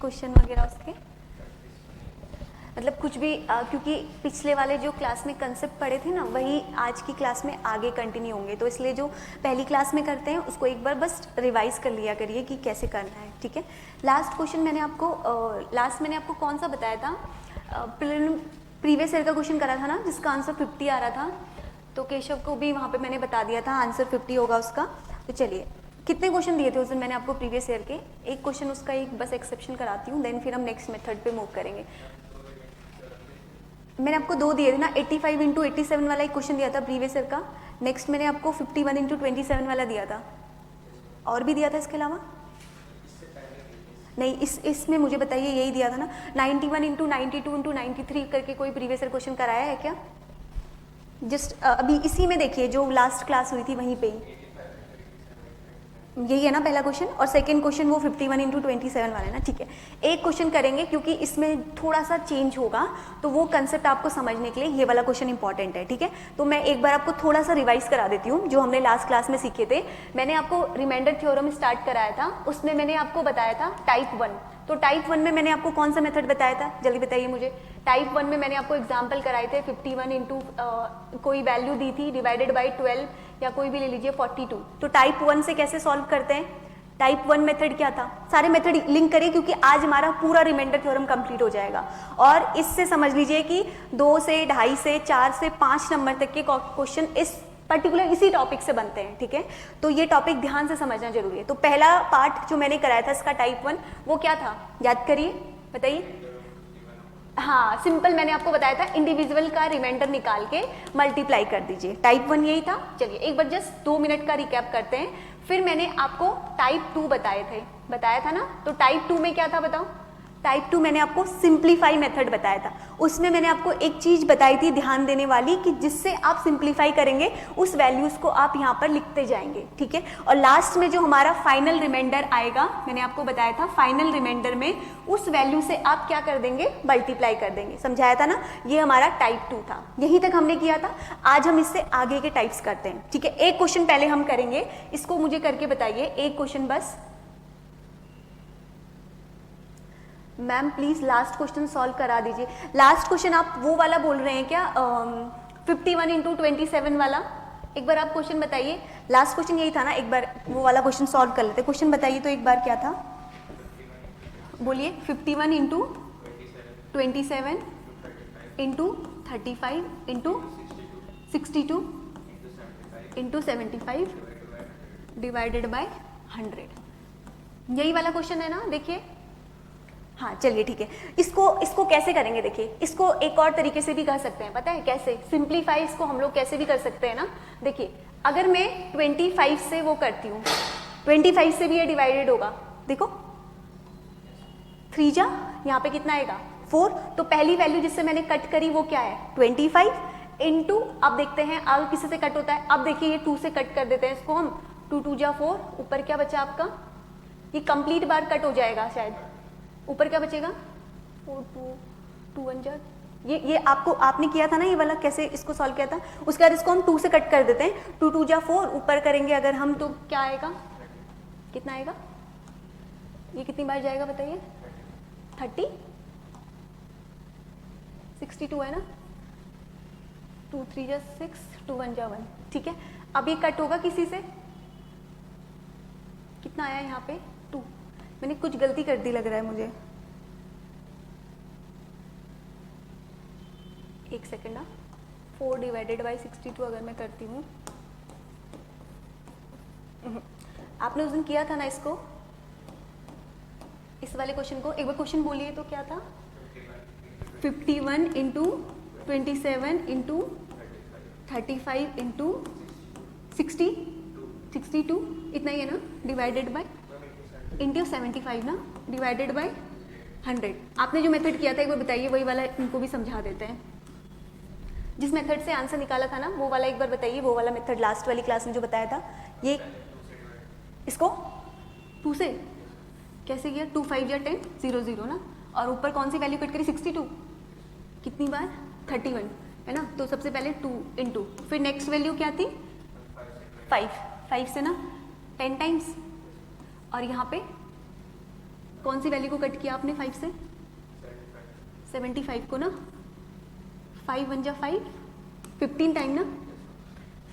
Question वगैरह उसके, मतलब कुछ भी क्योंकि पिछले वाले जो क्लास में कंसेप्ट पढ़े थे ना वही आज की क्लास में आगे कंटिन्यू होंगे, तो इसलिए जो पहली क्लास में करते हैं उसको एक बार बस रिवाइज कर लिया करिए कि कैसे करना है, ठीक है। लास्ट क्वेश्चन मैंने आपको कौन सा बताया था, प्रीवियस ईयर का क्वेश्चन करा था ना जिसका आंसर 50 आ रहा था, तो केशव को भी वहाँ पे मैंने बता दिया था आंसर 50 होगा उसका। तो चलिए कितने क्वेश्चन दिए थे उस दिन मैंने आपको प्रीवियस ईयर के, एक क्वेश्चन उसका एक बस एक्सेप्शन कराती हूँ, देन फिर हम नेक्स्ट मेथड पे मूव करेंगे। मैंने आपको 2 दिए थे ना, 85 इंटू 87 वाला एक क्वेश्चन दिया था प्रीवियस ईयर का, नेक्स्ट मैंने आपको 51 इंटू 27 वाला दिया था, और भी दिया था इसके अलावा? नहीं, इसमें मुझे बताइए यही दिया था ना, 91 इंटू 92 इंटू 93 करके कोई प्रीवियस ईयर क्वेश्चन कराया है क्या? जस्ट अभी इसी में देखिए जो लास्ट क्लास हुई थी वहीं पे ही यही है ना पहला क्वेश्चन, और सेकंड क्वेश्चन वो 51 इंटू 27 वाला है ना, ठीक है। एक क्वेश्चन करेंगे क्योंकि इसमें थोड़ा सा चेंज होगा, तो वो कंसेप्ट आपको समझने के लिए ये वाला क्वेश्चन इंपॉर्टेंट है, ठीक है। तो मैं एक बार आपको थोड़ा सा रिवाइज करा देती हूँ जो हमने लास्ट क्लास में सीखे थे। मैंने आपको रिमाइंडर थ्योरम स्टार्ट कराया था, उसमें मैंने आपको बताया था टाइप 1, तो टाइप 1 में मैंने आपको कौन सा मेथड बताया था, जल्दी बताइए मुझे। टाइप 1 में मैंने आपको एग्जाम्पल कराए थे 51 इंटू कोई वैल्यू दी थी डिवाइडेड बाई 12 या कोई भी ले लीजिए 42, तो टाइप 1 से कैसे सॉल्व करते हैं, टाइप 1 मेथड क्या था, सारे मेथड लिंक करिए क्योंकि आज हमारा पूरा रिमाइंडर थ्योरम कंप्लीट हो जाएगा। और इससे समझ लीजिए कि 2 से 2.5 से 4 से 5 नंबर तक के क्वेश्चन इस पर्टिकुलर इसी टॉपिक से बनते हैं, ठीक है। तो ये टॉपिक ध्यान से समझना जरूरी है। तो पहला पार्ट जो मैंने कराया था इसका टाइप 1 वो क्या था, याद करिए, बताइए। हाँ, सिंपल मैंने आपको बताया था इंडिविजुअल का रिमाइंडर निकाल के मल्टीप्लाई कर दीजिए, टाइप 1 यही था। चलिए एक बार जस्ट 2 मिनट का रिकैप करते हैं, फिर मैंने आपको टाइप 2 बताया था ना, तो टाइप 2 में क्या था बताओ, टाइप 2 मैंने आपको सिंप्लीफाई मेथड बताया था, उसमें मैंने आपको एक चीज बताई थी ध्यान देने वाली कि जिससे आप सिंप्लीफाई करेंगे उस वैल्यूज को आप यहाँ पर लिखते जाएंगे, ठीक है। और लास्ट में जो हमारा फाइनल रिमाइंडर आएगा, मैंने आपको बताया था फाइनल रिमाइंडर में उस वैल्यू से आप क्या कर देंगे, मल्टीप्लाई कर देंगे, समझाया था ना। ये हमारा टाइप 2 था, यहीं तक हमने किया था। आज हम इससे आगे के टाइप्स करते हैं, ठीक है। एक क्वेश्चन पहले हम करेंगे, इसको मुझे करके बताइए, एक क्वेश्चन बस। Ma'am please last question solve करा दीजिए। लास्ट क्वेश्चन आप वो वाला बोल रहे हैं क्या, 51 इंटू 27 वाला? एक बार आप क्वेश्चन बताइए, लास्ट क्वेश्चन यही था ना, एक बार वो वाला क्वेश्चन सॉल्व कर लेते। क्वेश्चन बताइए तो एक बार क्या था, बोलिए। 51 into 27 into 35 into 62 into 75 divided by 100, यही वाला क्वेश्चन है ना, देखिए। हाँ चलिए ठीक है, इसको कैसे करेंगे, देखिए इसको एक और तरीके से भी कर सकते हैं, पता है कैसे, सिंप्लीफाई इसको हम लोग कैसे भी कर सकते हैं ना। देखिए अगर मैं 25 से वो करती हूँ, 25 से भी ये डिवाइडेड होगा, देखो 3 जा यहाँ पे कितना आएगा 4, तो पहली वैल्यू जिससे मैंने कट करी वो क्या है 25 इंटू, अब देखते हैं अब किसी से कट होता है, अब देखिए ये 2 से कट कर देते हैं इसको हम, 2 2 जा 4, ऊपर क्या बचा आपका, ये कंप्लीट बार कट हो जाएगा शायद, ऊपर क्या बचेगा 4 2 1 जा, ये आपने किया था ना ये वाला, कैसे इसको सॉल्व किया था, उसके बाद इसको हम 2 से कट कर देते हैं, 2 2 जा 4, ऊपर करेंगे अगर हम तो क्या आएगा, कितना आएगा, ये कितनी बार जाएगा बताइए, 30 62 है ना, 2 3 जा 6 2 1 जा 1, ठीक है। अब ये कट होगा किसी से, कितना आया यहाँ पे 2, मैंने कुछ गलती कर दी लग रहा है मुझे, एक सेकेंड ना, 4 डिवाइडेड बाई 62 अगर मैं करती हूँ, आपने उस दिन किया था ना इसको, इस वाले क्वेश्चन को, एक बार क्वेश्चन बोलिए तो क्या था, 51 इंटू 27 इंटू 35 इंटू 62 इतना ही है ना, डिवाइडेड बाय इंटू 75 ना, डिवाइडेड बाय 100। आपने जो मेथड किया था एक बार बताइए, वही वाला इनको भी समझा देते हैं, जिस मेथड से आंसर निकाला था ना वो वाला एक बार बताइए, वो वाला मेथड लास्ट वाली क्लास में जो बताया था। ये इसको 2 से कैसे किया, 2 5 या 10 0 0 ना, और ऊपर कौन सी वैल्यू कट करी 62, कितनी बार 31 है ना, तो सबसे पहले 2 इंटू, फिर नेक्स्ट वैल्यू क्या थी 5 से ना 10 टाइम्स, और यहाँ पे कौन सी वैल्यू को कट किया आपने 5 से? 75 को ना, 5 1 जा 5, 15 टाइम ना,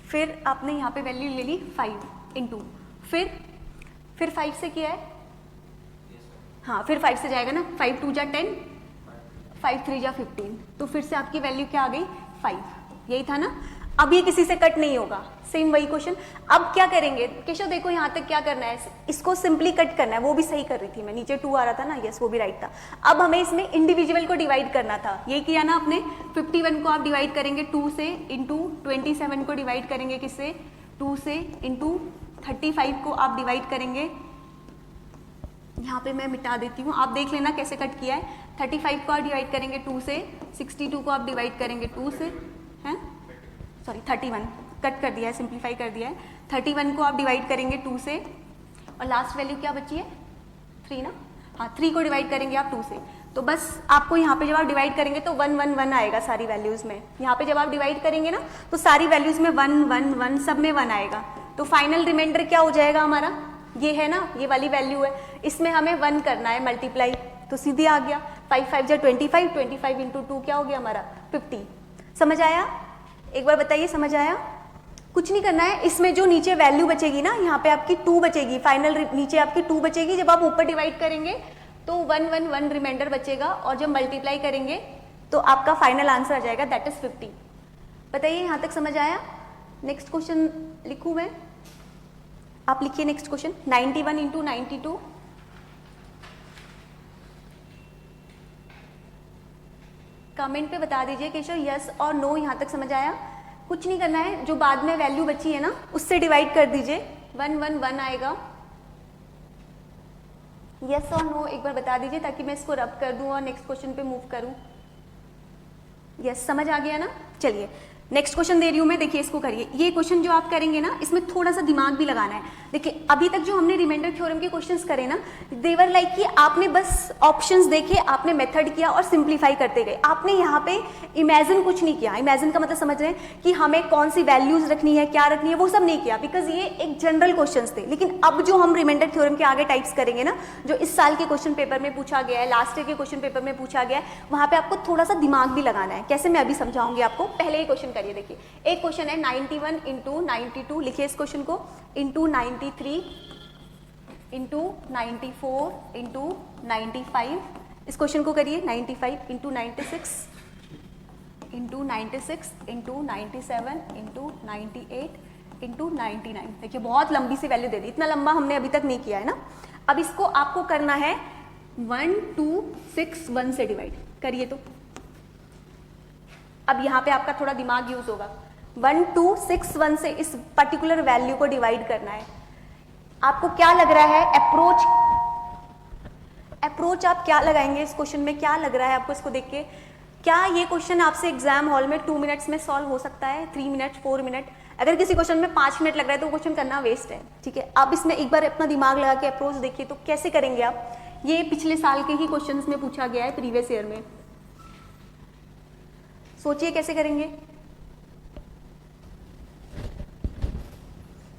फिर आपने यहाँ पे वैल्यू ले ली 5 इंटू, फिर 5 से किया है, हाँ फिर 5 से जाएगा ना, 5 2 जा 10, 5 3 जा 15, तो फिर से आपकी वैल्यू क्या आ गई 5, यही था ना। अब ये किसी से कट नहीं होगा, सेम वही क्वेश्चन। अब क्या करेंगे केशव, देखो यहाँ तक क्या करना है, इसको सिंपली कट करना है, वो भी सही कर रही थी मैं, नीचे 2 आ रहा था ना, यस वो भी राइट था। अब हमें इसमें इंडिविजुअल को डिवाइड करना था, यही किया ना आपने। 51 को आप डिवाइड करेंगे 2 से, इंटू 27 को डिवाइड करेंगे किससे, 2 से, इंटू 35 को आप डिवाइड करेंगे, यहाँ पे मैं मिटा देती हूँ, आप देख लेना कैसे कट किया है। 35 को आप डिवाइड करेंगे 2 से, 62 को आप डिवाइड करेंगे 2 से, हैं सॉरी 31 कट कर दिया है, सिंप्लीफाई कर दिया है। 31 को आप डिवाइड करेंगे 2 से, और लास्ट वैल्यू क्या बची है 3 ना, हाँ 3 को डिवाइड करेंगे आप 2 से, तो बस आपको यहाँ पे जब आप डिवाइड करेंगे तो 1 1 1 आएगा सारी वैल्यूज में। यहाँ पे जब आप डिवाइड करेंगे ना तो सारी वैल्यूज में 1 1 1 सब में 1 आएगा, तो फाइनल रिमाइंडर क्या हो जाएगा हमारा, ये है ना, ये वाली वैल्यू है, इसमें हमें 1 करना है मल्टीप्लाई, तो सीधे आ गया 5 5 जा 25, 25 इंटू 2 क्या हो गया हमारा 50। समझ आया? एक बार बताइए समझ आया? कुछ नहीं करना है, इसमें जो नीचे वैल्यू बचेगी ना, यहाँ पे आपकी 2 बचेगी, फाइनल नीचे आपकी 2 बचेगी, जब आप ऊपर डिवाइड करेंगे तो 1 1 1 रिमाइंडर बचेगा, और जब मल्टीप्लाई करेंगे तो आपका फाइनल आंसर आ जाएगा, दैट इज 50। बताइए यहाँ तक समझ आया? नेक्स्ट क्वेश्चन लिखूं मैं, आप लिखिए नेक्स्ट क्वेश्चन। 91 इंटू 92, कमेंट पे बता दीजिए केशव यस और नो, यहाँ तक समझ आया? कुछ नहीं करना है, जो बाद में वैल्यू बची है ना उससे डिवाइड कर दीजिए, 1 1 1 आएगा। यस और नो एक बार बता दीजिए ताकि मैं इसको रब कर दूं और नेक्स्ट क्वेश्चन पे मूव करूं। यस समझ आ गया ना? चलिए नेक्स्ट क्वेश्चन दे रही हूं मैं, देखिए इसको करिए। ये क्वेश्चन जो आप करेंगे ना इसमें थोड़ा सा दिमाग भी लगाना है। देखिए अभी तक जो हमने रिमाइंडर थ्योरम के क्वेश्चंस करे ना, देवर लाइक कि आपने बस ऑप्शंस देखे, आपने मेथड किया और सिंप्लीफाई करते गए, आपने यहाँ पे इमेजिन कुछ नहीं किया। इमेजिन का मतलब समझ रहे हैं कि हमें कौन सी वैल्यूज रखनी है, क्या रखनी है, वो सब नहीं किया, बिकॉज ये एक जनरल क्वेश्चन थे। लेकिन अब जो हम रिमाइंडर थ्योरम के आगे टाइप्स करेंगे ना, जो इस साल के क्वेश्चन पेपर में पूछा गया है, लास्ट ईयर के क्वेश्चन पेपर में पूछा गया है, वहां पे आपको थोड़ा सा दिमाग भी लगाना है। कैसे मैं अभी समझाऊंगी आपको। पहले ही क्वेश्चन करिए, देखिए एक क्वेश्चन है 91 इंटू 92, लिखिए इस क्वेश्चन को, इंटू 93 इंटू 94 इंटू 95, इस क्वेश्चन को करिए 95 into 96 into 96 into 97 into 98 into 99। देखिए बहुत लंबी सी वैल्यू दे दी, इतना लंबा हमने अभी तक नहीं किया है ना। अब इसको आपको करना है 1 2 6 1 से डिवाइड करिए। तो अब यहाँ पे आपका थोड़ा दिमाग यूज होगा। 1 2 6 1 से इस पर्टिकुलर वैल्यू को डिवाइड करना है। आपको क्या लग रहा है अप्रोच आप क्या लगाएंगे इस क्वेश्चन में? क्या लग रहा है आपको इसको देख के? क्या ये क्वेश्चन आपसे एग्जाम हॉल में 2 मिनट्स में सॉल्व हो सकता है? 3 मिनट 4 मिनट? अगर किसी क्वेश्चन में 5 मिनट लग रहा है तो क्वेश्चन करना वेस्ट है। ठीक है, आप इसमें एक बार अपना दिमाग लगा के अप्रोच देखिए तो कैसे करेंगे आप। ये पिछले साल के ही क्वेश्चन में पूछा गया है, प्रीवियस ईयर में। सोचिए कैसे करेंगे।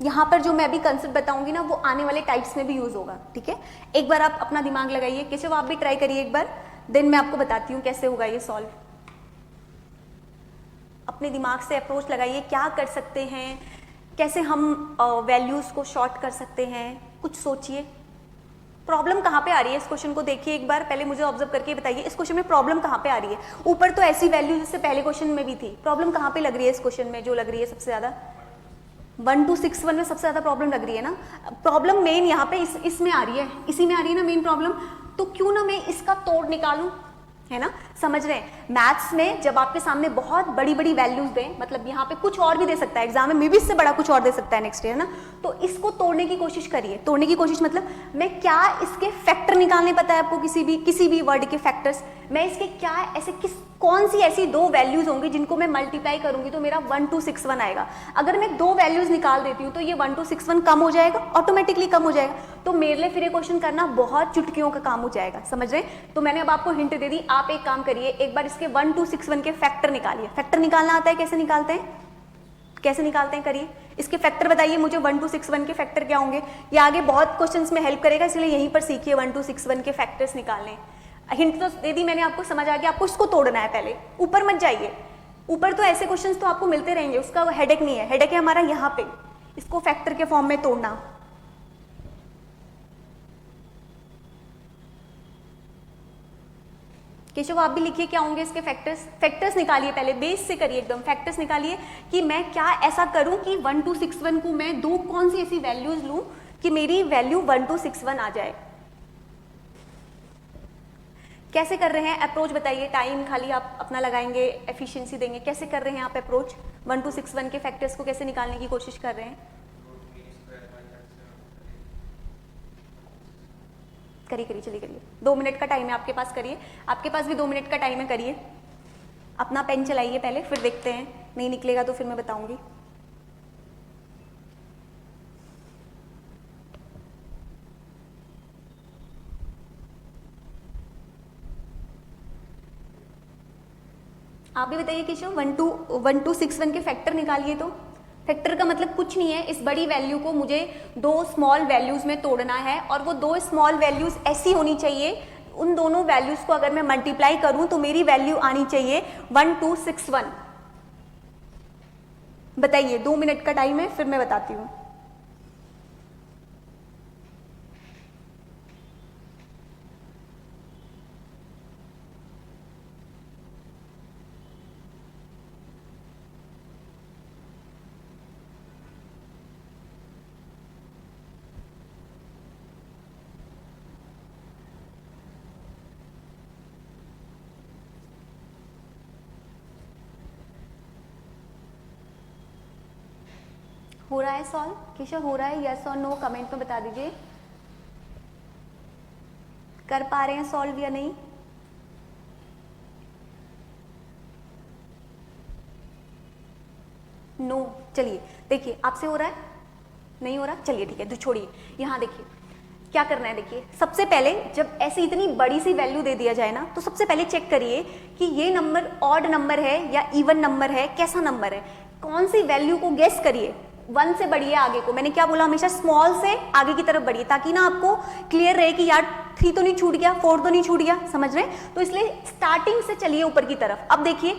यहाँ पर जो मैं अभी कंसेप्ट बताऊंगी ना वो आने वाले टाइप्स में भी यूज होगा। ठीक है, एक बार आप अपना दिमाग लगाइए। केशव आप भी ट्राई करिए एक बार, देन मैं आपको बताती हूँ कैसे होगा ये सॉल्व। अपने दिमाग से अप्रोच लगाइए, क्या कर सकते हैं, कैसे हम वैल्यूज को शॉर्ट कर सकते हैं, कुछ सोचिए। प्रॉब्लम कहाँ पे आ रही है इस क्वेश्चन को देखिए एक बार, पहले मुझे ऑब्जर्व करके बताइए इस क्वेश्चन में प्रॉब्लम कहाँ पे आ रही है। ऊपर तो ऐसी वैल्यू जिससे पहले क्वेश्चन में भी थी, प्रॉब्लम कहाँ पे लग रही है इस क्वेश्चन में? जो लग रही है सबसे ज्यादा 1 2 6 1 में सबसे ज्यादा प्रॉब्लम लग रही है ना। प्रॉब्लम मेन यहाँ पे इसमें आ रही है, इसी में आ रही है ना मेन प्रॉब्लम। तो क्यों ना मैं इसका तोड़ निकालूं, है ना। समझ रहे हैं? मैथ्स में जब आपके सामने बहुत बड़ी बड़ी वैल्यूज दें, मतलब यहाँ पे कुछ और भी दे सकता है, एग्जाम में भी इससे बड़ा कुछ और दे सकता है नेक्स्ट ईयर, ना। तो इसको तोड़ने की कोशिश करिए। तोड़ने की कोशिश मतलब मैं क्या इसके फैक्टर निकालने, पता है आपको किसी भी वर्ड के फैक्टर्स, मैं इसके क्या ऐसे कौन सी ऐसी 2 वैल्यूज होंगी जिनको मैं मल्टीप्लाई करूंगी तो मेरा 1 2 6 1 आएगा। अगर मैं 2 वैल्यूज निकाल देती हूँ तो ये 1 2 6 1 कम हो जाएगा, ऑटोमेटिकली कम हो जाएगा। तो मेरे लिए फिर ये क्वेश्चन करना बहुत चुटकियों का काम हो जाएगा। समझ रहे? तो मैंने अब आपको हिंट दे दी। आप एक काम करिए, एक बार इसके 1 2 6 1 के फैक्टर निकालिए। फैक्टर निकालना आता है? कैसे निकालते हैं, कैसे निकालते हैं करिए। इसके फैक्टर बताइए मुझे, 1261 के फैक्टर क्या होंगे। ये आगे बहुत क्वेश्चंस में हेल्प करेगा, इसलिए यहीं पर सीखिए 1261 के फैक्टर्स निकालने। हिंट तो दे दी मैंने आपको, समझ आ गया। आपको इसको तोड़ना है पहले, ऊपर मत जाइए। ऊपर तो ऐसे क्वेश्चंस तो आपको मिलते रहेंगे, उसका हेडेक नहीं है। हेडेक है हमारा यहाँ पे, इसको फैक्टर के फॉर्म में तोड़ना। केशव आप भी लिखिए क्या होंगे इसके फैक्टर्स। फैक्टर्स निकालिए पहले, बेस से करिए एकदम। फैक्टर्स निकालिए कि मैं क्या ऐसा करूं कि 1261 को मैं दो कौन सी ऐसी वैल्यूज लूं कि मेरी वैल्यू 1261 आ जाए। कैसे कर रहे हैं अप्रोच बताइए। टाइम खाली आप अपना लगाएंगे, एफिशिएंसी देंगे। कैसे कर रहे हैं आप अप्रोच, 1261 के फैक्टर्स को कैसे निकालने की कोशिश कर रहे हैं। करिए चलिए करिए, 2 मिनट का टाइम है आपके पास, करिए। आपके पास भी 2 मिनट का टाइम है, करिए। अपना पेन चलाइए पहले, फिर देखते हैं, नहीं निकलेगा तो फिर मैं बताऊंगी। आप भी बताइए केशव, 1261 के फैक्टर निकालिए। तो फैक्टर का मतलब कुछ नहीं है, इस बड़ी वैल्यू को मुझे दो स्मॉल वैल्यूज में तोड़ना है, और वो दो स्मॉल वैल्यूज ऐसी होनी चाहिए, उन दोनों वैल्यूज को अगर मैं मल्टीप्लाई करूं तो मेरी वैल्यू आनी चाहिए 1261। बताइए, 2 मिनट का टाइम है, फिर मैं बताती हूं। हो रहा है सॉल्व केशव, हो रहा है, यस और नो कमेंट में बता दीजिए। कर पा रहे हैं सॉल्व या नहीं। नो चलिए देखिए, आपसे हो रहा है, नहीं हो रहा, चलिए ठीक है, तो छोड़िए। यहाँ देखिए क्या करना है। देखिए सबसे पहले जब ऐसी इतनी बड़ी सी वैल्यू दे दिया जाए ना, तो सबसे पहले चेक करिए कि ये नंबर ऑड नंबर है या इवन नंबर है, कैसा नंबर है। कौन सी वैल्यू को गेस करिए। 1 से बढ़िए आगे को, मैंने क्या बोला, हमेशा स्मॉल से आगे की तरफ बढ़िए, ताकि ना आपको क्लियर रहे कि यार 3 तो नहीं छूट गया, 4 तो नहीं छूट गया, समझ रहे हैं। तो इसलिए स्टार्टिंग से चलिए ऊपर की तरफ। अब देखिए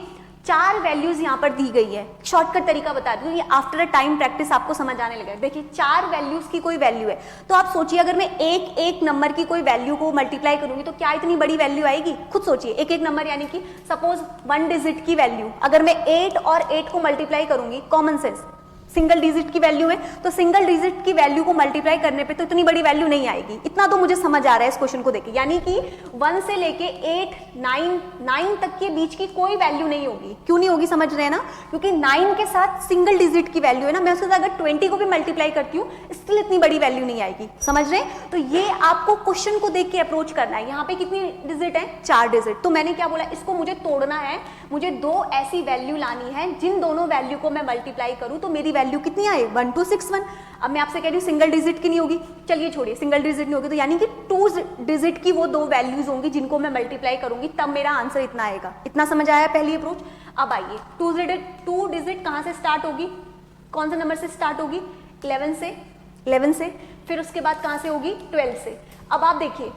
4 वैल्यूज यहाँ पर दी गई है। शॉर्टकट तरीका बता दूं, ये आफ्टर अ टाइम प्रैक्टिस आपको समझ आने लगा। देखिए 4 वैल्यूज की कोई वैल्यू है, तो आप सोचिए अगर मैं एक नंबर की कोई वैल्यू को मल्टीप्लाई करूंगी तो क्या इतनी बड़ी वैल्यू आएगी। खुद सोचिए, एक नंबर, यानी कि सपोज 1 डिजिट की वैल्यू, अगर मैं 8 और 8 को मल्टीप्लाई करूंगी, कॉमन सेंस, सिंगल डिजिट की वैल्यू है, तो सिंगल डिजिट की वैल्यू को मल्टीप्लाई करने पे तो इतनी बड़ी वैल्यू नहीं आएगी। इतना तो मुझे समझ आ रहा है इस क्वेश्चन को देख के। यानी कि 1 से लेके 8, 9 तक के बीच की कोई वैल्यू नहीं होगी। क्यों नहीं होगी समझ रहे हैं ना, क्योंकि 9 के साथ सिंगल डिजिट की वैल्यू है ना, मैं उसके साथ अगर 20 को भी मल्टीप्लाई करती हूँ स्टिल इतनी बड़ी वैल्यू नहीं आएगी, समझ रहे हैं। तो ये आपको क्वेश्चन को देख के अप्रोच करना है। यहाँ पे कितनी डिजिट है, 4 डिजिट। तो मैंने क्या बोला, इसको मुझे तोड़ना है, मुझे 2 ऐसी वैल्यू लानी है जिन दोनों वैल्यू को मैं मल्टीप्लाई करूं तो मेरी वैल्यू कितनी आए, 1261। अब मैं आपसे कह रही हूँ सिंगल डिजिट की नहीं होगी, चलिए छोड़िए, सिंगल डिजिट नहीं होगी, तो यानी कि 2 डिजिट की वो 2 वैल्यूज होंगी जिनको मैं मल्टीप्लाई करूंगी, तब मेरा आंसर इतना आएगा। इतना समझ आया पहली अप्रोच। अब आइए 2 डिजिट कहां से स्टार्ट होगी, कौन सा नंबर से स्टार्ट होगी, 11 से, फिर उसके बाद कहां से होगी, 12 से। अब आप देखिए,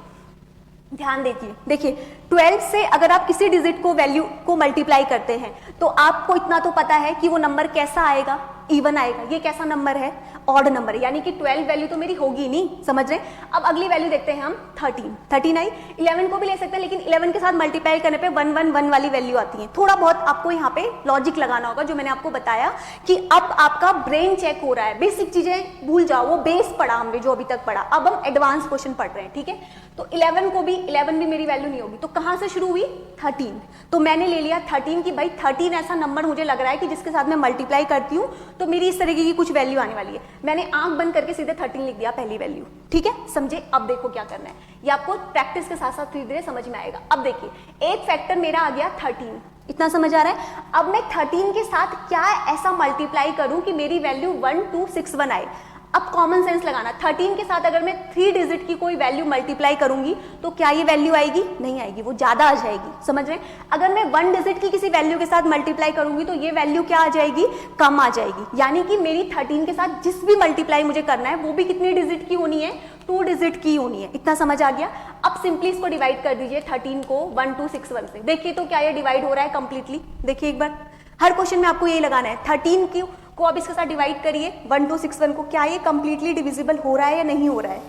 ध्यान देखिए 12 से अगर आप किसी डिजिट को वैल्यू को मल्टीप्लाई करते हैं तो आपको इतना तो पता है कि वो नंबर कैसा आएगा, इवन आएगा। ये कैसा नंबर है, ऑड नंबर है, यानी कि 12 वैल्यू तो मेरी होगी नहीं, समझ रहे हैं। अब अगली वैल्यू देखते हैं हम, 13 आई। 11 को भी ले सकते हैं, लेकिन 11 के साथ मल्टीप्लाई करने पे 111 वाली वैल्यू आती है। थोड़ा बहुत आपको यहाँ पे लॉजिक लगाना होगा, जो मैंने आपको बताया कि अब आपका ब्रेन चेक हो रहा है। बेसिक चीजें भूल जाओ, वो बेस पढ़ा हमने जो अभी तक पढ़ा, अब हम एडवांस क्वेश्चन पढ़ रहे हैं, ठीक है। तो 11 भी मेरी वैल्यू नहीं होगी, तो कहां से शुरू हुई, 13। तो मैंने ले लिया 13 की भाई 13 ऐसा नंबर मुझे लग रहा है कि जिसके साथ मैं मल्टीप्लाई करती हूँ तो मेरी इस तरीके की कुछ वैल्यू आने वाली है। मैंने आंख बंद करके सीधे 13 लिख दिया, पहली वैल्यू, ठीक है, समझे। अब देखो क्या करना है, ये आपको प्रैक्टिस के साथ साथ धीरे धीरे समझ में आएगा। अब देखिए एक फैक्टर मेरा आ गया 13, इतना समझ आ रहा है। अब मैं 13 के साथ क्या ऐसा मल्टीप्लाई करूं कि मेरी वैल्यू 1261 आए। अब कॉमन सेंस लगाना, 13 के साथ अगर मैं 3 डिजिट की कोई वैल्यू मल्टीप्लाई करूंगी तो क्या ये वैल्यू आएगी? नहीं आएगी, वो ज्यादा आ जाएगी, समझ रहे हैं? अगर मैं 1 डिजिट की किसी वैल्यू के साथ मल्टीप्लाई करूंगी तो ये वैल्यू क्या आ जाएगी? कम आ जाएगी। यानी कि मेरी 13 के साथ जिस भी मल्टीप्लाई मुझे करना है वो भी कितनी डिजिट की होनी है? 2 डिजिट की होनी है। इतना समझ आ गया? अब सिंपली इसको डिवाइड कर दीजिए 13 को 1261 से। देखिए तो क्या ये डिवाइड हो रहा है कंप्लीटली? देखिए एक बार, हर क्वेश्चन में आपको यही लगाना है, 13 को अब इसके साथ डिवाइड करिए 1261 को, क्या ये कंप्लीटली डिविजिबल हो रहा है या नहीं हो रहा है?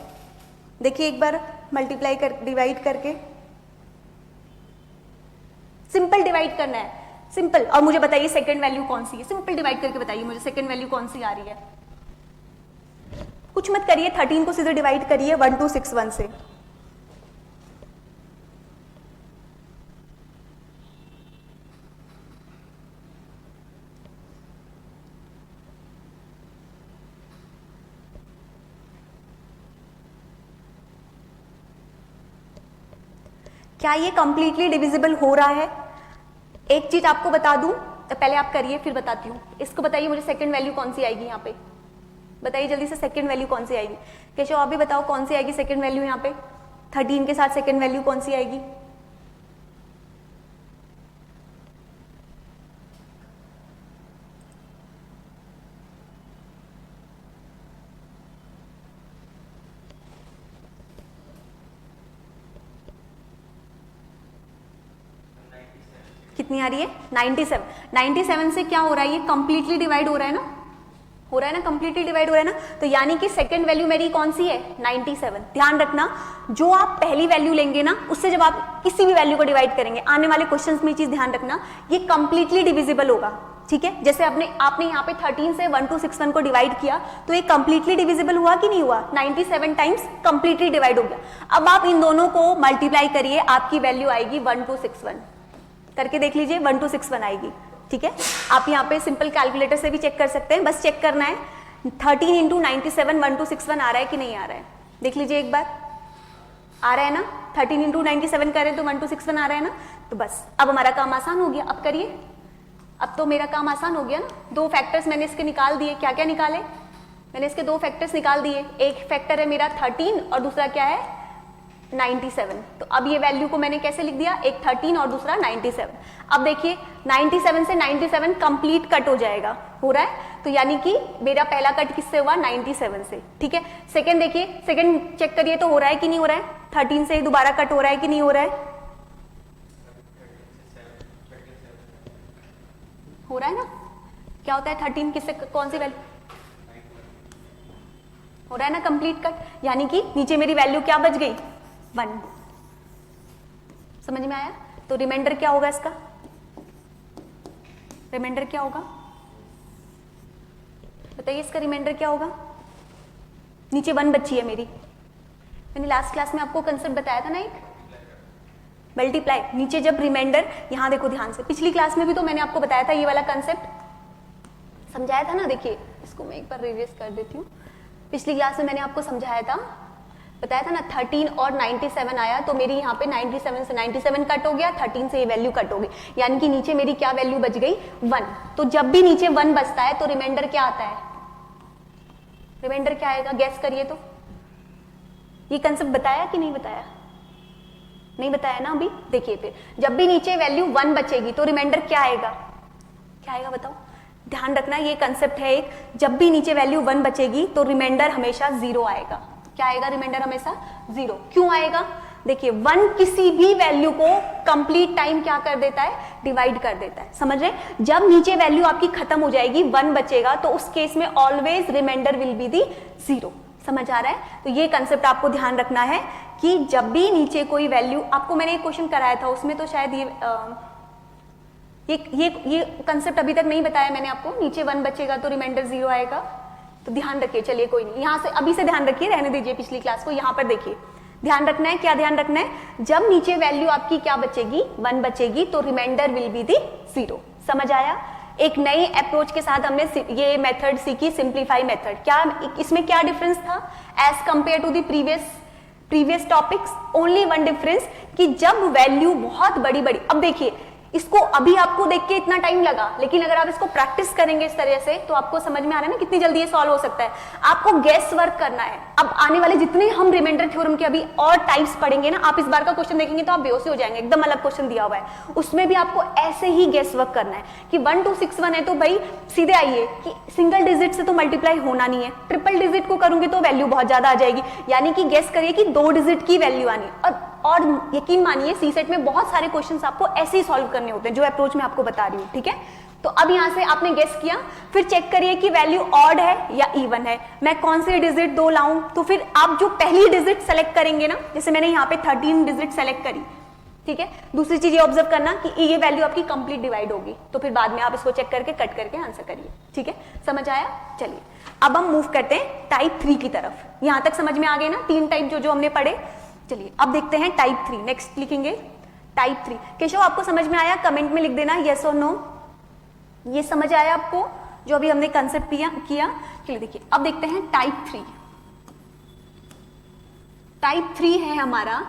देखिए एक बार मल्टीप्लाई कर, डिवाइड करके, सिंपल डिवाइड करना है, सिंपल। और मुझे बताइए सेकंड वैल्यू कौन सी है? सिंपल डिवाइड करके बताइए मुझे सेकंड वैल्यू कौन सी आ रही है। कुछ मत करिए, 13 को सीधे डिवाइड करिए 1261 से। क्या ये कंप्लीटली डिविजिबल हो रहा है? एक चीज आपको बता दूं, तो पहले आप करिए फिर बताती हूँ। इसको बताइए मुझे सेकंड वैल्यू कौन सी आएगी यहाँ पे? बताइए जल्दी से सेकंड वैल्यू कौन सी आएगी? केशव आप भी बताओ कौन सी आएगी सेकंड वैल्यू यहाँ पे? 13 के साथ सेकंड वैल्यू कौन सी आएगी? कितनी आ रही है? 97। 97 से क्या हो रहा है? ये कंप्लीटली डिवाइड हो रहा है ना, हो रहा है ना, कंप्लीटली डिवाइड हो रहा है ना। तो यानी कि सेकंड वैल्यू मेरी कौन सी है? 97। ध्यान रखना, जो आप पहली वैल्यू लेंगे ना, उससे जब आप किसी भी वैल्यू को डिवाइड करेंगे, आने वाले क्वेश्चंस में ये चीज ध्यान रखना, ये कंप्लीटली डिविजिबल होगा, ठीक है? जैसे आपने यहाँ पे 13 से 1261 को डिवाइड किया तो ये कंप्लीटली डिविजिबल हुआ कि नहीं हुआ? 97 टाइम्स कंप्लीटली डिवाइड हो गया। अब आप इन दोनों को मल्टीप्लाई करिए, आपकी वैल्यू आएगी 1261। करके देख लीजिए, 1261 आएगी, ठीक है? आप यहाँ पे सिंपल कैलकुलेटर से भी चेक कर सकते हैं, बस चेक करना है 13 इंटू 97 1261 आ रहा है कि नहीं आ रहा है। देख लीजिए एक बार, आ रहा है ना? 13 इंटू 97 करें तो 1261 आ रहा है ना? तो बस अब हमारा काम आसान हो गया। अब करिए, अब तो मेरा काम आसान हो गया ना। 2 फैक्टर्स मैंने इसके निकाल दिए। क्या क्या निकाले? मैंने इसके 2 फैक्टर्स निकाल दिए। एक फैक्टर है मेरा 13 और दूसरा क्या है? 97। तो अब ये वैल्यू को मैंने कैसे लिख दिया? एक 13 और दूसरा 97। अब देखिए 97 से 97 कंप्लीट कट हो जाएगा, हो रहा है? तो यानी कि मेरा पहला कट किससे हुआ? 97 से, ठीक है? सेकंड देखिए, सेकंड चेक करिए तो हो रहा है कि नहीं हो रहा है? 13 से दोबारा कट हो रहा है कि नहीं हो रहा है? हो रहा है ना? क्या होता है 13 किससे, कौन सी वैल्यू? हो रहा है ना कंप्लीट कट। यानी कि नीचे मेरी वैल्यू क्या बच गई? 1। समझ में आया? तो रिमाइंडर क्या होगा इसका? रिमाइंडर क्या होगा बताइए? इसका रिमाइंडर क्या होगा? नीचे 1 बची है मेरी। मैंने लास्ट क्लास में आपको कंसेप्ट बताया था ना, एक मल्टीप्लाई। नीचे जब रिमाइंडर, यहां देखो ध्यान से, पिछली क्लास में भी तो मैंने आपको बताया था, ये वाला कंसेप्ट समझाया था ना। देखिए इसको मैं एक बार रिवाइज कर देती हूँ। पिछली क्लास में मैंने आपको समझाया था, बताया था ना, 13 और 97 आया तो मेरी यहाँ पे 97 से 97 कट हो गया, 13 से ये वैल्यू कट हो गई, यानी कि नीचे मेरी क्या वैल्यू बच गई? 1। तो जब भी नीचे 1 बचता है तो रिमाइंडर क्या आता है? रिमाइंडर क्या आएगा? गैस करिए तो। ये कंसेप्ट बताया कि नहीं बताया? नहीं बताया ना अभी। देखिए फिर, जब भी नीचे वैल्यू 1 बचेगी तो रिमाइंडर क्या आएगा? क्या आएगा बताओ? ध्यान रखना, ये कंसेप्ट है एक, जब भी नीचे वैल्यू 1 बचेगी तो रिमाइंडर हमेशा 0 आएगा। क्या आएगा? रिमाइंडर हमेशा 0। क्यों आएगा? देखिए 1 किसी भी वैल्यू को कंप्लीट टाइम क्या कर देता है? डिवाइड कर देता है, समझ रहे? जब नीचे वैल्यू आपकी खत्म हो जाएगी, 1 बचेगा, तो उस केस में always remainder will be the 0। समझ आ रहा है? तो ये कंसेप्ट आपको ध्यान रखना है कि जब भी नीचे कोई वैल्यू, आपको मैंने एक क्वेश्चन कराया था उसमें तो शायद ये कंसेप्ट अभी तक नहीं बताया मैंने आपको। नीचे 1 बचेगा तो रिमाइंडर 0 आएगा, तो ध्यान रखिए। चलिए कोई नहीं, यहां से अभी से ध्यान रखिए, रहने दीजिए पिछली क्लास को। यहां पर देखिए, ध्यान रखना है। क्या ध्यान रखना है? जब नीचे वैल्यू आपकी क्या बचेगी? 1 बचेगी, तो रिमाइंडर विल बी दी 0। समझ आया? एक नई अप्रोच के साथ हमने ये मेथड सीखी, सिंप्लीफाई मेथड। क्या इसमें क्या डिफरेंस था as compared to the previous topics? Only 1 difference कि जब वैल्यू बहुत बड़ी बड़ी, अब देखिए इसको अभी आपको देख के इतना टाइम लगा, लेकिन अगर आप इसको प्रैक्टिस करेंगे इस तरह से तो आपको समझ में आ रहा है ना कितनी जल्दी ये सॉल्व हो सकता है। आपको गेस वर्क करना है। अब आने वाले जितने हम रिमाइंडर थ्योरम के अभी और टाइप्स पढ़ेंगे ना, आप इस बार का क्वेश्चन देखेंगे तो आप बेहोश हो जाएंगे, एकदम अलग क्वेश्चन दिया हुआ है, उसमें भी आपको ऐसे ही गेस वर्क करना है कि 1261 है तो भाई सीधे आइए कि सिंगल डिजिट से तो मल्टीप्लाई होना नहीं है, ट्रिपल डिजिट को करूंगी तो वैल्यू बहुत ज्यादा आ जाएगी, यानी कि गेस करिए कि 2 डिजिट की वैल्यू आनी। और यकीन मानिए सी सेट में बहुत सारे क्वेश्चंस आपको ऐसे ही सॉल्व करने होते हैं जो अप्रोच मैं आपको बता रही हूँ, ठीक है। तो अब यहां से आपने गेस किया, फिर चेक करिए कि वैल्यू ऑड है या इवन है, मैं कौन से डिजिट 2 लाऊं। तो फिर आप जो पहली डिजिट सेलेक्ट करेंगे ना, जैसे मैंने यहाँ पे 13 डिजिट सेलेक्ट करी, ठीक है। दूसरी चीज ये ऑब्जर्व करना कि ये वैल्यू आपकी कंप्लीट डिवाइड होगी, तो फिर बाद में आप इसको चेक करके कट करके आंसर करिए, ठीक है। समझ आया? चलिए अब हम मूव करते हैं टाइप 3 की तरफ। यहां तक समझ में आ गए ना 3 टाइप जो हमने पढ़े। चलिए अब देखते हैं टाइप 3। नेक्स्ट लिखेंगे टाइप 3। केशव आपको समझ में आया? कमेंट में लिख देना यस और नो। ये समझ आया आपको जो अभी हमने कंसेप्ट किया? चलिए देखिए अब देखते हैं टाइप 3। टाइप 3 है हमारा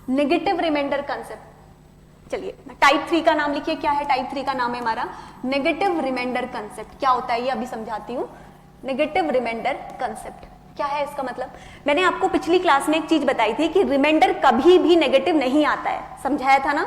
नेगेटिव रिमाइंडर कंसेप्ट। चलिए टाइप 3 का नाम लिखिए। क्या है टाइप 3 का नाम? है हमारा नेगेटिव रिमाइंडर कंसेप्ट। क्या होता है ये अभी समझाती हूं। नेगेटिव रिमाइंडर कंसेप्ट क्या है इसका मतलब? मैंने आपको पिछली क्लास में एक चीज बताई थी कि रिमाइंडर कभी भी नेगेटिव नहीं आता है, समझाया था ना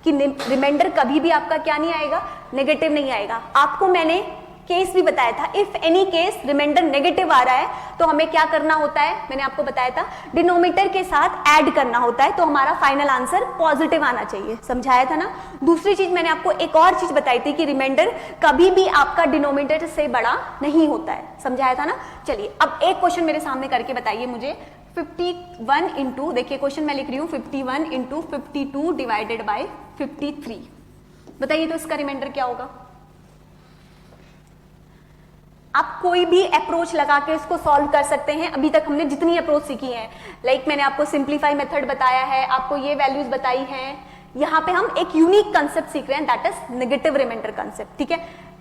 कि रिमाइंडर कभी भी आपका क्या नहीं आएगा, नेगेटिव नहीं आएगा। आपको मैंने केस भी बताया था, if any case reminder negative आ रहा है तो हमें क्या करना होता है, मैंने आपको बताया था डिनोमिनेटर के साथ ऐड करना होता है, तो हमारा फाइनल आंसर पॉजिटिव आना चाहिए, समझाया था ना। दूसरी चीज मैंने आपको एक और चीज बताई थी कि रिमाइंडर कभी भी आपका डिनोमिनेटर से बड़ा नहीं होता है, समझाया था ना। चलिए अब एक क्वेश्चन मेरे सामने करके बताइए मुझे। 51 इंटू, देखिए क्वेश्चन मैं लिख रही हूँ 51 इंटू 52 डिवाइडेड बाई 53, बताइए तो इसका रिमाइंडर क्या होगा। आप कोई भी अप्रोच लगा के इसको सॉल्व कर सकते हैं। अभी तक हमने जितनी अप्रोच सीखी है, लाइक मैंने आपको सिंप्लीफाई मेथड बताया है, आपको ये वैल्यूज बताई हैं, यहाँ पे हम एक यूनिक कंसेप्ट सीख रहे हैं, that is negative remainder concept, ठीक है।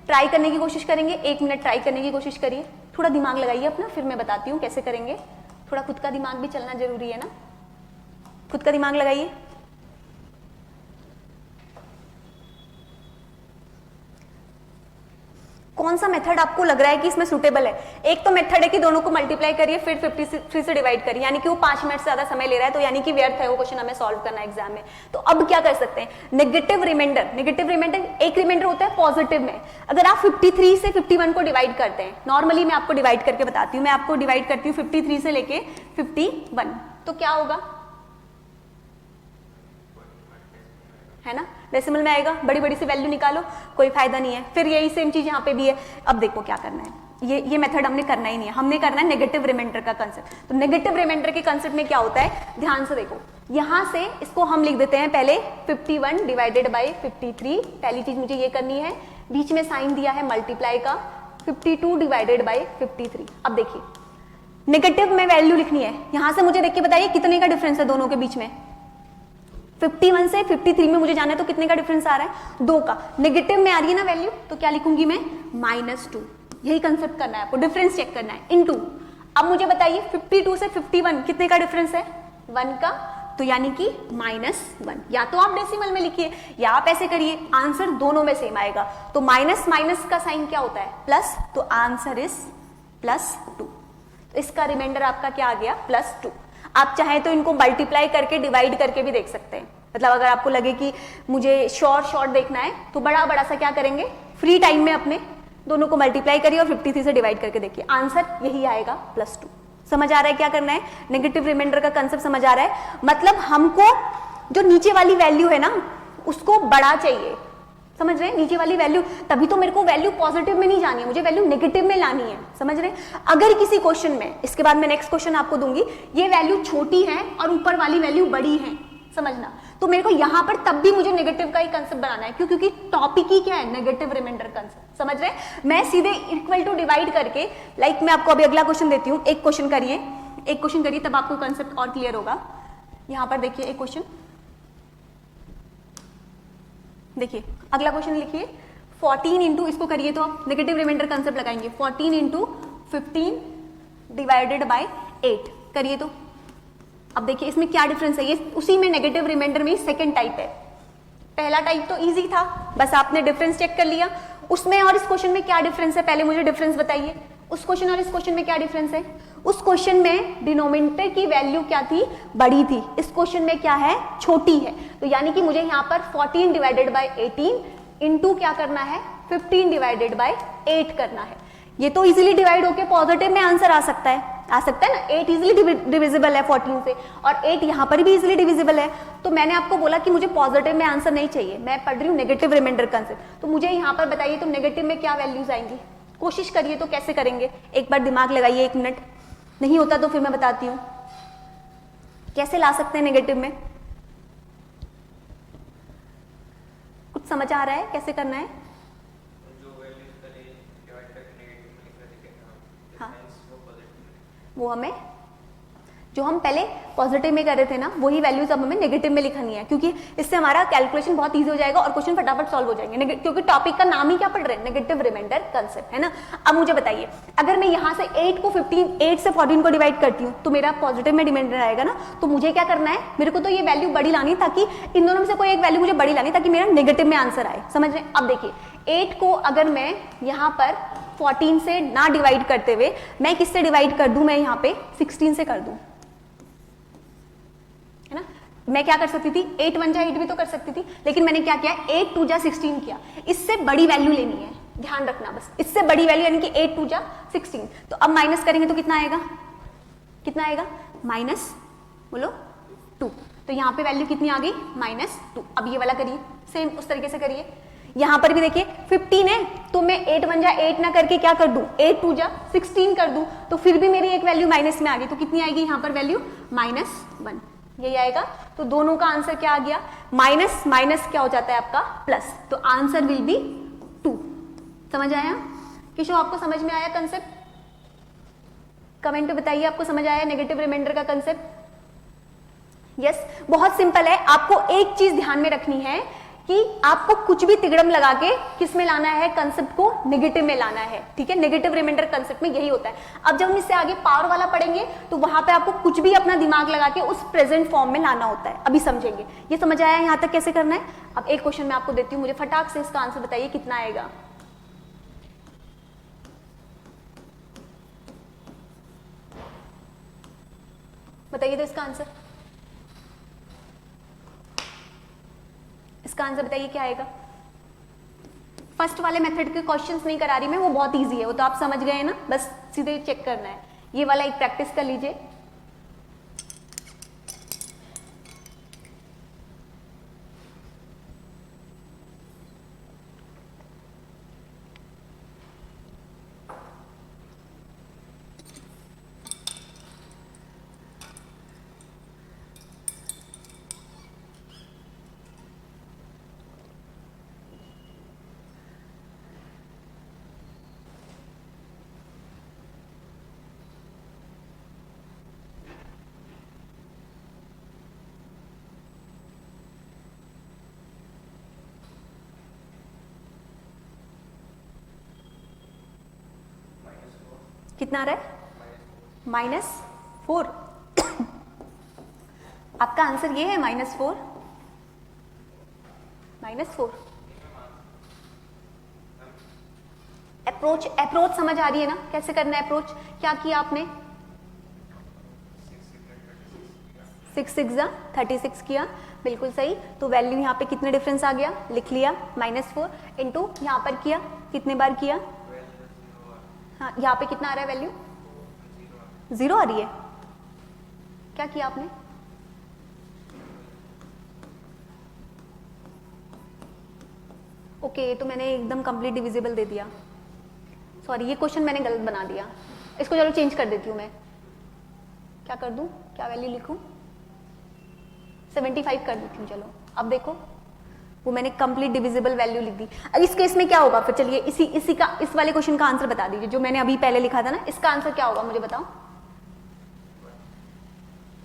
ट्राई करने की कोशिश करेंगे, 1 मिनट ट्राई करने की कोशिश करिए, थोड़ा दिमाग लगाइए अपना, फिर मैं बताती हूँ कैसे करेंगे। थोड़ा खुद का दिमाग भी चलना जरूरी है ना, खुद का दिमाग लगाइए। कौन सा मेथड आपको लग रहा है कि इसमें सुटेबल है? एक तो मेथड है कि दोनों को मल्टीप्लाई करिए फिर 53 से डिवाइड करिए, यानी कि वो 5 मिनट से ज्यादा समय ले रहा है, तो यानी कि व्यर्थ है वो क्वेश्चन हमें सॉल्व करना है एग्जाम में। तो अब क्या कर सकते हैं, नेगेटिव रिमाइंडर। नेगेटिव रिमाइंडर एक रिमाइंडर होता है पॉजिटिव में। अगर आप 53 से 51 को डिवाइड करते हैं, नॉर्मली मैं आपको डिवाइड करके बताती हूँ, मैं आपको डिवाइड करती हूँ 53 से लेके 51, तो क्या होगा, है ना, डेसिमल में आएगा, बड़ी बड़ी सी वैल्यू निकालो, कोई फायदा नहीं है। फिर यही सेम चीज यहाँ पे भी है। अब देखो क्या करना है, ये मेथड हमने करना ही नहीं है, हमने करना है नेगेटिव रिमाइंडर का कंसेप्ट। तो नेगेटिव रिमाइंडर के कंसेप्ट में क्या होता है, ध्यान से देखो, यहां से इसको हम लिख देते हैं पहले 51 डिवाइडेड बाई 53। पहली चीज मुझे ये करनी है, बीच में साइन दिया है मल्टीप्लाई का, 52 डिवाइडेड बाई 53। अब देखिए नेगेटिव में वैल्यू लिखनी है, यहां से मुझे देख के बताइए कितने का डिफरेंस है दोनों के बीच में। 51 से 53 में मुझे जाना है, तो कितने का डिफरेंस आ रहा है, 2 का। नेगेटिव में आ रही है ना वैल्यू, तो क्या लिखूंगी मैं, -2। यही कंसेप्ट करना है आपको, डिफरेंस चेक करना है, इनटू। अब मुझे बताइए 52 से 51 कितने का डिफरेंस है, 1 का, तो यानी कि -1। या तो आप डेसिमल में लिखिए या आप ऐसे करिए, आंसर दोनों में सेम आएगा। तो माइनस माइनस का साइन क्या होता है, प्लस, तो आंसर इज +2। इसका रिमाइंडर आपका क्या आ गया, +2। आप चाहें तो इनको मल्टीप्लाई करके डिवाइड करके भी देख सकते हैं। मतलब अगर आपको लगे कि मुझे शॉर्ट देखना है तो बड़ा बड़ा सा क्या करेंगे, फ्री टाइम में अपने दोनों को मल्टीप्लाई करिए और 53 से डिवाइड करके देखिए, आंसर यही आएगा, +2। समझ आ रहा है क्या करना है, नेगेटिव रिमाइंडर का कंसेप्ट समझ आ रहा है। मतलब हमको जो नीचे वाली वैल्यू है ना उसको बड़ा चाहिए, समझ रहे हैं, नीचे वाली वैल्यू, तभी तो मेरे को वैल्यू पॉजिटिव में नहीं जानी है, मुझे वैल्यू नेगेटिव में लानी है, समझ रहे हैं। अगर किसी क्वेश्चन में, इसके बाद मैं नेक्स्ट क्वेश्चन आपको दूंगी, ये वैल्यू छोटी है और ऊपर वाली वैल्यू बड़ी है, समझना, तो मेरे को यहां पर तब भी मुझे नेगेटिव का ही कंसेप्ट बनाना है, क्योंकि टॉपिक ही क्या है, नेगेटिव रिमाइंडर कंसेप्ट, समझ रहे हैं। मैं सीधे इक्वल टू डिवाइड करके, लाइक मैं आपको अभी अगला क्वेश्चन देती हूँ, एक क्वेश्चन करिए तब आपको कंसेप्ट और क्लियर होगा। यहां पर देखिए एक क्वेश्चन, देखिए अगला क्वेश्चन लिखिए, 14 इंटू, इसको करिए तो आप नेगेटिव रिमाइंडर कंसेप्ट लगाएंगे, 14 इंटू 15 डिवाइडेड बाई 8 करिए तो। अब देखिए इसमें क्या डिफरेंस है, ये उसी में नेगेटिव रिमाइंडर में सेकंड टाइप है, पहला टाइप तो इजी था, बस आपने डिफरेंस चेक कर लिया। उसमें और इस क्वेश्चन में क्या डिफरेंस है, पहले मुझे डिफरेंस बताइए। उस क्वेश्चन और इस क्वेश्चन में क्या डिफरेंस है? उस क्वेश्चन में डिनोमिनेटर की वैल्यू क्या थी, बड़ी थी। इस क्वेश्चन में क्या है, छोटी है। तो यानी कि मुझे यहाँ पर 14 डिवाइडेड बाई 18 इंटू क्या करना है, 15 डिवाइडेड बाई 8 करना है। ये तो इजीली डिवाइड होके पॉजिटिव में आंसर आ सकता है ना। 8 इजीली डिविजिबल है 14 से, और 8 यहाँ पर भी इजीली डिविजिबल है। तो मैंने आपको बोला कि मुझे पॉजिटिव में आंसर नहीं चाहिए, मैं पढ़ रही हूँ नेगेटिव रिमाइंडर कंसेप्ट। तो मुझे यहाँ पर बताइए तो नेगेटिव में क्या वैल्यूज आएंगी, कोशिश करिए तो कैसे करेंगे, एक बार दिमाग लगाइए 1 मिनट। नहीं होता तो फिर मैं बताती हूँ कैसे ला सकते हैं नेगेटिव में। कुछ समझ आ रहा है कैसे करना है? हाँ, वो हमें जो हम पहले पॉजिटिव में कर रहे थे ना, वही वैल्यूज अब हमें नेगेटिव में लिखनी है, क्योंकि इससे हमारा कैलकुलेशन बहुत इजी हो जाएगा और क्वेश्चन फटाफट सॉल्व हो जाएंगे, क्योंकि टॉपिक का नाम ही क्या पढ़ रहे हैं, नेगेटिव रिमाइंडर कंसेप्ट, है ना। अब मुझे बताइए, अगर मैं यहाँ से 8 से 14 को डिवाइड करती हूँ तो मेरा पॉजिटिव में रिमाइंडर आएगा ना। तो मुझे क्या करना है, मेरे को तो ये वैल्यू बड़ी लानी, ताकि इन दोनों में से कोई एक वैल्यू मुझे बड़ी लानी, ताकि मेरा नेगेटिव में आंसर आए, समझ रहे हैं। अब देखिए 8 को अगर मैं यहाँ पर 14 से ना डिवाइड करते हुए मैं किससे डिवाइड कर दूं, मैं यहाँ पे 16 से कर दूं, है ना। मैं क्या कर सकती थी, 8 1 जा 8 भी तो कर सकती थी, लेकिन मैंने क्या किया, 8 2 जा 16 किया। इससे बड़ी वैल्यू लेनी है, ध्यान रखना बस, इससे बड़ी वैल्यू यानी कि 8 2 जा 16। तो अब माइनस करेंगे तो कितना आएगा, कितना आएगा, माइनस बोलो 2। तो यहाँ पे वैल्यू कितनी आ गई, -2। अब ये वाला करिए, सेम उस तरीके से करिए। यहां पर भी देखिए 15 है, तो मैं 8 1 जा 8 ना करके क्या कर दूं, 8 2 जा 16 कर दूं, तो फिर भी मेरी एक वैल्यू माइनस में आ गई। तो कितनी आएगी यहाँ पर वैल्यू, -1, यही आएगा। तो दोनों का आंसर क्या आ गया, माइनस माइनस क्या हो जाता है आपका प्लस, तो आंसर विल बी 2। समझ आया किशोर, आपको समझ में आया कंसेप्ट? कमेंट में बताइए आपको समझ आया नेगेटिव रिमाइंडर का कंसेप्ट। यस, बहुत सिंपल है। आपको एक चीज ध्यान में रखनी है कि आपको कुछ भी तिगड़म लगा के किस में लाना है, कंसेप्ट को नेगेटिव में लाना है, ठीक है। नेगेटिव रिमाइंडर कंसेप्ट में यही होता है। अब जब हम इससे आगे पावर वाला पढ़ेंगे तो वहां पे आपको कुछ भी अपना दिमाग लगा के उस प्रेजेंट फॉर्म में लाना होता है, अभी समझेंगे। ये समझ आया यहां तक कैसे करना है? अब एक क्वेश्चन मैं आपको देती हूँ, मुझे फटाक से इसका आंसर बताइए कितना आएगा। बताइए तो इसका आंसर, इसका आंसर बताइए क्या आएगा। फर्स्ट वाले मेथड के क्वेश्चंस नहीं करा रही मैं, वो बहुत इजी है, वो तो आप समझ गए ना, बस सीधे चेक करना है। ये वाला एक प्रैक्टिस कर लीजिए। कितना आ रहा है, -4। आपका आंसर ये है -4, -4। अप्रोच समझ आ रही है ना, कैसे करना है अप्रोच? क्या किया आपने, 6 6 जा 36 किया, बिल्कुल सही। तो वैल्यू यहाँ पे कितने डिफरेंस आ गया, लिख लिया, -4 इंटू यहाँ पर किया, कितने बार किया, हाँ यहाँ पे कितना आ रहा है वैल्यू, 0 आ रही है। क्या किया आपने, ओके, तो मैंने एकदम कंप्लीट डिविजिबल दे दिया, सॉरी ये क्वेश्चन मैंने गलत बना दिया। इसको चलो चेंज कर देती हूँ मैं, क्या कर दूं, क्या वैल्यू लिखूं, 75 कर देती हूँ। चलो अब देखो, वो मैंने कंप्लीट डिविजिबल वैल्यू लिख दी। अब इस केस में क्या होगा फिर, चलिए इस वाले क्वेश्चन का आंसर बता दीजिए, जो मैंने अभी पहले लिखा था ना, इसका आंसर क्या होगा मुझे बताओ,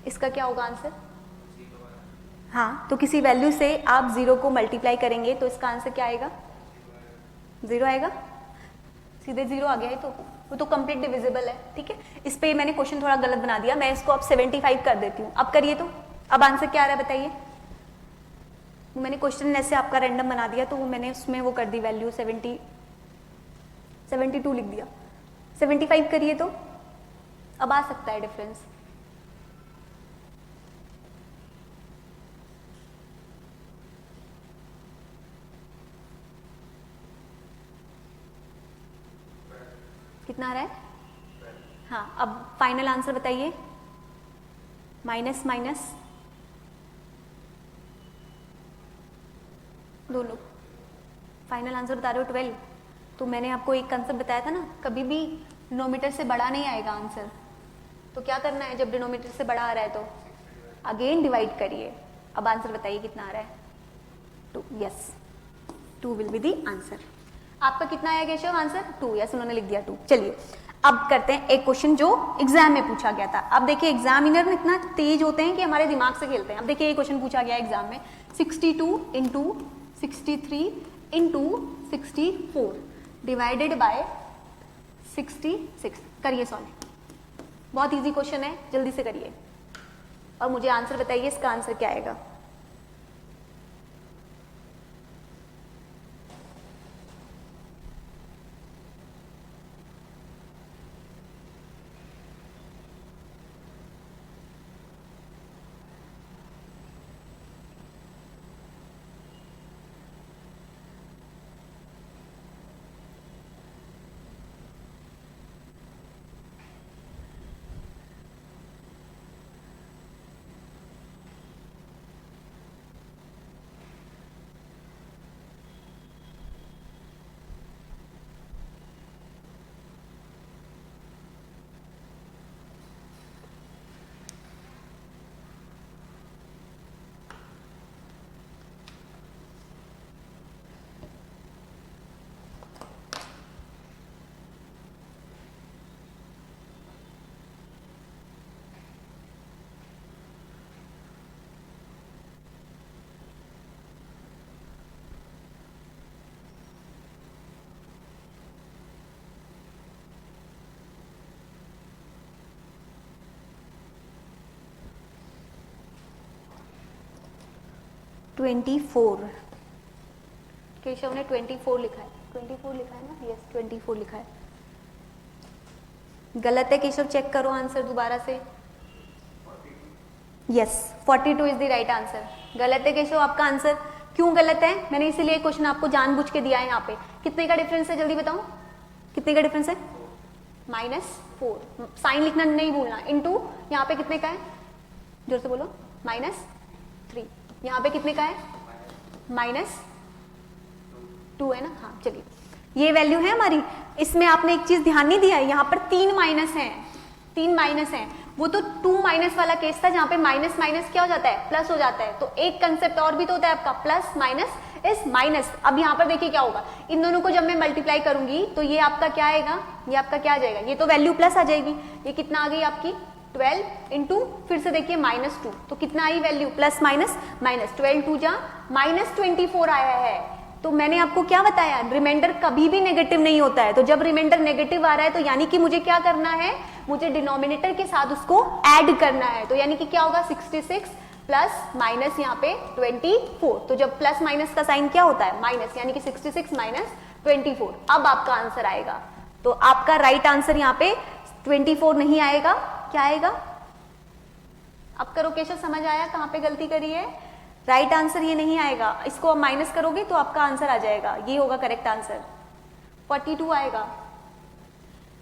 इसका क्या होगा आंसर? हाँ, तो किसी वैल्यू से आप 0 को मल्टीप्लाई करेंगे तो इसका आंसर क्या आएगा, 0 आएगा, सीधे 0 आ गया है। तो वो तो कंप्लीट डिविजिबल है, ठीक है। इस पे मैंने क्वेश्चन थोड़ा गलत बना दिया, मैं इसको अब 75 कर देती हूँ। अब करिए तो, अब आंसर क्या आ रहा है बताइए, वो मैंने क्वेश्चन ऐसे आपका रैंडम बना दिया, तो वो मैंने उसमें वो कर दी वैल्यू 72 लिख दिया। 75 करिए तो अब आ सकता है डिफरेंस। कितना आ रहा है? हाँ, अब फाइनल आंसर बताइए। माइनस माइनस दोनों, फाइनल आंसर बता रहे हो 12। तो मैंने आपको एक कंसेप्ट बताया था ना, कभी भी डिनोमिनेटर से बड़ा नहीं आएगा आंसर। तो क्या करना है, जब डिनोमिनेटर से बड़ा आ रहा है तो अगेन डिवाइड करिए। अब आंसर बताइए कितना आ रहा है? 2। Yes, 2 will be the answer. आपका कितना आया केशव आंसर? 2। यस, उन्होंने लिख दिया 2। चलिए अब करते हैं एक क्वेश्चन जो एग्जाम में पूछा गया था। अब देखिए एग्जामिनर इतना तेज होते हैं कि हमारे दिमाग से खेलते हैं। अब देखिए ये क्वेश्चन पूछा गया एग्जाम में, 62 इंटू 63 इंटू 64 डिवाइडेड बाय 66। करिए सॉल्व, बहुत इजी क्वेश्चन है, जल्दी से करिए और मुझे आंसर बताइए इसका आंसर क्या आएगा। केशव ने 24 लिखा है। 24 लिखा है ना? यस, 24 लिखा है। गलत है केशव, चेक करो आंसर दोबारा से। Yes, 42 is the right answer. गलत है केशव आपका आंसर। क्यों गलत है? मैंने इसीलिए क्वेश्चन आपको जानबूझ के दिया है। यहाँ पे कितने का डिफरेंस है, जल्दी बताओ कितने का डिफरेंस है? -4। साइन लिखना नहीं भूलना। इनटू यहाँ पे कितने का है, जोर से बोलो, -3। यहाँ पे कितने का है? -2 है ना? हाँ, चलिए ये वैल्यू है हमारी। इसमें आपने एक चीज ध्यान नहीं दिया है, यहाँ पर 3 माइनस है। 3 माइनस है, वो तो 2 माइनस वाला केस था जहाँ पे माइनस माइनस क्या हो जाता है? प्लस हो जाता है। तो एक कंसेप्ट और भी तो होता है आपका, प्लस माइनस इज माइनस। अब यहाँ पर देखिए क्या होगा, इन दोनों को जब मैं मल्टीप्लाई करूंगी तो ये आपका क्या आएगा, ये आपका क्या आ जाएगा, ये तो वैल्यू प्लस आ जाएगी। ये कितना आ गई आपकी? 12 इंटू फिर से देखिए -2, तो कितना I value? Plus minus minus, 12 2 जा -24 आया है। तो मैंने आपको क्या बताया, रिमाइंडर कभी भी नेगेटिव नहीं होता है। तो जब रिमाइंडर नेगेटिव आ रहा है तो यानी कि मुझे क्या करना है, मुझे डिनोमिनेटर के साथ उसको ऐड करना है। तो यानी कि क्या होगा, 66 प्लस माइनस यहाँ पे 24। तो जब प्लस माइनस का साइन क्या होता है? माइनस, यानी कि 66 माइनस 24। अब आपका आंसर आएगा। तो आपका राइट आंसर यहाँ पे 24 नहीं आएगा, क्या आएगा? अब करो केशव, समझ आया कहाँ पे गलती करी है? राइट आंसर ये नहीं आएगा, इसको आप माइनस करोगे तो आपका आंसर आ जाएगा, ये होगा करेक्ट आंसर, 42 आएगा।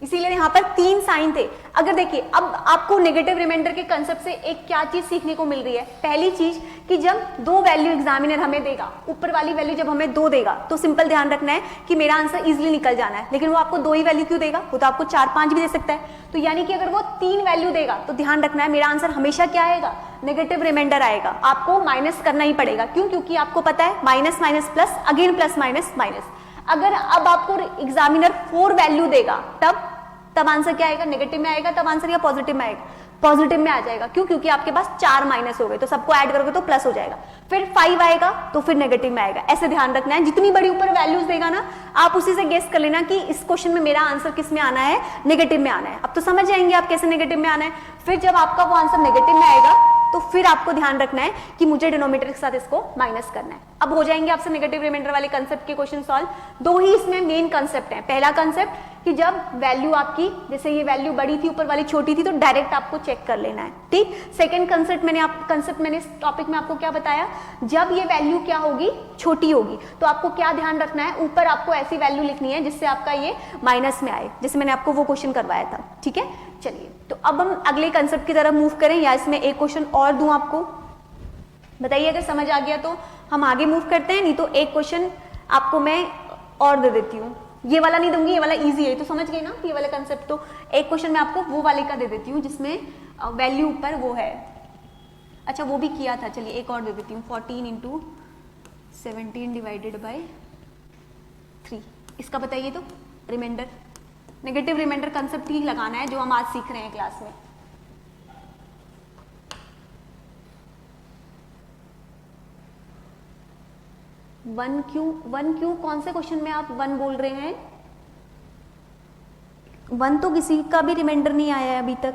इसीलिए यहाँ पर 3 साइन थे। अगर देखिए अब आपको नेगेटिव रिमाइंडर के कंसेप्ट से एक क्या चीज सीखने को मिल रही है, पहली चीज कि जब 2 वैल्यू एग्जामिनर हमें देगा, ऊपर वाली वैल्यू जब हमें 2 देगा तो सिंपल ध्यान रखना है कि मेरा आंसर इजिली निकल जाना है। लेकिन वो आपको 2 ही वैल्यू क्यों देगा, वो तो आपको 4 5 भी दे सकता है। तो यानी कि अगर वो 3 वैल्यू देगा तो ध्यान रखना है मेरा आंसर हमेशा क्या आएगा, नेगेटिव रिमाइंडर आएगा। आपको माइनस करना ही पड़ेगा, क्यों? क्योंकि आपको पता है minus minus plus, again plus minus minus. अगर अब आपको एग्जामिनर 4 वैल्यू देगा तब आंसर क्या आएगा, नेगेटिव में आएगा। तब आंसर या पॉजिटिव में आएगा, पॉजिटिव में आ जाएगा। क्यों? क्योंकि आपके पास 4 माइनस हो गए, तो सबको ऐड करोगे तो प्लस हो जाएगा। फिर 5 आएगा तो फिर नेगेटिव में आएगा। ऐसे ध्यान रखना है, जितनी बड़ी ऊपर वैल्यूज देगा ना, आप उसी से गेस कर लेना कि इस क्वेश्चन में मेरा आंसर किस में आना है, नेगेटिव में आना है। अब तो समझ जाएंगे आप कैसे नेगेटिव में आना है। फिर जब आपका वो आंसर नेगेटिव में आएगा तो फिर आपको ध्यान रखना है कि मुझे डिनोमिनेटर के साथ इसको माइनस करना है। अब हो जाएंगे आपसे नेगेटिव रिमाइंडर वाले कंसेप्ट के क्वेश्चन सॉल्व। दो ही इसमें मेन कंसेप्ट है। पहला कंसेप्ट कि जब वैल्यू आपकी, जैसे ये वैल्यू बड़ी थी ऊपर वाली छोटी थी, तो डायरेक्ट आपको चेक कर लेना है, ठीक। सेकंड कंसेप्ट मैंने इस टॉपिक में आपको क्या बताया, जब ये वैल्यू क्या होगी, छोटी होगी, तो आपको क्या ध्यान रखना है, ऊपर आपको ऐसी वैल्यू लिखनी है जिससे आपका ये माइनस में आए, जैसे मैंने आपको वो क्वेश्चन करवाया था, ठीक है। चलिए, तो अब हम अगले कंसेप्ट की तरफ मूव करें, या इसमें एक क्वेश्चन और दूं आपको, बताइए अगर समझ आ गया तो हम आगे मूव करते हैं, नहीं तो एक क्वेश्चन आपको मैं और दे देती हूँ। ये वाला नहीं दूंगी, ये वाला इजी है, तो समझ गए ना ये वाला कंसेप्ट। तो एक क्वेश्चन मैं आपको वो वाले का दे देती हूँ जिसमें वैल्यू ऊपर वो है। अच्छा, वो भी किया था, चलिए एक और दे देती हूँ। 14 × 17 डिवाइडेड बाय 3, इसका बताइए तो रिमाइंडर, नेगेटिव रिमाइंडर कंसेप्ट ही लगाना है जो हम आज सीख रहे हैं क्लास में। वन क्यू कौन से क्वेश्चन में आप 1 बोल रहे हैं? 1 तो किसी का भी रिमाइंडर नहीं आया है अभी तक।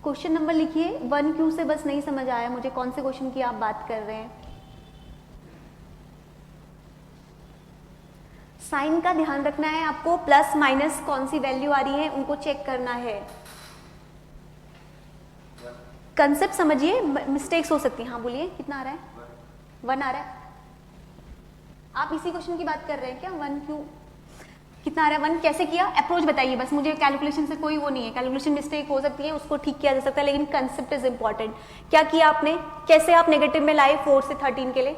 क्वेश्चन नंबर लिखिए। 1 क्यू से बस नहीं समझ आया मुझे कौन से क्वेश्चन की आप बात कर रहे हैं। साइन का ध्यान रखना है आपको, प्लस माइनस कौन सी वैल्यू आ रही है उनको चेक करना है। कंसेप्ट समझिए, मिस्टेक्स हो सकती है। हाँ बोलिए, कितना आ रहा है? 1 आ रहा है। आप इसी क्वेश्चन की बात कर रहे हैं क्या? 1 क्यू कितना आ रहा है? 1 कैसे किया? अप्रोच बताइए बस मुझे, कैलकुलेशन से कोई वो नहीं है, कैलकुलेशन मिस्टेक हो सकती है, उसको ठीक किया जा सकता है, लेकिन कंसेप्ट इज इंपॉर्टेंट। क्या किया आपने, कैसे आप नेगेटिव में लाए 4 से 13 के लिए?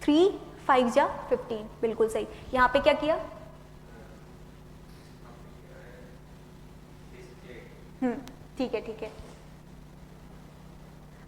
3 5 जा 15, बिल्कुल सही। यहाँ पे क्या किया? ठीक है, ठीक है,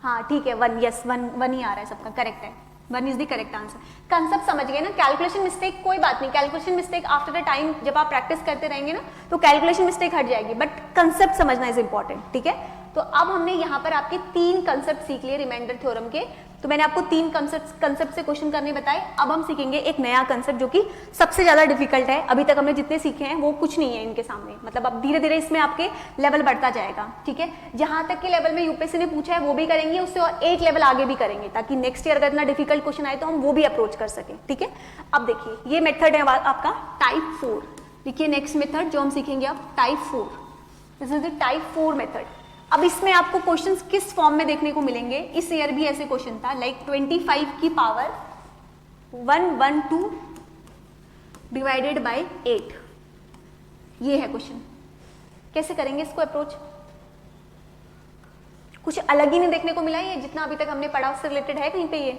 हाँ ठीक है, 1, यस 1 ही आ रहा है सबका, करेक्ट है, 1 is the correct answer. Concept समझ गए ना? कैलकुलेशन मिस्टेक कोई बात नहीं, calculation mistake after the time जब आप प्रैक्टिस करते रहेंगे ना तो कैलकुलेशन मिस्टेक हट जाएगी, बट कंसेप्ट समझना इज इंपॉर्टेंट, ठीक है। तो अब हमने यहाँ पर आपके 3 कंसेप्ट सीख लिए रिमाइंडर थ्योरम के। तो मैंने आपको 3 कंसेप्ट से क्वेश्चन करने बताए। अब हम सीखेंगे एक नया कंसेप्ट जो कि सबसे ज्यादा डिफिकल्ट है। अभी तक हमने जितने सीखे हैं वो कुछ नहीं है इनके सामने, मतलब अब धीरे धीरे इसमें आपके लेवल बढ़ता जाएगा, ठीक है। जहां तक के लेवल में यूपीएससी ने पूछा है वो भी करेंगे, उससे और एक लेवल आगे भी करेंगे, ताकि नेक्स्ट ईयर अगर इतना डिफिकल्ट क्वेश्चन आए तो हम वो भी अप्रोच कर सकें, ठीक है। अब देखिए, ये मेथड है आपका टाइप 4। देखिए नेक्स्ट मेथड जो हम सीखेंगे अब, type 4। This is the type 4 method. अब इसमें आपको क्वेश्चंस किस फॉर्म में देखने को मिलेंगे? इस ईयर भी ऐसे क्वेश्चन था, लाइक 25 की पावर 112 डिवाइडेड बाय 8, ये है क्वेश्चन। कैसे करेंगे इसको अप्रोच? कुछ अलग ही नहीं देखने को मिला है, ये जितना अभी तक हमने पढ़ा उससे रिलेटेड है कहीं पे? ये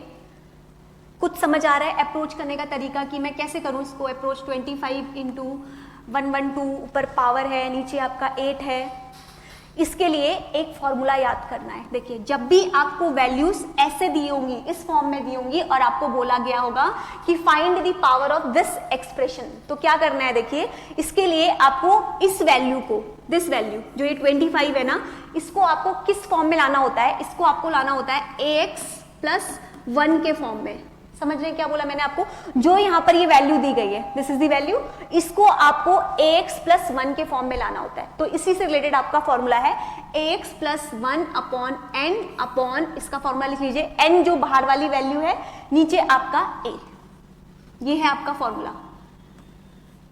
कुछ समझ आ रहा है अप्रोच करने का तरीका कि मैं कैसे करूं इसको अप्रोच? 25 × 112, ऊपर पावर है, नीचे आपका 8 है। इसके लिए एक फॉर्मूला याद करना है। देखिए, जब भी आपको वैल्यूज ऐसे दी होंगी, इस फॉर्म में दी होंगी, और आपको बोला गया होगा कि find the power of this expression, तो क्या करना है? देखिए, इसके लिए आपको इस वैल्यू को, दिस वैल्यू जो ये 25 है ना, इसको आपको किस फॉर्म में लाना होता है? इसको आपको लाना होता है ax + 1 के फॉर्म में। समझ रहे हैं क्या बोला मैंने आपको? जो यहाँ पर ये वैल्यू दी गई है, दिस इज द वैल्यू, इसको आपको ax + 1 के फॉर्म में लाना होता है। तो इसी से रिलेटेड आपका फॉर्मूला है ax + 1/n/, इसका फॉर्मूला लिख लीजिए, n जो बाहर वाली वैल्यू है, नीचे आपका a, ये है आपका फॉर्मूला,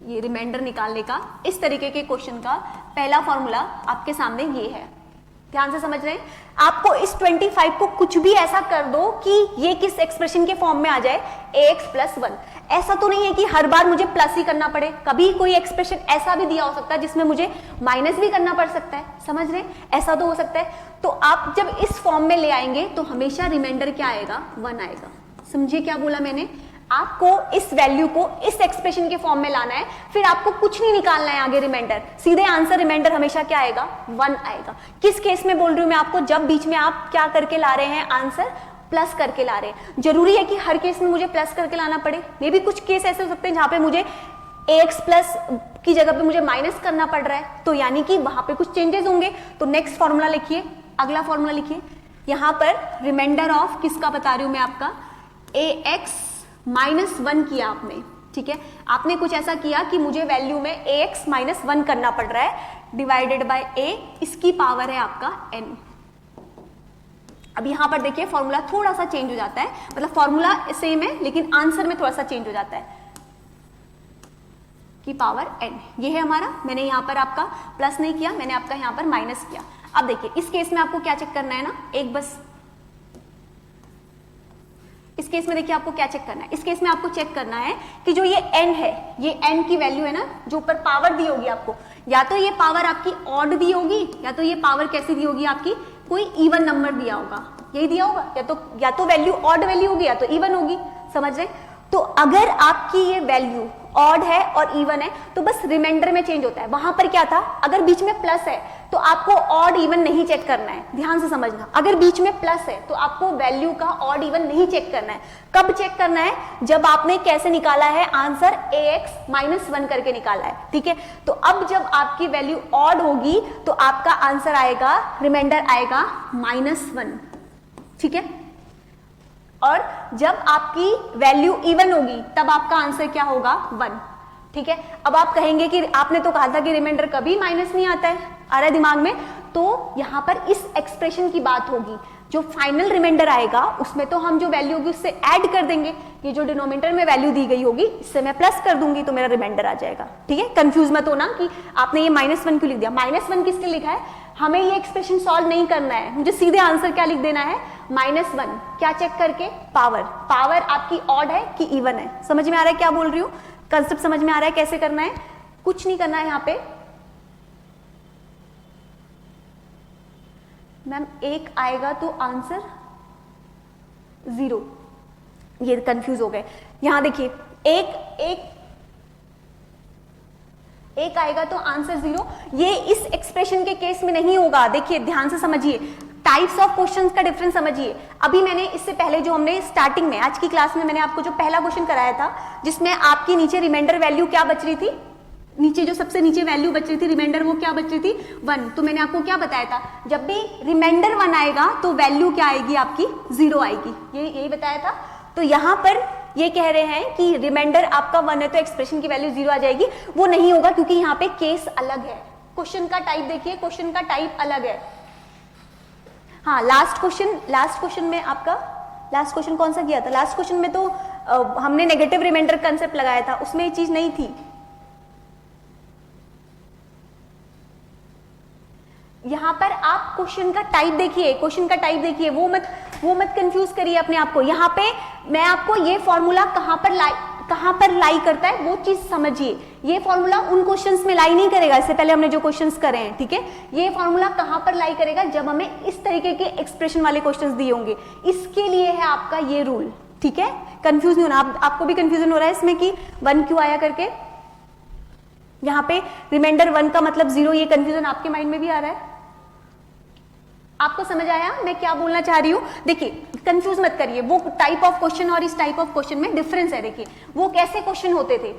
ये रिमाइंडर निकालने का। इस तरीके के क्वेश्चन का पहला फॉर्मूला आपके सामने ये है। ध्यान से समझ रहे हैं? आपको इस 25 को कुछ भी ऐसा कर दो कि ये किस एक्सप्रेशन के फॉर्म में आ जाए, ax + 1। ऐसा तो नहीं है कि हर बार मुझे प्लस ही करना पड़े, कभी कोई एक्सप्रेशन ऐसा भी दिया हो सकता है जिसमें मुझे माइनस भी करना पड़ सकता है, समझ रहे हैं? ऐसा तो हो सकता है। तो आप जब इस फॉर्म में ले आएंगे तो हमेशा रिमाइंडर क्या आएगा? 1 आएगा। समझिए क्या बोला मैंने? आपको इस वैल्यू को इस एक्सप्रेशन के फॉर्म में लाना है, फिर आपको कुछ नहीं निकालना है आगे रिमाइंडर, सीधे आंसर रिमाइंडर हमेशा क्या आएगा? 1 आएगा। किस केस में बोल रही हूं मैं आपको? जब बीच में आप क्या करके ला रहे हैं? आंसर प्लस करके ला रहे हैं। जरूरी है कि हर केस में मुझे प्लस करके लाना पड़े? मे भी कुछ केस ऐसे हो सकते हैं जहां पे मुझे ax + की जगह पे मुझे माइनस करना पड़ रहा है, तो यानी कि वहां पे कुछ चेंजेस होंगे। तो नेक्स्ट फॉर्मूला लिखिए, अगला फॉर्मूला लिखिए। यहां पर रिमाइंडर ऑफ किसका बता रही हूं मैं आपका? ax - 1 किया आपने, ठीक है, आपने कुछ ऐसा किया कि मुझे वैल्यू में ax माइनस 1 करना पड़ रहा है डिवाइडेड बाय a, इसकी पावर है आपका n। अब यहां पर देखिए फॉर्मूला थोड़ा सा चेंज हो जाता है, मतलब फॉर्मूला सेम है लेकिन आंसर में थोड़ा सा चेंज हो जाता है, की पावर n। ये है हमारा, मैंने यहां पर आपका प्लस नहीं किया, मैंने आपका यहां पर माइनस किया। अब देखिए इस केस में आपको क्या चेक करना है ना, एक बस इस केस में देखिए आपको क्या चेक करना है, इस केस में आपको चेक करना है कि जो ये n है, ये n की वैल्यू है ना, जो ऊपर पावर दी होगी आपको, या तो ये पावर आपकी ऑड दी होगी या तो ये पावर कैसी दी होगी आपकी, कोई इवन नंबर दिया होगा, यही दिया होगा, या तो वैल्यू ऑड वैल्यू होगी या तो इवन होगी, समझ रहे। तो अगर आपकी ये वैल्यू ऑड है और इवन है तो बस रिमाइंडर में चेंज होता है। वहां पर क्या था, अगर बीच में प्लस है तो आपको ऑड इवन नहीं चेक करना है, ध्यान से समझना। अगर बीच में प्लस है तो आपको वैल्यू का ऑड इवन नहीं चेक करना है। कब चेक करना है, जब आपने कैसे निकाला है आंसर, ax माइनस 1 करके निकाला है, ठीक है। तो अब जब आपकी वैल्यू ऑड होगी तो आपका आंसर आएगा, रिमाइंडर आएगा -1, ठीक है। और जब आपकी वैल्यू इवन होगी तब आपका आंसर क्या होगा, 1, ठीक है। अब आप कहेंगे कि आपने तो कहा था कि रिमाइंडर कभी माइनस नहीं आता है, आ रहा है दिमाग में, तो यहां पर इस एक्सप्रेशन की बात होगी, जो फाइनल रिमाइंडर आएगा उसमें तो हम जो वैल्यू होगी उससे ऐड कर देंगे, ये जो डिनोमिनेटर में वैल्यू दी गई होगी इससे मैं प्लस कर दूंगी तो मेरा रिमाइंडर आ जाएगा, ठीक है। कंफ्यूज मत होना कि आपने ये -1 क्यों लिख दिया। -1 किसके लिखा है, हमें ये एक्सप्रेशन सॉल्व नहीं करना है, मुझे सीधे आंसर क्या लिख देना है, -1, क्या चेक करके, पावर। पावर आपकी ऑड है कि इवन है, समझ में आ रहा है क्या बोल रही हूं, कंसेप्ट समझ में आ रहा है कैसे करना है। कुछ नहीं करना है यहां पे मैम, 1 आएगा तो आंसर 0, ये कंफ्यूज हो गए। यहां देखिए एक आएगा तो आंसर 0, ये इस एक्सप्रेशन के केस में नहीं होगा। देखिए ध्यान से समझिए, टाइप्स ऑफ क्वेश्चंस का डिफरेंस समझिए। अभी मैंने इससे पहले जो हमने स्टार्टिंग में आज की क्लास में मैंने आपको जो पहला क्वेश्चन कराया था, जिसमें आपकी नीचे रिमाइंडर वैल्यू क्या बच रही थी, नीचे जो सबसे नीचे वैल्यू बच रही थी रिमाइंडर, वो क्या बच रही थी, 1। तो मैंने आपको क्या बताया था, जब भी रिमाइंडर 1 आएगा तो वैल्यू क्या आएगी आपकी, 0 आएगी, यही बताया था। तो यहां पर ये कह रहे हैं कि रिमाइंडर आपका 1 है तो एक्सप्रेशन की वैल्यू 0 आ जाएगी, वो नहीं होगा क्योंकि यहाँ पे केस अलग है। क्वेश्चन का टाइप देखिए, क्वेश्चन का टाइप अलग है। हाँ, लास्ट क्वेश्चन में आपका लास्ट क्वेश्चन कौन सा किया था, लास्ट क्वेश्चन में तो हमने नेगेटिव रिमाइंडर कंसेप्ट लगाया था, उसमें ये चीज नहीं थी। यहां पर आप क्वेश्चन का टाइप देखिए, क्वेश्चन का टाइप देखिए, वो मत कंफ्यूज करिए अपने आप को। यहाँ पे मैं आपको ये फॉर्मूला कहां पर लाई करता है वो चीज समझिए। ये फॉर्मूला उन क्वेश्चंस में लाई नहीं करेगा, इससे पहले हमने जो क्वेश्चंस करे हैं, ठीक है। ये फॉर्मूला कहां पर लाई करेगा, जब हमें इस तरीके के एक्सप्रेशन वाले क्वेश्चंस दिए होंगे, इसके लिए है आपका ये रूल, ठीक है। कंफ्यूज नहीं होना, आपको भी कंफ्यूजन हो रहा है इसमें कि 1 क्यों आया करके, यहाँ पे रिमाइंडर 1 का मतलब 0, ये कंफ्यूजन आपके माइंड में भी आ रहा है। आपको समझ आया मैं क्या बोलना चाह रही हूं। देखिए कंफ्यूज मत करिए, वो टाइप ऑफ क्वेश्चन और इस टाइप ऑफ क्वेश्चन में डिफरेंस है। देखिए वो कैसे क्वेश्चन होते थे,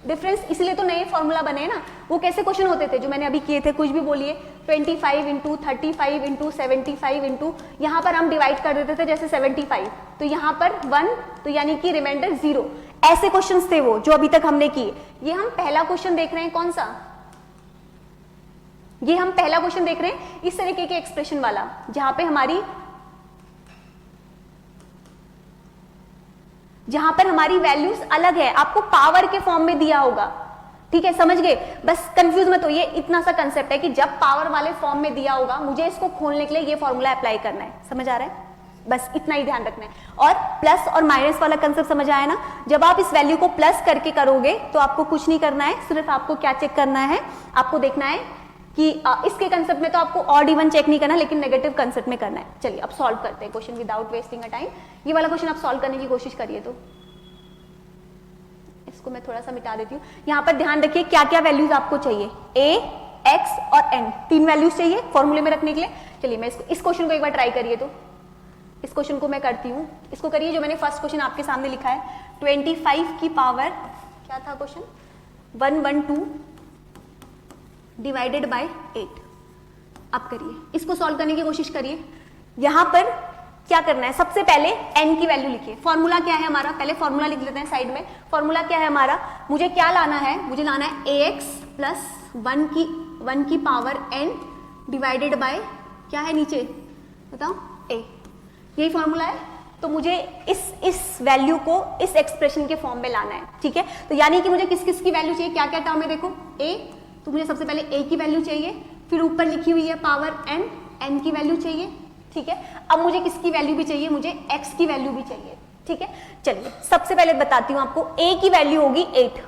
डिफरेंस इसलिए तो नए फॉर्मूला बने ना। वो कैसे क्वेश्चन होते थे जो मैंने अभी किए थे, कुछ भी बोलिए, 25 इंटू 35 इंटू 75 इंटू, यहाँ पर हम डिवाइड कर देते थे जैसे 75, तो यहाँ पर 1, तो यानी कि रिमाइंडर 0। ऐसे क्वेश्चंस थे वो जो अभी तक हमने किए। ये हम पहला क्वेश्चन देख रहे हैं, कौन सा, ये हम पहला क्वेश्चन देख रहे हैं इस तरीके के एक्सप्रेशन वाला, जहां पर हमारी वैल्यूज अलग है, आपको पावर के फॉर्म में दिया होगा, ठीक है, समझ गए। बस कंफ्यूज मत होइए, इतना सा कंसेप्ट है कि जब पावर वाले फॉर्म में दिया होगा, मुझे इसको खोलने के लिए ये फॉर्मूला अप्लाई करना है, समझ आ रहा है, बस इतना ही ध्यान रखना है। और प्लस और माइनस वाला कंसेप्ट समझ आया ना, जब आप इस वैल्यू को प्लस करके करोगे तो आपको कुछ नहीं करना है, सिर्फ आपको क्या चेक करना है, आपको देखना है कि इसके कंसेप्ट में तो आपको ऑड इवन चेक नहीं करना, लेकिन नेगेटिव कंसेप्ट में करना है। चलिए अब सॉल्व करते हैं question without wasting a time. ये वाला क्वेश्चन आप सॉल्व करने की कोशिश करिए, तो इसको मैं थोड़ा सा मिटा देती हूँ। यहाँ पर ध्यान रखिए क्या क्या वैल्यूज आपको चाहिए, a, x और n, 3 वैल्यूज चाहिए फॉर्मूले में रखने के लिए। चलिए मैं इस क्वेश्चन को एक बार ट्राई करिए, तो इस क्वेश्चन को मैं करती हूँ, इसको करिए जो मैंने फर्स्ट क्वेश्चन आपके सामने लिखा है, 25 की पावर क्या था क्वेश्चन, 112 डिवाइडेड बाय 8। अब करिए, इसको सॉल्व करने की कोशिश करिए। यहां पर क्या करना है, सबसे पहले n की वैल्यू लिखिए। फॉर्मूला क्या है हमारा, पहले फॉर्मूला लिख लेते हैं साइड में। फॉर्मूला क्या है हमारा, मुझे क्या लाना है, मुझे लाना है ax प्लस 1 की पावर n डिवाइडेड बाय क्या है नीचे बताओ a, यही फॉर्मूला है। तो मुझे इस वैल्यू को इस एक्सप्रेशन के फॉर्म में लाना है, ठीक है। तो यानी कि मुझे किस किस की वैल्यू चाहिए, क्या क्या टर्म है देखो, a, तो मुझे सबसे पहले a की वैल्यू चाहिए, फिर ऊपर लिखी हुई है पावर n की वैल्यू चाहिए, ठीक है। अब मुझे किसकी वैल्यू भी चाहिए, मुझे x की वैल्यू भी चाहिए, ठीक है। चलिए सबसे पहले बताती हूँ आपको, a की वैल्यू होगी 8,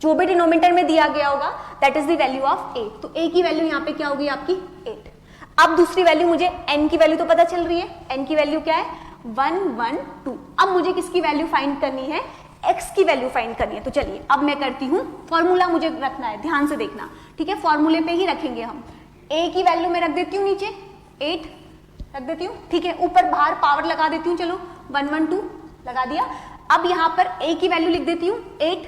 जो भी डिनोमिनेटर में दिया गया होगा that is the value of a, तो a की वैल्यू यहाँ पे क्या होगी आपकी 8। अब दूसरी वैल्यू, मुझे n की वैल्यू तो पता चल रही है, n की वैल्यू क्या है 1 1 2। अब मुझे किसकी वैल्यू फाइंड करनी है, x की वैल्यू फाइंड करनी है। तो चलिए अब मैं करती हूँ, फॉर्मूला मुझे रखना है, ध्यान से देखना, ठीक है, फॉर्मूले पे ही रखेंगे हम। a की वैल्यू मैं रख देती हूँ नीचे 8 रख देती हूँ, ठीक है, ऊपर बाहर पावर लगा देती हूँ, चलो 1 1 2 लगा दिया। अब यहाँ पर a की वैल्यू लिख देती हूँ 8,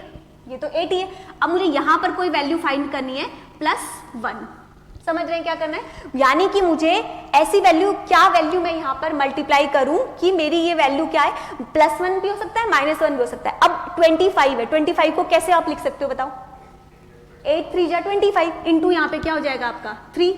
ये तो 8 ही है। अब मुझे यहाँ पर कोई वैल्यू फाइंड करनी है +1, समझ रहे हैं क्या करना है, यानी कि मुझे ऐसी वैल्यू, क्या वैल्यू मैं यहाँ पर मल्टीप्लाई करूं कि मेरी ये वैल्यू क्या है, +1 भी हो सकता है -1 भी हो सकता है। अब 25 है, 25 को कैसे आप लिख सकते हो बताओ, 8 3 जा 25 इंटू यहाँ पे क्या हो जाएगा आपका 3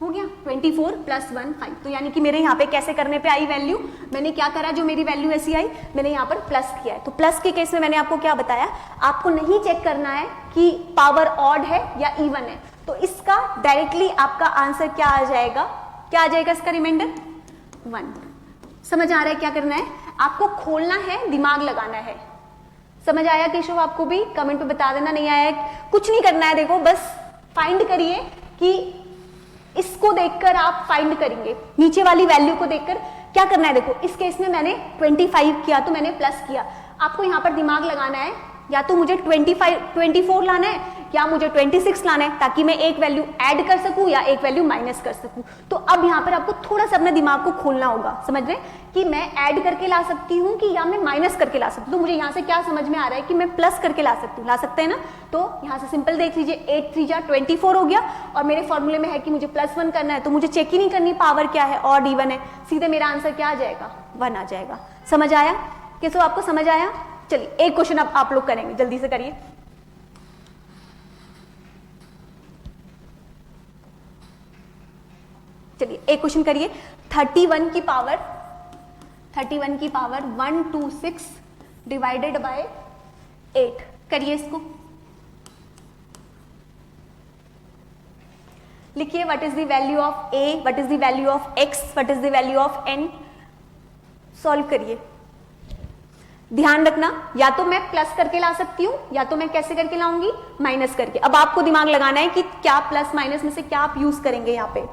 हो गया, 24 + 1 5। तो यानी कि मेरे यहाँ पे कैसे करने पे आई वैल्यू, मैंने क्या करा, जो मेरी वैल्यू ऐसी आई मैंने यहाँ पर प्लस किया है। तो प्लस के केस में मैंने आपको क्या बताया, आपको नहीं चेक करना है कि पावर ऑड है या इवन है, तो इसका डायरेक्टली आपका आंसर क्या आ जाएगा, क्या आ जाएगा इसका रिमाइंडर 1। समझ आ रहा है क्या करना है, आपको खोलना है, दिमाग लगाना है। समझ आया केशव, आपको भी कमेंट पे बता देना, नहीं आया कुछ नहीं करना है, देखो बस फाइंड करिए कि इसको देखकर आप फाइंड करेंगे, नीचे वाली वैल्यू को देखकर क्या करना है। देखो इस केस में मैंने 25 किया तो मैंने प्लस किया, आपको यहां पर दिमाग लगाना है, या तो मुझे 24 लाना है या मुझे 26 लाना है, ताकि मैं एक वैल्यू ऐड कर सकूं या एक वैल्यू माइनस कर सकूं। तो अब यहां पर आपको थोड़ा सा अपने दिमाग को खोलना होगा, समझ रहे कि मैं ऐड करके ला सकती हूं कि या मैं माइनस करके ला सकती हूँ। तो मुझे यहां से क्या समझ में आ रहा है कि मैं प्लस करके ला सकती हूँ, ला सकते हैं ना। तो यहां से सिंपल देख लीजिए, 8 3 जा 24 हो गया, और मेरे फॉर्मूले में है कि मुझे +1 करना है, तो मुझे चेक ही नहीं करनी पावर क्या है, ऑड इवन है, सीधे मेरा आंसर क्या आ जाएगा 1 आ जाएगा। समझ आया कैसे, आपको समझ आया। चलिए एक क्वेश्चन अब आप लोग करेंगे, जल्दी से करिए। चलिए एक क्वेश्चन करिए, 31 की पावर 126 डिवाइडेड बाय 8, करिए इसको, लिखिए what is the value of a, what is the value of x, what is the value of n, solve करिए। ध्यान रखना, या तो मैं प्लस करके ला सकती हूं या तो मैं कैसे करके लाऊंगी, माइनस करके। अब आपको दिमाग लगाना है कि क्या प्लस माइनस में से क्या आप यूज करेंगे यहां पे।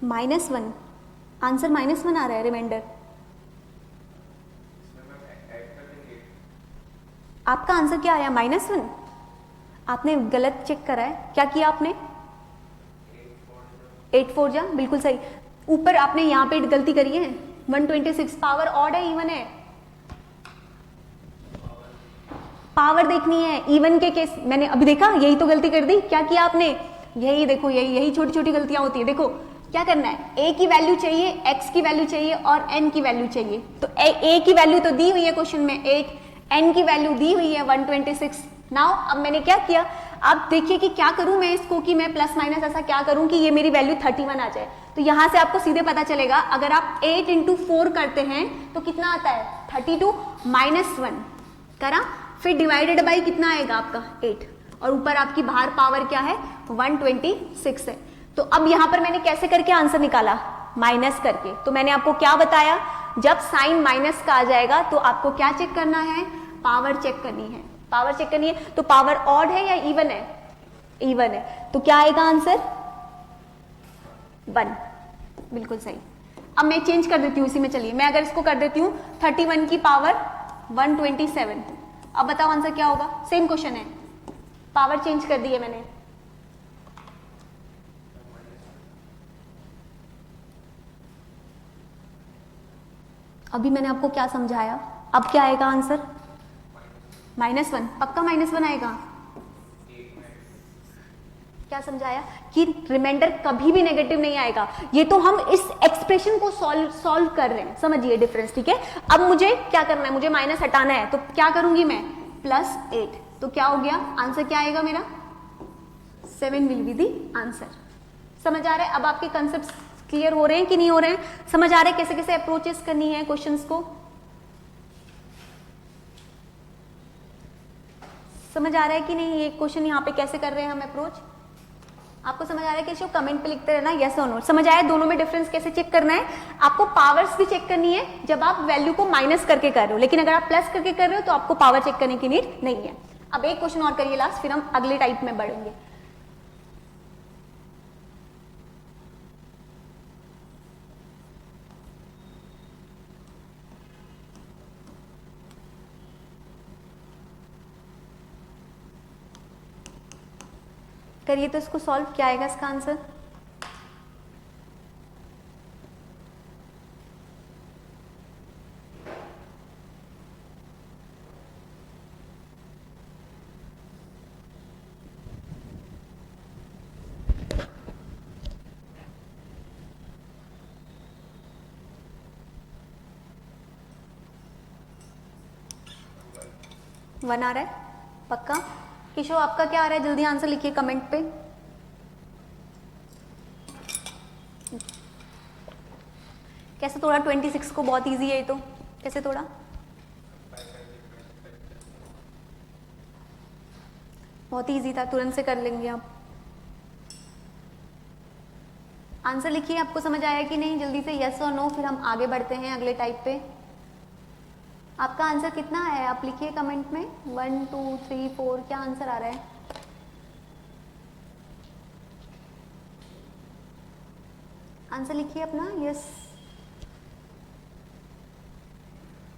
-1, आंसर -1 आ रहा है रिमाइंडर। आपका आंसर क्या आया -1, आपने गलत चेक करा है, क्या किया आपने 8 4 जा, बिल्कुल सही। ऊपर आपने यहाँ पे गलती करी है, 126 पावर ऑड है इवन है, पावर देखनी है। इवन के केस मैंने अभी देखा, यही तो गलती कर दी, क्या किया आपने, यही देखो, यही छोटी छोटी गलतियां होती है। देखो क्या करना है, a की वैल्यू चाहिए, x की वैल्यू चाहिए और n की वैल्यू चाहिए। तो a की वैल्यू तो दी हुई है क्वेश्चन में 8, n की वैल्यू दी हुई है 126। नाउ अब मैंने क्या किया, आप देखिए कि क्या करूं मैं इसको, कि मैं प्लस माइनस ऐसा क्या करूं कि ये मेरी वैल्यू 31 आ जाए। तो यहां से आपको सीधे पता चलेगा, अगर आप 8 × 4 करते हैं तो कितना आता है 32 -1 करा, फिर डिवाइडेड बाई कितना आएगा आपका 8, और ऊपर आपकी बाहर पावर क्या है 126 है। तो अब यहां पर मैंने कैसे करके आंसर निकाला, माइनस करके। तो मैंने आपको क्या बताया, जब साइन माइनस का आ जाएगा तो आपको क्या चेक करना है, पावर चेक करनी है, पावर चेक करनी है। तो पावर ऑड है या इवन है, इवन है, तो क्या आएगा आंसर 1, बिल्कुल सही। अब मैं चेंज कर देती हूँ इसी में, चलिए मैं अगर इसको कर देती हूँ 31 की पावर 127, अब बताओ आंसर क्या होगा, सेम क्वेश्चन है, पावर चेंज कर दी है मैंने, अभी मैंने आपको क्या समझाया, अब क्या आएगा आंसर? -1। पक्का -1 आएगा? क्या समझाया कि रिमाइंडर कभी भी नेगेटिव नहीं आएगा। ये तो हम इस एक्सप्रेशन को सॉल्व कर रहे हैं, समझिए डिफरेंस, ठीक है। अब मुझे क्या करना है, मुझे माइनस हटाना है, तो क्या करूंगी मैं? +8। तो क्या हो गया आंसर, क्या आएगा मेरा? 7 विल बी दी आंसर। समझ आ रहा है? अब आपके कंसेप्ट क्लियर हो रहे हैं कि नहीं हो रहे हैं? समझ आ रहे हैं कैसे कैसे अप्रोचेस करनी है क्वेश्चंस को? समझ आ रहा है कि नहीं? ये क्वेश्चन यहाँ पे कैसे कर रहे हैं हम अप्रोच? आपको समझ आ रहा है? कि कमेंट पे लिखते रहना यस और नो। समझ आया दोनों में डिफरेंस कैसे चेक करना है? आपको पावर्स भी चेक करनी है जब आप वैल्यू को माइनस करके कर रहे हो, लेकिन अगर आप प्लस करके कर रहे हो तो आपको पावर चेक करने की नीड नहीं है। अब एक क्वेश्चन और करिए लास्ट, फिर हम अगले टाइप में बढ़ेंगे। करिए तो इसको सॉल्व, क्या आएगा इसका आंसर? वन आ रहा है पक्का? किशोर आपका क्या आ रहा है? जल्दी आंसर लिखिए कमेंट पे। कैसे तोड़ा 26 को? बहुत इजी है ये तो। कैसे तोड़ा? बहुत इजी था, तुरंत से कर लेंगे आप। आंसर लिखिए, आपको समझ आया कि नहीं? जल्दी से यस और नो, फिर हम आगे बढ़ते हैं अगले टाइप पे। आपका आंसर कितना है आप लिखिए कमेंट में। 1 2 3 4 क्या आंसर आ रहा है? आंसर लिखिए अपना। यस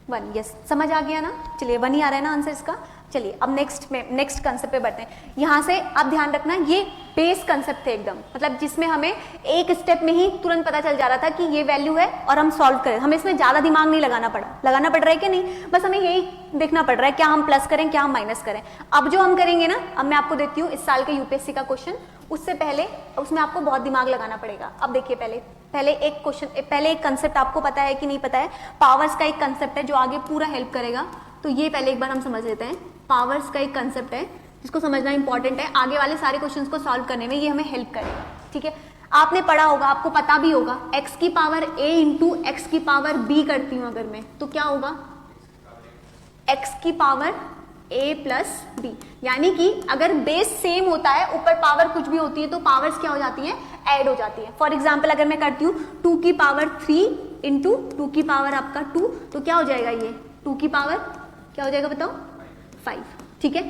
1। यस समझ आ गया ना? चलिए 1 ही आ रहा है ना आंसर इसका। चलिए अब नेक्स्ट कंसेप्ट पे बढ़ते हैं। यहाँ से आप ध्यान रखना, ये बेस कंसेप्ट थे एकदम, मतलब जिसमें हमें एक स्टेप में ही तुरंत पता चल जा रहा था कि ये वैल्यू है और हम सॉल्व करें। हमें इसमें ज्यादा दिमाग नहीं लगाना पड़ा। लगाना पड़ रहा है कि नहीं? बस हमें यही देखना पड़ रहा है क्या हम प्लस करें क्या हम माइनस करें। अब जो हम करेंगे ना, अब मैं आपको देती हूँ इस साल के यूपीएससी का क्वेश्चन, उससे पहले उसमें आपको बहुत दिमाग लगाना पड़ेगा। अब देखिए पहले एक क्वेश्चन, पहले एक कंसेप्ट आपको पता है कि नहीं पता है? पावर्स का एक कंसेप्ट है जो आगे पूरा हेल्प करेगा। तो ये पहले एक बार हम समझ लेते हैं। पावर्स का एक कंसेप्ट है जिसको समझना इंपॉर्टेंट है, आगे वाले सारे क्वेश्चंस को सॉल्व करने में ये हमें हेल्प करेगा। ठीक है, आपने पढ़ा होगा, आपको पता भी होगा, x की पावर a इंटू एक्स की पावर b करती हूं अगर मैं, तो क्या होगा? x की पावर a प्लस b, यानी कि अगर बेस सेम होता है, ऊपर पावर कुछ भी होती है, तो पावर्स क्या हो जाती है? ऐड हो जाती है। फॉर एग्जाम्पल अगर मैं करती हूँ 2 की पावर 3 इंटू 2 की पावर आपका 2, तो क्या हो जाएगा? ये 2 की पावर क्या हो जाएगा बताओ? 5। ठीक है,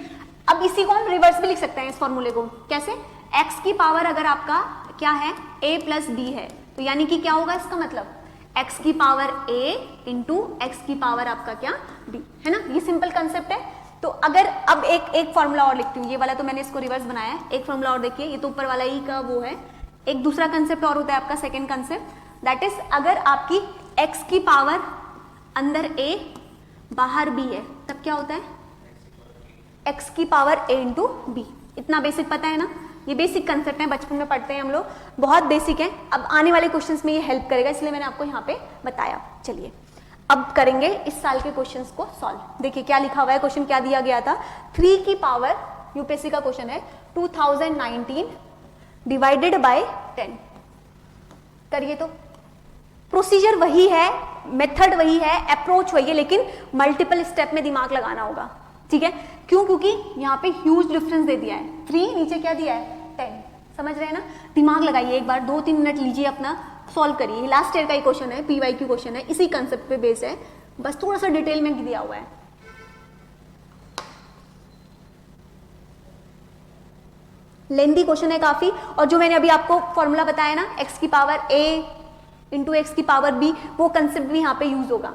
अब इसी को हम रिवर्स भी लिख सकते हैं इस फॉर्मूले को। कैसे? x की पावर अगर आपका क्या है? a प्लस बी है, तो यानी कि क्या होगा इसका मतलब? x की पावर a इंटू एक्स की पावर आपका क्या? b, है ना? ये सिंपल कंसेप्ट है। तो अगर अब एक फॉर्मूला और लिखती हूँ, ये वाला तो मैंने इसको रिवर्स बनाया है। एक फॉर्मूला और देखिए, ये तो ऊपर वाला ही का वो है। एक दूसरा कंसेप्ट और होता है आपका सेकेंड कंसेप्ट, दैट इज अगर आपकी x की पावर अंदर a बाहर b है, तब क्या होता है? x की पावर a इंटू बी। इतना बेसिक पता है ना? ये बेसिक कंसेप्ट है, बचपन में पढ़ते हैं हम लोग, बहुत बेसिक है। अब आने वाले क्वेश्चंस में ये हेल्प करेगा, इसलिए मैंने आपको यहाँ पे बताया। चलिए अब करेंगे इस साल के क्वेश्चंस को सॉल्व। देखिए क्या लिखा हुआ है, क्वेश्चन क्या दिया गया था? 3 की पावर, यूपीएससी का क्वेश्चन है, 2019 डिवाइडेड बाय 10। करिए तो। प्रोसीजर वही है, मेथड वही है, अप्रोच वही है, लेकिन मल्टीपल स्टेप में दिमाग लगाना होगा। ठीक है, क्यों? क्योंकि यहाँ पे ह्यूज डिफरेंस दे दिया है। 3 नीचे क्या दिया है? 10। समझ रहे हैं ना? दिमाग लगाइए एक बार, 2-3 मिनट लीजिए, अपना सॉल्व करिए। लास्ट ईयर का ही क्वेश्चन है, पीवाईक्यू क्वेश्चन है, इसी कंसेप्ट पे बेस है, बस थोड़ा सा डिटेल में दिया हुआ है। लेंथी क्वेश्चन है काफी, और जो मैंने अभी आपको फॉर्मूला बताया ना, एक्स की पावर a इंटू एक्स की पावर b, वो कंसेप्ट भी यहाँ पे यूज होगा।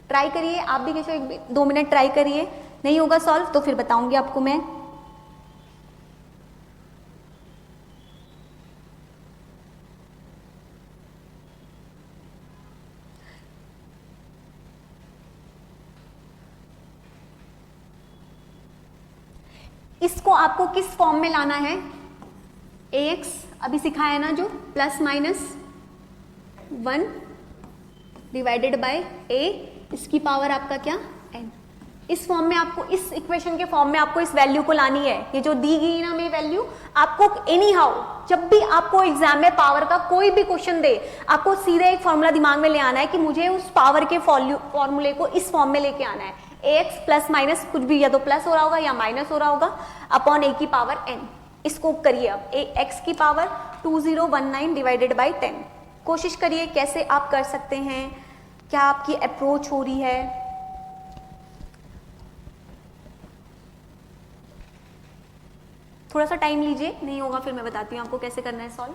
ट्राई करिए आप भी, किसी 1-2 मिनट ट्राई करिए, नहीं होगा सॉल्व तो फिर बताऊंगी आपको मैं। इसको आपको किस फॉर्म में लाना है, ax अभी सिखाया ना जो, plus minus 1 divided by a, इसकी पावर आपका क्या n। इस फॉर्म में आपको, इस इक्वेशन के फॉर्म में आपको इस वैल्यू को लानी है। ये जो दी गई ना हमें वैल्यू, आपको एनी हाउ जब भी आपको एग्जाम में पावर का कोई भी क्वेश्चन दे, आपको सीधे एक फॉर्मूला दिमाग में ले आना है कि मुझे उस पावर के फॉर्मूले को इस फॉर्म में लेके आना है। ax प्लस माइनस कुछ भी, या तो प्लस हो रहा होगा या माइनस हो रहा होगा, अपॉन a की पावर n। इसको करिए अब, x की पावर 2019 डिवाइडेड बाई 10। कोशिश करिए कैसे आप कर सकते हैं, क्या आपकी अप्रोच हो रही है। थोड़ा सा टाइम लीजिए, नहीं होगा फिर मैं बताती हूँ आपको कैसे करना है सॉल्व।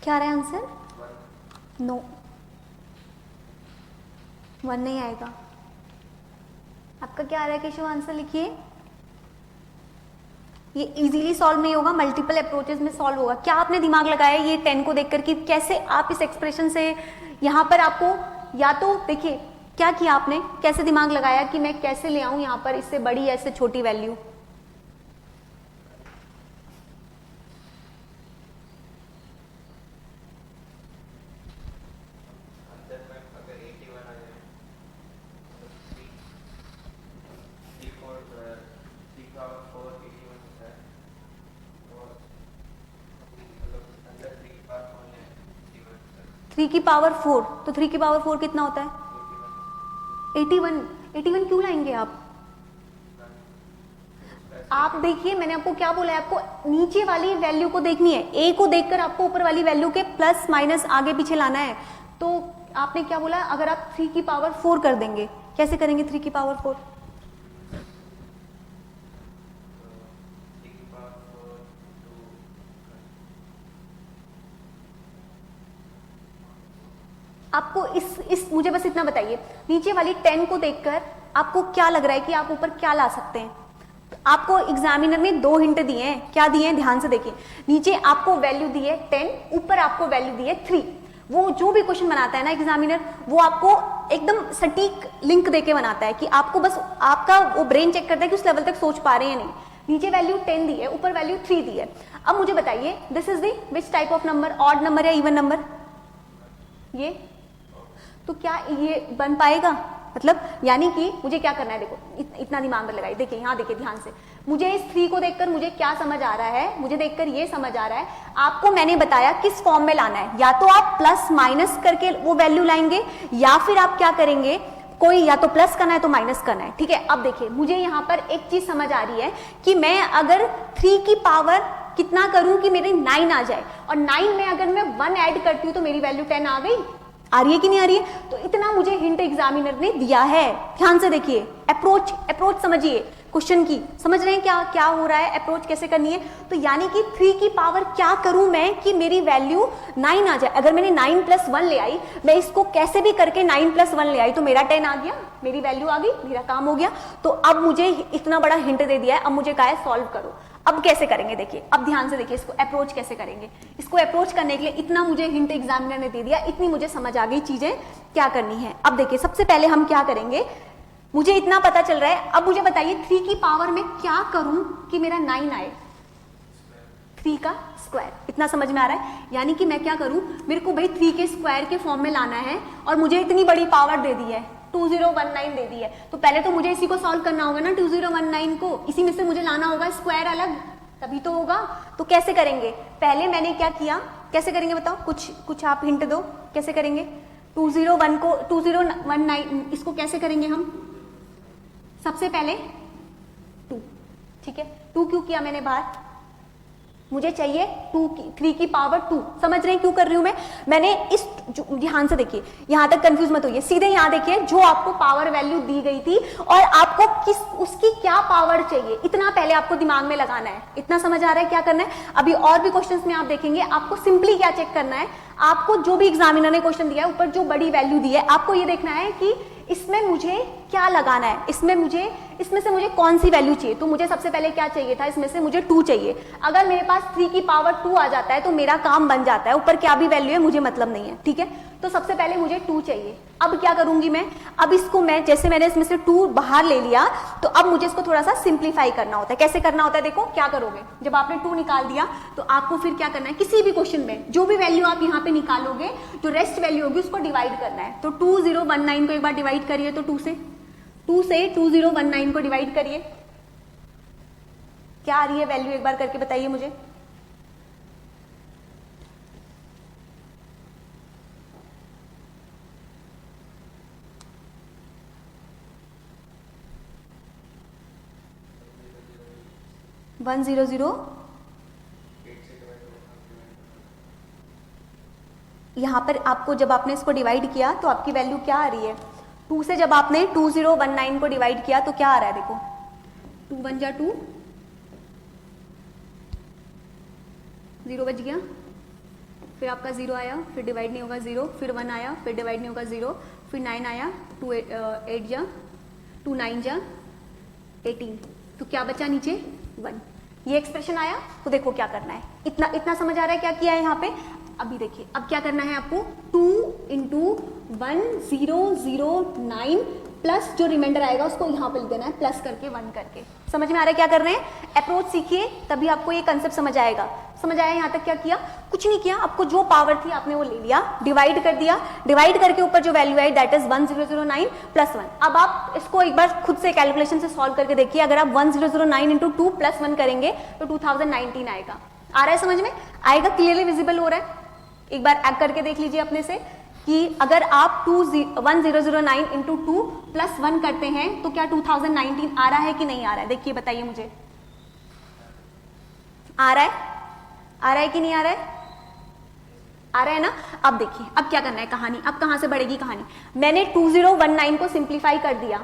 क्या आ रहा है आंसर? नो, 1 नहीं आएगा। आपका क्या आ रहा है केशव, आंसर लिखिए। ये इजीली सॉल्व नहीं होगा, मल्टीपल अप्रोचेस में सॉल्व होगा। क्या आपने दिमाग लगाया ये 10 को देखकर कि कैसे आप इस एक्सप्रेशन से, यहाँ पर आपको या तो देखिए क्या किया आपने, कैसे दिमाग लगाया कि मैं कैसे ले आऊं यहाँ पर इससे बड़ी या इससे छोटी वैल्यू। थ्री की पावर 4, तो 3 की पावर 4 कितना होता है? 81। 81 क्यों लाएंगे आप देखिए मैंने आपको क्या बोला है, आपको नीचे वाली वैल्यू को देखनी है, ए को देखकर आपको ऊपर वाली वैल्यू के प्लस माइनस आगे पीछे लाना है। तो आपने क्या बोला, अगर आप 3 की पावर 4 कर देंगे, कैसे करेंगे 3 की पावर 4? आपको इस मुझे बस इतना बताइए, नीचे वाली 10 को देखकर आपको क्या लग रहा है कि आप ऊपर क्या ला सकते हैं? आपको एग्जामिनर ने 2 हिंट दिए हैं, क्या दिए हैं ध्यान से देखिए। नीचे आपको वैल्यू दी है 10, ऊपर आपको वैल्यू दी है 3। वो जो भी क्वेश्चन बनाता है ना एग्जामिनर, वो आपको एकदम सटीक लिंक देके बनाता है कि आपको बस आपका वो ब्रेन चेक करता है कि उस लेवल तक सोच पा रहे हैं नहीं। नीचे वैल्यू 10 दी है, ऊपर वैल्यू 3 दी है। अब मुझे बताइए this is the which type of number, odd number या इवन नंबर? ये तो क्या ये बन पाएगा? मतलब यानी कि मुझे क्या करना है, देखो इतना दिमाग में लगाइए, देखिए यहाँ देखिए ध्यान से। मुझे इस 3 को देखकर मुझे क्या समझ आ रहा है, मुझे देखकर ये समझ आ रहा है, आपको मैंने बताया किस फॉर्म में लाना है। या तो आप प्लस माइनस करके वो वैल्यू लाएंगे, या फिर आप क्या करेंगे, कोई या तो प्लस करना है तो माइनस करना है। ठीक है, अब देखिए मुझे यहाँ पर एक चीज समझ आ रही है कि मैं अगर 3 की पावर कितना करूं कि मेरी 9 आ जाए, और 9 में अगर मैं 1 ऐड करती हूँ तो मेरी वैल्यू 10 आ गई। आ रही है कि नहीं आ रही है? तो इतना मुझे हिंट एग्जामिनर ने दिया है। ध्यान से देखिए, अप्रोच समझिए क्वेश्चन की, समझ रहे हैं क्या क्या हो रहा है, अप्रोच कैसे करनी है। तो यानी कि 3 की पावर क्या करूं मैं कि मेरी वैल्यू 9 आ जाए। अगर मैंने 9 + 1 ले आई, मैं इसको कैसे भी करके 9 + 1 ले आई तो मेरा 10 आ गया, मेरी वैल्यू आ गई, मेरा काम हो गया। तो अब मुझे इतना बड़ा हिंट दे दिया है, अब मुझे कहा है सॉल्व करो। अब कैसे करेंगे देखिए, अब ध्यान से देखिए इसको अप्रोच कैसे करेंगे। इसको अप्रोच करने के लिए इतना मुझे हिंट एग्जामिनर ने दे दिया, इतनी मुझे समझ आ गई चीजें क्या करनी है। अब देखिए सबसे पहले हम क्या करेंगे, मुझे इतना पता चल रहा है, अब मुझे बताइए 3 की पावर में क्या करूं कि मेरा 9 आए। 3 का स्क्वायर, इतना समझ में आ रहा है। यानी कि मैं क्या करूं, मेरे को भाई 3 के स्क्वायर के फॉर्म में लाना है, और मुझे इतनी बड़ी पावर दे दी है, 2019 दे दी है। तो पहले तो मुझे इसी को सॉल्व करना होगा ना, 2019 को, इसी में से मुझे लाना होगा स्क्वायर अलग, तभी तो होगा। तो कैसे करेंगे, पहले मैंने क्या किया, कैसे करेंगे बताओ, कुछ आप हिंट दो, कैसे करेंगे? 201 को 2019 इसको कैसे करेंगे हम? सबसे पहले 2, ठीक है, 2 क्यों किया मैंने बाहर? मुझे चाहिए 3 की पावर 2। समझ रहे हैं क्यों कर रही हूं मैंने इस ध्यान से देखिए, यहां तक कंफ्यूज मत होइए, सीधे यहां देखिए, जो आपको पावर वैल्यू दी गई थी और आपको उसकी क्या पावर चाहिए, इतना पहले आपको दिमाग में लगाना है। इतना समझ आ रहा है क्या करना है? अभी और भी क्वेश्चंस में आप देखेंगे, आपको सिंपली क्या चेक करना है, आपको जो भी एग्जामिनर ने क्वेश्चन दिया है, ऊपर जो बड़ी वैल्यू दी है, आपको ये देखना है कि इसमें मुझे क्या लगाना है, इसमें से मुझे कौन सी वैल्यू चाहिए। तो मुझे सबसे पहले क्या चाहिए था, इसमें से मुझे 2 चाहिए। अगर मेरे पास 3 की पावर 2 आ जाता है तो मेरा काम बन जाता है, ऊपर क्या भी वैल्यू है मुझे मतलब नहीं है, ठीक है। तो सबसे पहले मुझे 2 चाहिए। अब क्या करूंगी मैं, अब इसको मैं, जैसे मैंने इसमें से 2 बाहर ले लिया, तो अब मुझे इसको थोड़ा सा सिंप्लीफाई करना होता है। कैसे करना होता है, देखो क्या करोगे, जब आपने 2 निकाल दिया तो आपको फिर क्या करना है, किसी भी क्वेश्चन में जो भी वैल्यू आप यहाँ पे निकालोगे, जो रेस्ट वैल्यू होगी उसको डिवाइड करना है। तो 2019 को एक बार डिवाइड करिए, तो 2 से 2019 को डिवाइड करिए, क्या आ रही है वैल्यू, एक बार करके बताइए मुझे। वन 100 यहां पर आपको, जब आपने इसको डिवाइड किया तो आपकी वैल्यू क्या आ रही है, 2 से जब आपने 2019 को डिवाइड किया तो क्या आ रहा है, देखो 2 1 जा 2, 0 बच गया, फिर आपका 0 आया, फिर डिवाइड नहीं होगा 0, फिर 1 आया, फिर डिवाइड नहीं होगा 0, फिर 9 आया, 2 8 जा 2 9 जा 18, तो क्या बचा नीचे 1। ये एक्सप्रेशन आया। तो देखो क्या करना है, इतना समझ आ रहा है क्या किया है यहाँ पे। अभी देखिए, अब क्या करना है आपको, 2 इंटू 1009 प्लस जो रिमाइंडर आएगा उसको यहाँ पे लिख देना है, प्लस करके 1 करके। समझ में आ रहा है क्या कर रहे हैं? अप्रोच सीखिए तभी आपको ये कंसेप्ट समझ आएगा। समझ आया यहाँ तक क्या किया? कुछ नहीं किया, आपको जो पावर थी आपने वो ले लिया, डिवाइड कर दिया, डिवाइड करके ऊपर जो value I that is 1009 plus 1। अब आप इसको एक बार खुद से कैलकुलेशन से सॉल्व करके देखिए, अगर आप 1009 इंटू 2 प्लस 1 करेंगे तो 2019 आएगा। आ रहा है समझ में? आएगा, क्लियरली विजिबल हो रहा है? एक बार ऐड करके देख लीजिए अपने से कि अगर आप 1009 इंटू 2 प्लस 1 करते हैं तो क्या 2019 आ रहा है कि नहीं आ रहा है? देखिए बताइए मुझे, आ रहा है कि नहीं आ रहा है? आ रहा है ना? अब देखिए, अब क्या करना है कहानी, अब कहां से बढ़ेगी कहानी। मैंने 2019 को सिंप्लीफाई कर दिया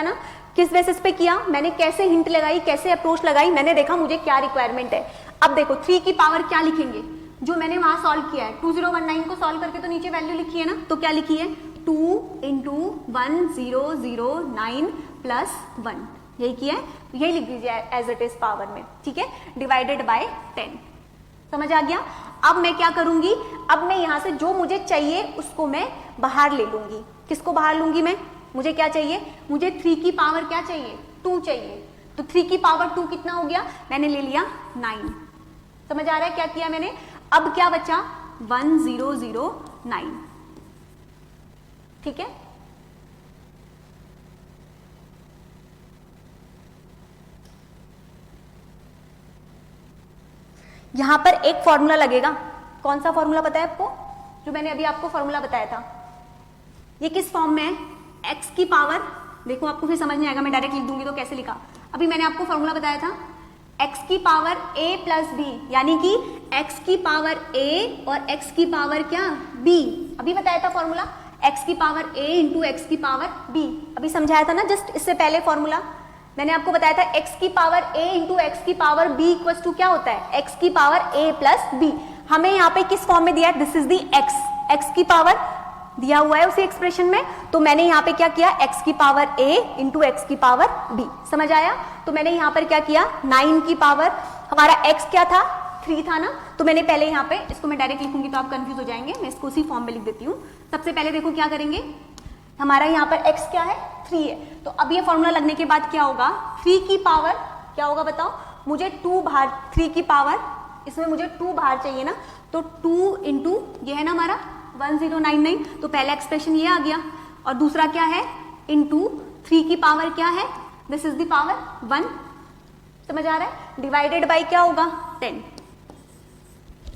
ना। किस बेसिस पे किया मैंने, कैसे हिंट लगाई, कैसे अप्रोच लगाई, मैंने देखा मुझे क्या रिक्वायरमेंट है। अब देखो 3 की पावर क्या लिखेंगे, जो मैंने वहां सॉल्व किया है 2019 को सॉल्व करके, तो नीचे वैल्यू लिखी है ना, तो क्या लिखी है 2 इंटू 1009 प्लस 1, यही किया है, यही लिख दीजिए एज इट इज पावर में, ठीक है, डिवाइडेड बाय 10। समझ आ गया? अब मैं क्या करूंगी, अब मैं यहां से जो मुझे चाहिए उसको मैं बाहर ले लूंगी। किसको बाहर लूंगी मैं? मुझे क्या चाहिए, मुझे 3 की पावर क्या चाहिए, 2 चाहिए। तो 3 की पावर 2 कितना हो गया, मैंने ले लिया 9। समझ आ रहा है क्या किया मैंने? अब क्या बचा 1009, ठीक है। यहां पर एक फॉर्मूला लगेगा। कौन सा फॉर्मूला पता है आपको? जो मैंने अभी आपको फॉर्मूला बताया था, ये किस फॉर्म में है, x की पावर, देखो आपको फिर समझ नहीं आएगा, मैं डायरेक्ट लिख दूंगी तो कैसे लिखा। अभी मैंने आपको फॉर्मूला बताया था x की पावर a प्लस b, यानी कि x की पावर a और x की पावर क्या b। अभी बताया था फॉर्मूला, x की पावर a इंटू x की पावर b। अभी समझाया था ना जस्ट इससे पहले फॉर्मूला, मैंने आपको बताया था x की पावर a इंटू x की पावर b इक्वल्स टू क्या होता है, x की पावर a प्लस b। हमें यहाँ पे किस फॉर्म में दिया है, दिस इज दी x की पावर दिया हुआ है उसी एक्सप्रेशन में, तो मैंने यहाँ पे क्या किया, x की पावर a इंटू x की पावर b। समझ आया? तो मैंने यहाँ पर क्या किया, 9 की पावर, हमारा x क्या था 3 था ना, तो मैंने पहले यहाँ पे, इसको मैं डायरेक्ट लिखूंगी तो आप कंफ्यूज हो जाएंगे, मैं इसको उसी फॉर्म में लिख देती हूँ। सबसे पहले देखो क्या करेंगे, हमारा यहाँ पर x क्या है 3 है, तो अब ये फॉर्मूला लगने के बाद क्या होगा, 3 की पावर क्या होगा बताओ, मुझे 2 बाहर, 3 की पावर, इसमें मुझे 2 बाहर चाहिए ना, तो 2 इंटू ये है ना हमारा 1099, तो पहला एक्सप्रेशन ये आ गया, और दूसरा क्या है इंटू 3 की पावर क्या है, दिस इज द पावर 1। समझ आ रहा है? डिवाइडेड बाय क्या होगा 10।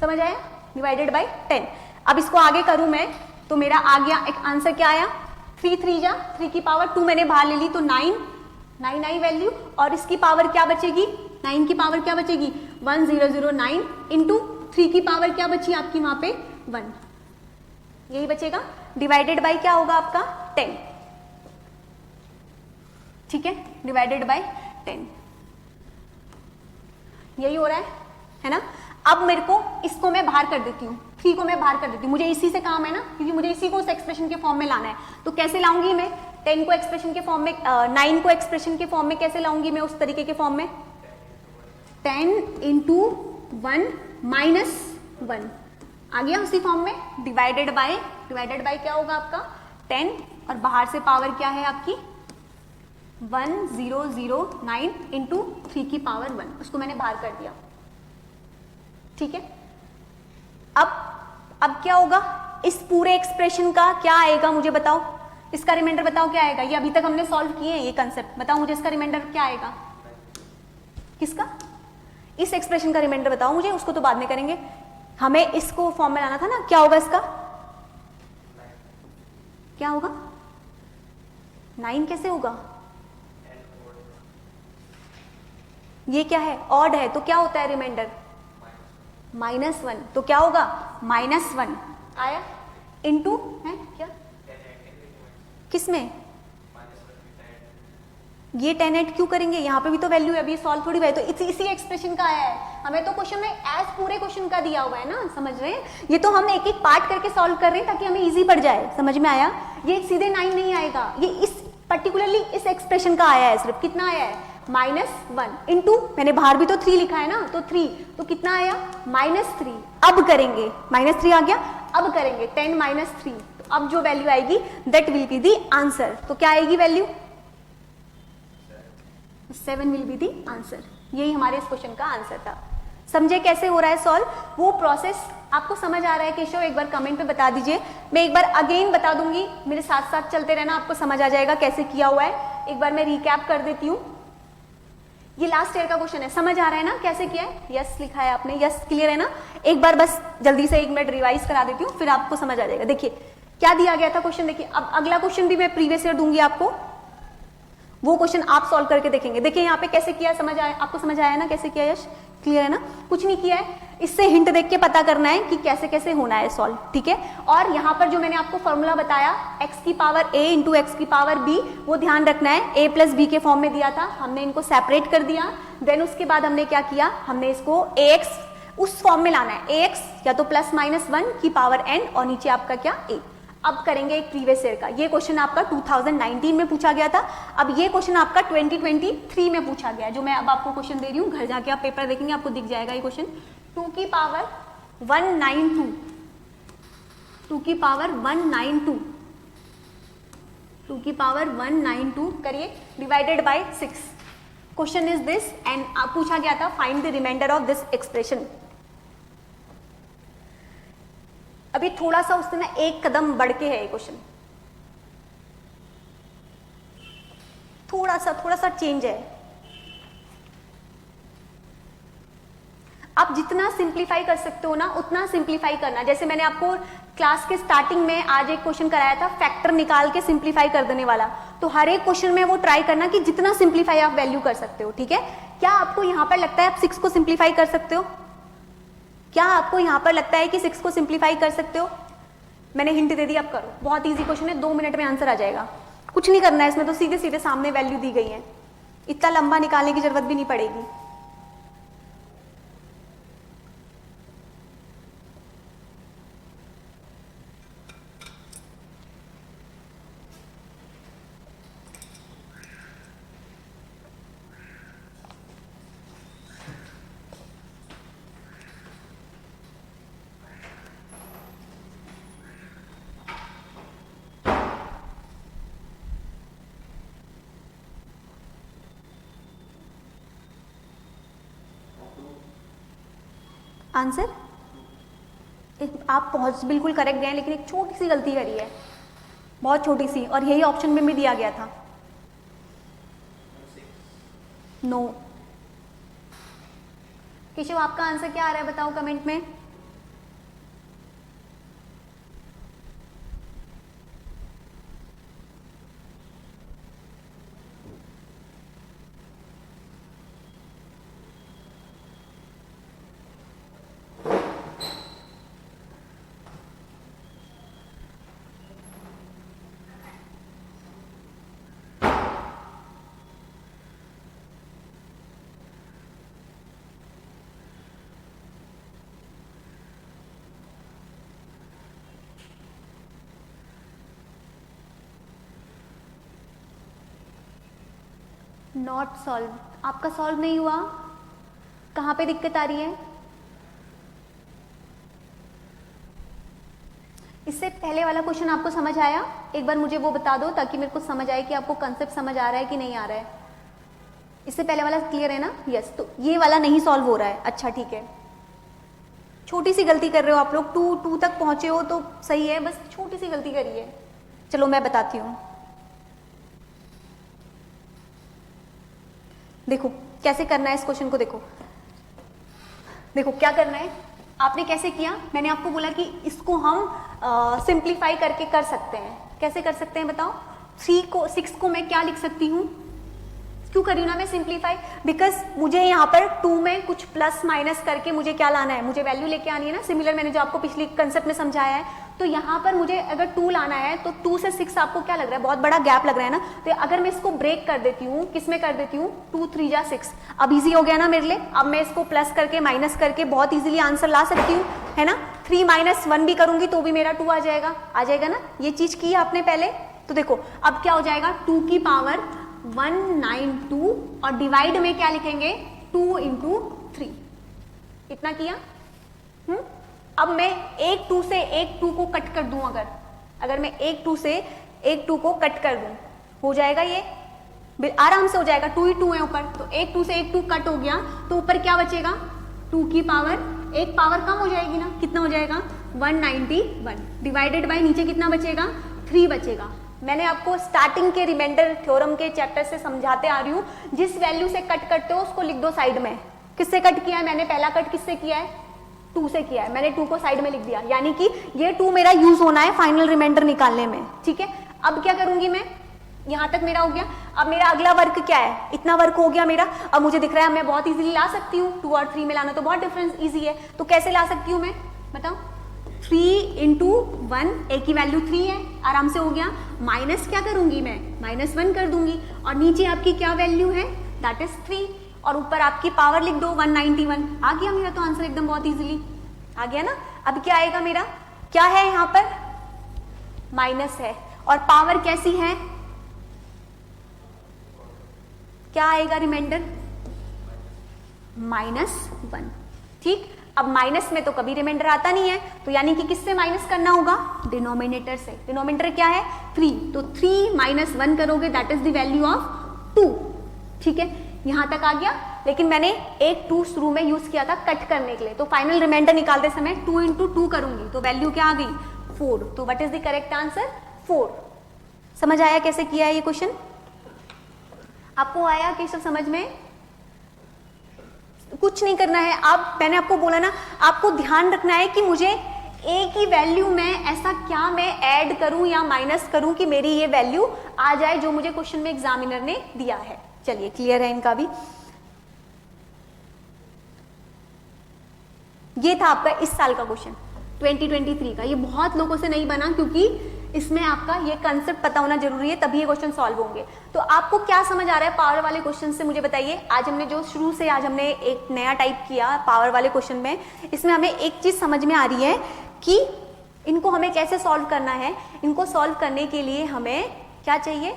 समझ आया? Divided by 10। अब इसको आगे करूं मैं तो मेरा आ गया एक आंसर, क्या आया 3 3 जा 3 की पावर 2 मैंने बाहर ले ली तो 9 आई वैल्यू, और इसकी पावर क्या बचेगी, 9 की पावर क्या बचेगी 1009 इंटू 3 की पावर क्या बची आपकी वहां पे 1, यही बचेगा, डिवाइडेड बाई क्या होगा आपका 10, ठीक है, डिवाइडेड बाई 10, यही हो रहा है ना। अब मेरे को इसको मैं बाहर कर देती हूँ, 3 को मैं बाहर कर देती हूँ, मुझे इसी से काम है ना, क्योंकि मुझे इसी को उस एक्सप्रेशन के फॉर्म में लाना है। तो कैसे लाऊंगी मैं 10 को एक्सप्रेशन के फॉर्म में, 9 को एक्सप्रेशन के फॉर्म में कैसे लाऊंगी मैं उस तरीके के फॉर्म में, 10 इंटू 1 माइनस 1 आ गया उसी फॉर्म में, डिवाइडेड बाय क्या होगा आपका 10, और बाहर से पावर क्या है आपकी 1009 इंटू 3 की पावर 1, उसको मैंने बाहर कर दिया, ठीक है। अब क्या होगा, इस पूरे एक्सप्रेशन का क्या आएगा मुझे बताओ, इसका रिमाइंडर बताओ क्या आएगा, ये अभी तक हमने सॉल्व किए हैं ये कंसेप्ट, बताओ मुझे इसका रिमाइंडर क्या आएगा, किसका, इस एक्सप्रेशन का रिमाइंडर बताओ मुझे, उसको तो बाद में करेंगे, हमें इसको फॉर्म में लाना था ना, क्या होगा इसका, क्या होगा 9 कैसे होगा, ये क्या है ऑड है, तो क्या होता है रिमाइंडर -1, तो क्या होगा -1 आया इंटू है क्या, किसमें ये 10 क्यों करेंगे, यहाँ पे भी तो वैल्यू है, अभी सॉल्व थोड़ी हुआ है, तो इसी एक्सप्रेशन का आया है, हमें तो क्वेश्चन में एज पूरे क्वेश्चन का दिया हुआ है ना, समझ रहे हैं, ये तो हम एक एक पार्ट करके सॉल्व कर रहे हैं ताकि हमें इजी पड़ जाए, समझ में आया, ये सीधे 9 नहीं आएगा, ये इस पर्टिकुलरली इस एक्सप्रेशन का आया है, सिर्फ कितना आया है -1 इंटू, मैंने बाहर भी तो 3 लिखा है ना, तो 3, तो कितना आया -3, अब करेंगे -3 आ गया, अब करेंगे 10 - 3, तो अब जो वैल्यू आएगी that will be the answer, तो क्या आएगी value 7 will be the answer, यही हमारे इस क्वेश्चन का आंसर था। समझे कैसे हो रहा है सॉल्व, वो प्रोसेस आपको समझ आ रहा है केशव, एक बार कमेंट में बता दीजिए, मैं एक बार अगेन बता दूंगी, मेरे साथ साथ चलते रहना, आपको समझ आ जाएगा कैसे किया हुआ है, एक बार मैं रिकैप कर देती हूँ, ये लास्ट ईयर का क्वेश्चन है, समझ आ रहा है ना कैसे किया है, यस लिखा है आपने, यस क्लियर है ना, एक बार बस जल्दी से 1 मिनट रिवाइज करा देती हूँ, फिर आपको समझ आ जाएगा। देखिए क्या दिया गया था क्वेश्चन, देखिए अब अगला क्वेश्चन भी मैं प्रीवियस ईयर दूंगी आपको, वो क्वेश्चन आप सॉल्व करके देखेंगे, देखिए यहाँ पे कैसे किया, समझ आया आपको, समझ आया ना कैसे किया, यश क्लियर है ना, कुछ नहीं किया है, इससे हिंट देख के पता करना है कि कैसे कैसे होना है सॉल्व, ठीक है। और यहाँ पर जो मैंने आपको फॉर्मूला बताया x की पावर a इंटू x की पावर b, वो ध्यान रखना है, a प्लस बी के फॉर्म में दिया था, हमने इनको सेपरेट कर दिया, देन उसके बाद हमने क्या किया, हमने इसको ax उस फॉर्म में लाना है, ax या तो ±1 की पावर n और नीचे आपका क्या a। अब करेंगे एक प्रीवियस ईयर का, ये क्वेश्चन आपका 2019 में पूछा गया था, अब ये क्वेश्चन आपका 2023 में पूछा गया है, जो मैं अब आपको क्वेश्चन दे रही हूँ, घर जाके आप पेपर देखेंगे आपको दिख जाएगा ये क्वेश्चन, 2 की पावर 192, 2 की पावर 192, 2 की पावर 192 करिए, divided by 6, question is this, and पूछा गया था find the remainder of this expression. अभी थोड़ा सा उससे ना एक कदम बढ़ के है ये क्वेश्चन, थोड़ा सा चेंज है, आप जितना सिंप्लीफाई कर सकते हो ना उतना सिंप्लीफाई करना, जैसे मैंने आपको क्लास के स्टार्टिंग में आज एक क्वेश्चन कराया था फैक्टर निकाल के सिंप्लीफाई कर देने वाला, तो हर एक क्वेश्चन में वो ट्राई करना कि जितना सिंप्लीफाई आप वैल्यू कर सकते हो, ठीक है। क्या आपको यहाँ पर लगता है आप 6 को सिंप्लीफाई कर सकते हो, क्या आपको यहाँ पर लगता है कि 6 को सिंप्लीफाई कर सकते हो, मैंने हिंट दे दी, आप करो, बहुत इजी क्वेश्चन है, 2 मिनट में आंसर आ जाएगा, कुछ नहीं करना है इसमें, तो सीधे सीधे सामने वैल्यू दी गई है, इतना लंबा निकालने की जरूरत भी नहीं पड़ेगी। आंसर आप पहुंच बिल्कुल करेक्ट गए, लेकिन एक छोटी सी गलती करी है, बहुत छोटी सी, और यही ऑप्शन में भी दिया गया था, नो। केशव आपका आंसर क्या आ रहा है बताओ कमेंट में, नॉट सॉल्व, आपका सॉल्व नहीं हुआ, कहाँ पे दिक्कत आ रही है? इससे पहले वाला क्वेश्चन आपको समझ आया? एक बार मुझे वो बता दो ताकि मेरे को समझ आए कि आपको कंसेप्ट समझ आ रहा है कि नहीं आ रहा है। इससे पहले वाला क्लियर है ना? यस। तो ये वाला नहीं सॉल्व हो रहा है, अच्छा ठीक है। छोटी सी गलती कर रहे हो आप लोग, टू तक पहुंचे हो तो सही है, बस छोटी सी गलती करी है। चलो मैं बताती हूँ, देखो कैसे करना है इस क्वेश्चन को। देखो क्या करना है, आपने कैसे किया, मैंने आपको बोला कि इसको हम सिंप्लीफाई करके कर सकते हैं। कैसे कर सकते हैं बताओ? 6 को मैं क्या लिख सकती हूँ? क्यों करी ना मैं सिंप्लीफाई? बिकॉज मुझे यहाँ पर 2 में कुछ प्लस माइनस करके मुझे क्या लाना है, मुझे वैल्यू लेके आनी है ना। सिमिलर मैंने जो आपको पिछली कंसेप्ट में समझाया है, तो यहाँ पर मुझे अगर 2 लाना है तो 2 से 6 आपको क्या लग रहा है, बहुत बड़ा गैप लग रहा है ना। तो अगर मैं इसको ब्रेक कर देती हूँ, किस में कर देती हूँ, 2 3 जा 6, अब इजी हो गया ना मेरे लिए। अब मैं इसको प्लस करके माइनस करके बहुत इजीली आंसर ला सकती हूँ, है ना। 3 - 1 भी करूंगी तो भी मेरा 2 आ जाएगा ना। ये चीज की है आपने पहले। तो देखो अब क्या हो जाएगा, 2 की पावर 192 और डिवाइड में क्या लिखेंगे, 2 × 3। इतना किया। अब मैं एक 2 से एक 2 को कट कर दूं, अगर मैं एक 2 से एक 2 को कट कर दूं, हो जाएगा ये आराम से हो जाएगा। 2 ही 2 है ऊपर, तो एक 2 से एक 2 कट हो गया तो ऊपर क्या बचेगा, 2 की पावर, एक पावर कम हो जाएगी ना, कितना हो जाएगा 191 डिवाइडेड बाय नीचे कितना बचेगा, 3 बचेगा। मैंने आपको स्टार्टिंग के रिमाइंडर थ्योरम के चैप्टर से समझाते आ रही हूँ, जिस वैल्यू से कट करते हो उसको लिख दो साइड में। किससे कट किया है मैंने, पहला कट किससे किया है, 2 से किया है, मैंने 2 को साइड में लिख दिया, यानी कि ये 2 मेरा यूज होना है फाइनल रिमाइंडर निकालने में, ठीक है। अब क्या करूंगी मैं, यहां तक मेरा हो गया। अब मेरा अगला वर्क क्या है, इतना वर्क हो गया मेरा। अब मुझे दिख रहा है मैं बहुत इजीली ला सकती हूँ, 2 और 3 में लाना तो बहुत डिफरेंस इजी है। तो कैसे ला सकती हूँ मैं बताओ, 3 × 1, ए की वैल्यू 3 है, आराम से हो गया। माइनस क्या करूंगी मैं, -1 कर दूंगी, और नीचे आपकी क्या वैल्यू है, दैट इज 3, और ऊपर आपकी पावर लिख दो 191। आ गया मेरा तो आंसर एकदम बहुत इजीली आ गया ना। अब क्या आएगा मेरा, क्या है यहाँ पर, माइनस है, और पावर कैसी है, क्या आएगा रिमाइंडर, -1, ठीक। अब माइनस में तो कभी रिमाइंडर आता नहीं है, तो यानी कि किससे माइनस करना होगा, डिनोमिनेटर से। डिनोमिनेटर क्या है 3, तो 3 - 1 करोगे that is the value of 2, ठीक है। यहां तक आ गया, लेकिन मैंने एक 2 शुरू में यूज किया था कट करने के लिए, तो फाइनल रिमाइंडर निकालते समय 2 × 2 करूंगी तो वैल्यू क्या आ गई 4, तो what is the correct answer 4। समझ आया कैसे किया है ये क्वेश्चन, आपको आया केशव समझ में? कुछ नहीं करना है, आप, मैंने आपको बोला ना, आपको ध्यान रखना है कि मुझे ए की वैल्यू में ऐसा क्या मैं ऐड करूं या माइनस करूं कि मेरी ये वैल्यू आ जाए जो मुझे क्वेश्चन में एग्जामिनर ने दिया है। चलिए क्लियर है इनका भी। ये था आपका इस साल का क्वेश्चन 2023 का। ये बहुत लोगों से नहीं बना क्योंकि इसमें आपका ये कंसेप्ट पता होना जरूरी है, तभी ये क्वेश्चन सॉल्व होंगे। तो आपको क्या समझ आ रहा है पावर वाले क्वेश्चन से, मुझे बताइए। आज हमने जो शुरू से आज हमने एक नया टाइप किया पावर वाले क्वेश्चन में, इसमें हमें एक चीज समझ में आ रही है कि इनको हमें कैसे सॉल्व करना है। इनको सॉल्व करने के लिए हमें क्या चाहिए,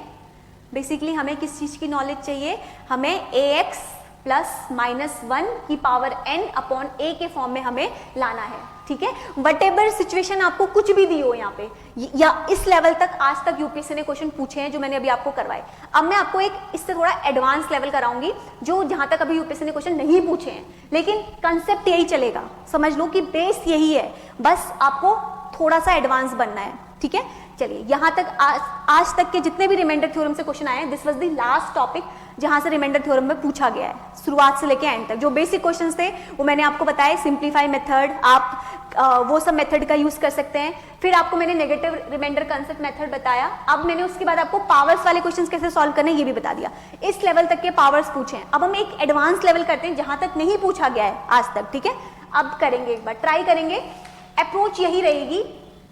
बेसिकली हमें किस चीज की नॉलेज चाहिए, हमें ax + -1 की पावर n अपॉन a के फॉर्म में हमें लाना है, ठीक है। वटेवर सिचुएशन आपको कुछ भी दी हो यहाँ पे, या इस लेवल तक आज तक यूपीएससी ने क्वेश्चन पूछे हैं जो मैंने अभी आपको करवाए। अब मैं आपको एक इससे थोड़ा एडवांस लेवल कराऊंगी जो जहां तक अभी यूपीएससी ने क्वेश्चन नहीं पूछे हैं, लेकिन कंसेप्ट यही चलेगा, समझ लो कि बेस यही है, बस आपको थोड़ा सा एडवांस बनना है, ठीक है। चलिए यहां तक आज तक के जितने भी रिमाइंडर थ्योरम से क्वेश्चन आए हैं, this was the last topic जहां से रिमाइंडर थ्योरम में पूछा गया है, शुरुआत से लेके एंड तक। जो बेसिक क्वेश्चंस थे वो मैंने आपको बताया, सिंप्लीफाई मेथड, आप वो सब मेथड का यूज कर सकते हैं। फिर आपको मैंने नेगेटिव रिमाइंडर कंसेप्ट मेथड बताया। अब मैंने उसके बाद आपको पावर्स वाले क्वेश्चंस कैसे सॉल्व करने ये भी बता दिया। इस लेवल तक के पावर्स पूछे हैं। अब हम एक एडवांस लेवल करते हैं जहां तक नहीं पूछा गया है आज तक, ठीक है। अब करेंगे, एक बार ट्राई करेंगे, अप्रोच यही रहेगी,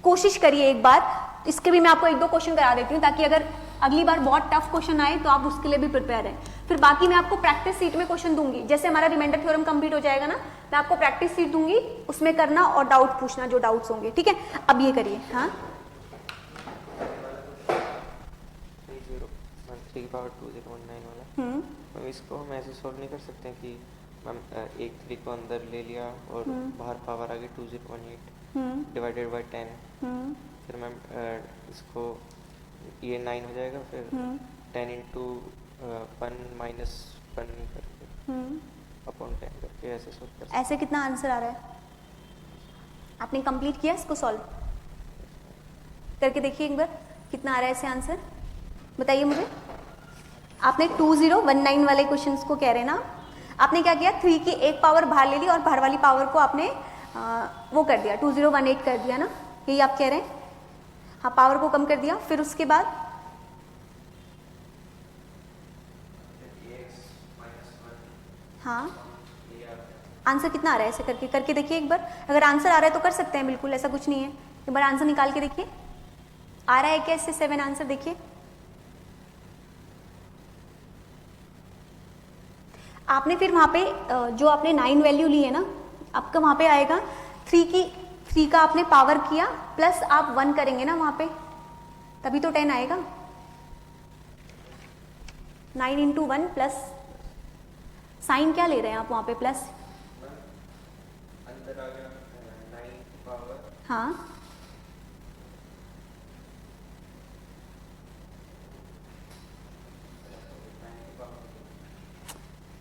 कोशिश करिए एक बार। इसके भी मैं आपको 1-2 क्वेश्चन करा देती हूँ ताकि अगर अगली बार बहुत टफ क्वेश्चन आए तो आप उसके लिए भी प्रिपेयर हैं। फिर बाकी मैं आपको प्रैक्टिस सीट में क्वेश्चन दूंगी, जैसे हमारा रिमाइंडर थ्योरम कंप्लीट हो जाएगा ना, मैं आपको प्रैक्टिस सीट दूंगी, उसमें करना और डाउट पूछना जो डाउट्स होंगे, ठीक है। अब ये करिए, हाँ 3 × 2 = 19 वाला मैम इसको हम ऐसे सॉल्व नहीं कर सकते हैं कि मैम एक 3 को अंदर ले लिया और बाहर पावर आ गई 2018 डिवाइडेड बाई 10, फिर मैम इसको ये 9 हो जाएगा, फिर 10 इंटू 1 माइनस 1 करके अपॉन 10 करके ऐसे सॉल्व कर सकते हैं। ऐसे कितना आंसर आ रहा है? आपने कंप्लीट किया इसको सॉल्व करके देखिए एक बार कितना आ रहा है ऐसे आंसर, बताइए मुझे। आपने 2019 वाले क्वेश्चंस को कह रहे हैं ना, आपने क्या किया 3 की एक पावर बाहर ले ली और बाहर वाली पावर को आपने वो कर दिया 2018 कर दिया ना, यही आप कह रहे हैं। हाँ, पावर को कम कर दिया, फिर उसके बाद हाँ आंसर कितना आ रहा है ऐसे करके करके देखिए एक बार। अगर आंसर आ रहा है तो कर सकते हैं, बिल्कुल ऐसा कुछ नहीं है। एक बार आंसर निकाल के देखिए, आ रहा है क्या इससे 7 आंसर? देखिए आपने फिर वहां पे जो आपने 9 वैल्यू ली है ना, आपका वहां पे आएगा 3 का आपने पावर किया प्लस आप 1 करेंगे ना वहां पे, तभी तो 10 आएगा। 9 इंटू 1 प्लस साइन क्या ले रहे हैं आप वहां पे? प्लस अंदर आ गया 9 की पावर, हाँ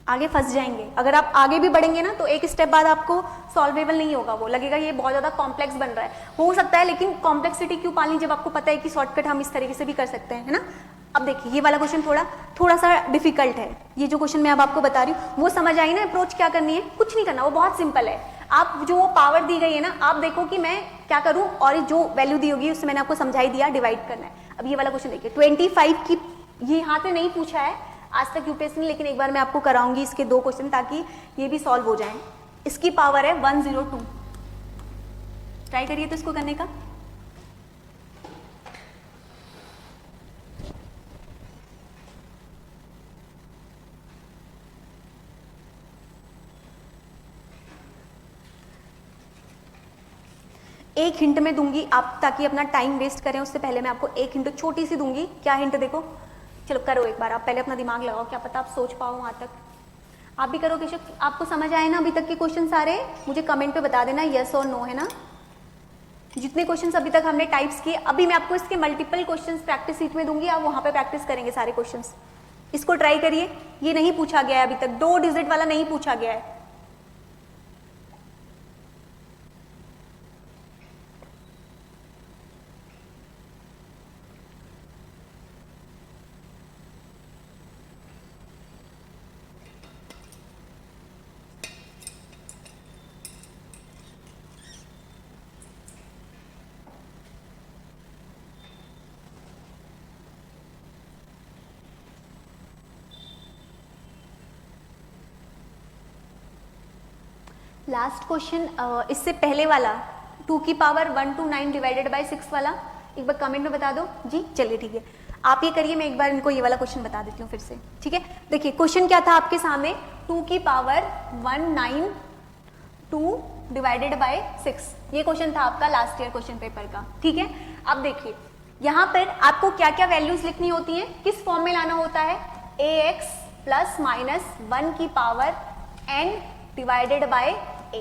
आगे फंस जाएंगे। अगर आप आगे भी बढ़ेंगे ना तो एक स्टेप बाद आपको सॉल्वेबल नहीं होगा, वो लगेगा ये बहुत ज़्यादा कॉम्प्लेक्स बन रहा है। हो सकता है, लेकिन कॉम्प्लेक्सिटी क्यों पालनी जब आपको पता है कि शॉर्टकट हम इस तरीके से भी कर सकते हैं, है ना। अब देखिए ये वाला क्वेश्चन थोड़ा सा डिफिकल्ट है। ये जो क्वेश्चन मैं अब आपको बता रही हूँ वो समझ आई ना, अप्रोच क्या करनी है, कुछ नहीं करना, वो बहुत सिंपल है। आप जो पावर दी गई है ना, आप देखो कि मैं क्या करूँ और जो वैल्यू दी होगी उससे मैंने आपको समझाई दिया, डिवाइड करना है। अब ये वाला क्वेश्चन देखिए 25 की, ये यहाँ से नहीं पूछा है आज तक यूपीएससी ने, लेकिन एक बार मैं आपको कराऊंगी इसके 2 क्वेश्चन ताकि ये भी सॉल्व हो जाए। इसकी पावर है 102, ट्राई करिए तो इसको करने का। एक हिंट में दूंगी आप ताकि अपना टाइम वेस्ट करें, उससे पहले मैं आपको एक हिंट छोटी सी दूंगी। क्या हिंट? देखो, चलो करो एक बार, आप पहले अपना दिमाग लगाओ, क्या पता आप सोच पाओ वहां तक। आप भी करो केशव, आपको समझ आए ना अभी तक के क्वेश्चन सारे? मुझे कमेंट पे बता देना यस और नो, है ना। जितने क्वेश्चंस अभी तक हमने टाइप्स किए, अभी मैं आपको इसके मल्टीपल क्वेश्चंस प्रैक्टिस सीट में दूंगी, आप वहां पे प्रैक्टिस करेंगे सारे क्वेश्चंस। इसको ट्राई करिए, ये नहीं पूछा गया है अभी तक, 2 डिजिट वाला नहीं पूछा गया है। लास्ट क्वेश्चन, इससे पहले वाला 2 की पावर 1 to 9 डिवाइडेड बाय 6 वाला एक बार कमेंट में बता दो जी। चलिए ठीक है, आप ये करिए, मैं एक बार इनको ये वाला क्वेश्चन बता देती हूँ फिर से, ठीक है। देखिए क्वेश्चन क्या था आपके सामने, 2 की पावर 192 डिवाइडेड बाय 6, ये क्वेश्चन था आपका लास्ट ईयर क्वेश्चन पेपर का, ठीक है। अब देखिए यहाँ पर आपको क्या क्या वैल्यूज लिखनी होती हैं, किस फॉर्म में लाना होता है, ax प्लस माइनस 1 की power n divided by a,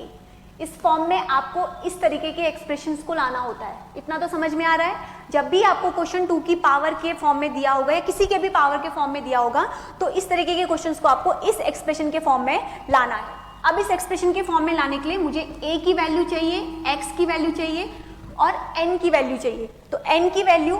इस फॉर्म में आपको इस तरीके के एक्सप्रेशंस को लाना होता है। इतना तो समझ में आ रहा है। जब भी आपको क्वेश्चन 2 की पावर के फॉर्म में दिया होगा या किसी के भी पावर के फॉर्म में दिया होगा तो इस तरीके के क्वेश्चंस को आपको इस एक्सप्रेशन के फॉर्म में लाना है। अब इस एक्सप्रेशन के फॉर्म में लाने के लिए मुझे a की वैल्यू चाहिए, x की वैल्यू चाहिए और n की वैल्यू चाहिए। तो n की वैल्यू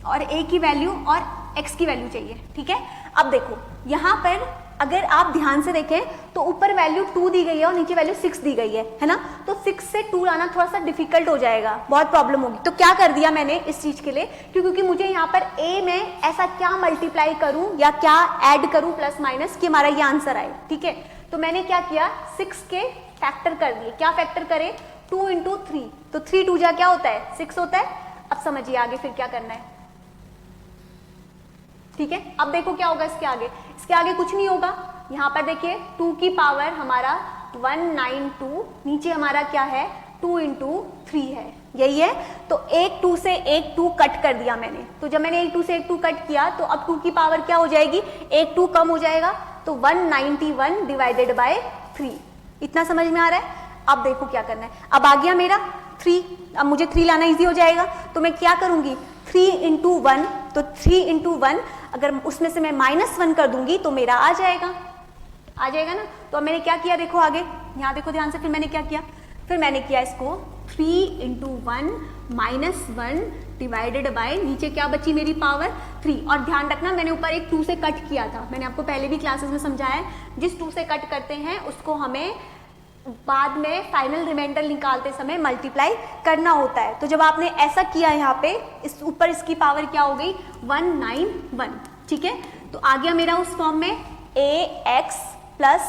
और a की वैल्यू और x की वैल्यू चाहिए, ठीक है। अब देखो यहाँ पर अगर आप ध्यान से देखें तो ऊपर वैल्यू 2 दी गई है और नीचे वैल्यू 6 दी गई है ना। तो 6 से 2 लाना थोड़ा सा डिफिकल्ट हो जाएगा, बहुत प्रॉब्लम होगी। तो क्या कर दिया मैंने इस चीज के लिए, क्योंकि मुझे यहाँ पर a में ऐसा क्या मल्टीप्लाई करूं या क्या ऐड करूं प्लस माइनस कि हमारा ये आंसर आए, ठीक है। तो मैंने क्या किया, 6 के फैक्टर कर दिए। क्या फैक्टर करे, 2 इंटू 3, तो 3 2 जा क्या होता है, 6 होता है। अब समझिए आगे फिर क्या करना है, ठीक है। अब देखो क्या होगा इसके आगे कुछ नहीं होगा। यहाँ पर देखिए 2 की पावर हमारा 192, नीचे हमारा क्या है 2 इंटू 3 है, यही है। तो एक 2 से एक 2 कट कर दिया मैंने। तो जब मैंने एक 2 से एक 2 कट किया तो अब 2 की पावर क्या हो जाएगी, एक 2 कम हो जाएगा। तो 191 डिवाइडेड बाय 3। इतना समझ में आ रहा है? अब देखो क्या करना है। अब आ गया मेरा 3, अब मुझे 3 लाना इजी हो जाएगा, तो मैं क्या करूंगी 3 इंटू 1, तो 3 इंटू 1 अगर उसमें से मैं -1 कर दूंगी तो मेरा आ जाएगा ना। तो अब मैंने क्या किया देखो आगे, यहाँ देखो ध्यान से, फिर मैंने क्या किया, फिर मैंने किया इसको 3 इंटू 1 -1 डिवाइडेड बाय, नीचे क्या बची मेरी पावर 3। और ध्यान रखना मैंने ऊपर एक 2 से कट किया था, मैंने आपको पहले भी क्लासेस में समझाया है, जिस 2 से कट करते हैं उसको हमें बाद में फाइनल रिमाइंडर निकालते समय मल्टीप्लाई करना होता है। तो जब आपने ऐसा किया यहाँ पे, इस ऊपर इसकी पावर क्या हो गई 191, ठीक है। तो आ गया मेरा उस फॉर्म में ax प्लस,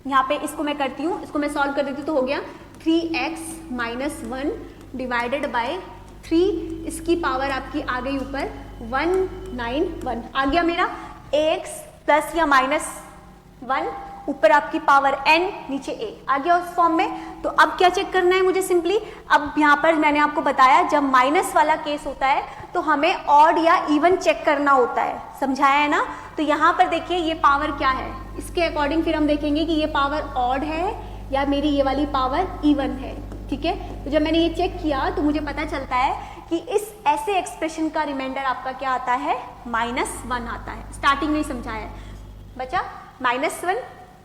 यहाँ पे इसको मैं करती हूँ, इसको मैं सॉल्व कर देती हूँ, तो हो गया 3x - 1 डिवाइडेड बाय 3, इसकी पावर आपकी आ गई ऊपर 191, आ गया मेरा ax प्लस या -1, ऊपर आपकी पावर n, नीचे a, आ गया उस फॉर्म में। तो अब क्या चेक करना है मुझे सिंपली, अब यहाँ पर मैंने आपको बताया जब माइनस वाला केस होता है तो हमें ऑड या इवन चेक करना होता है, समझाया है ना। तो यहाँ पर देखिए ये पावर क्या है, इसके अकॉर्डिंग फिर हम देखेंगे कि ये पावर ऑड है या मेरी ये वाली पावर इवन है, ठीक है। तो जब मैंने ये चेक किया तो मुझे पता चलता है कि इस ऐसे एक्सप्रेशन का रिमाइंडर आपका क्या आता है -1 आता है। स्टार्टिंग में ही समझाया है बच्चा -1,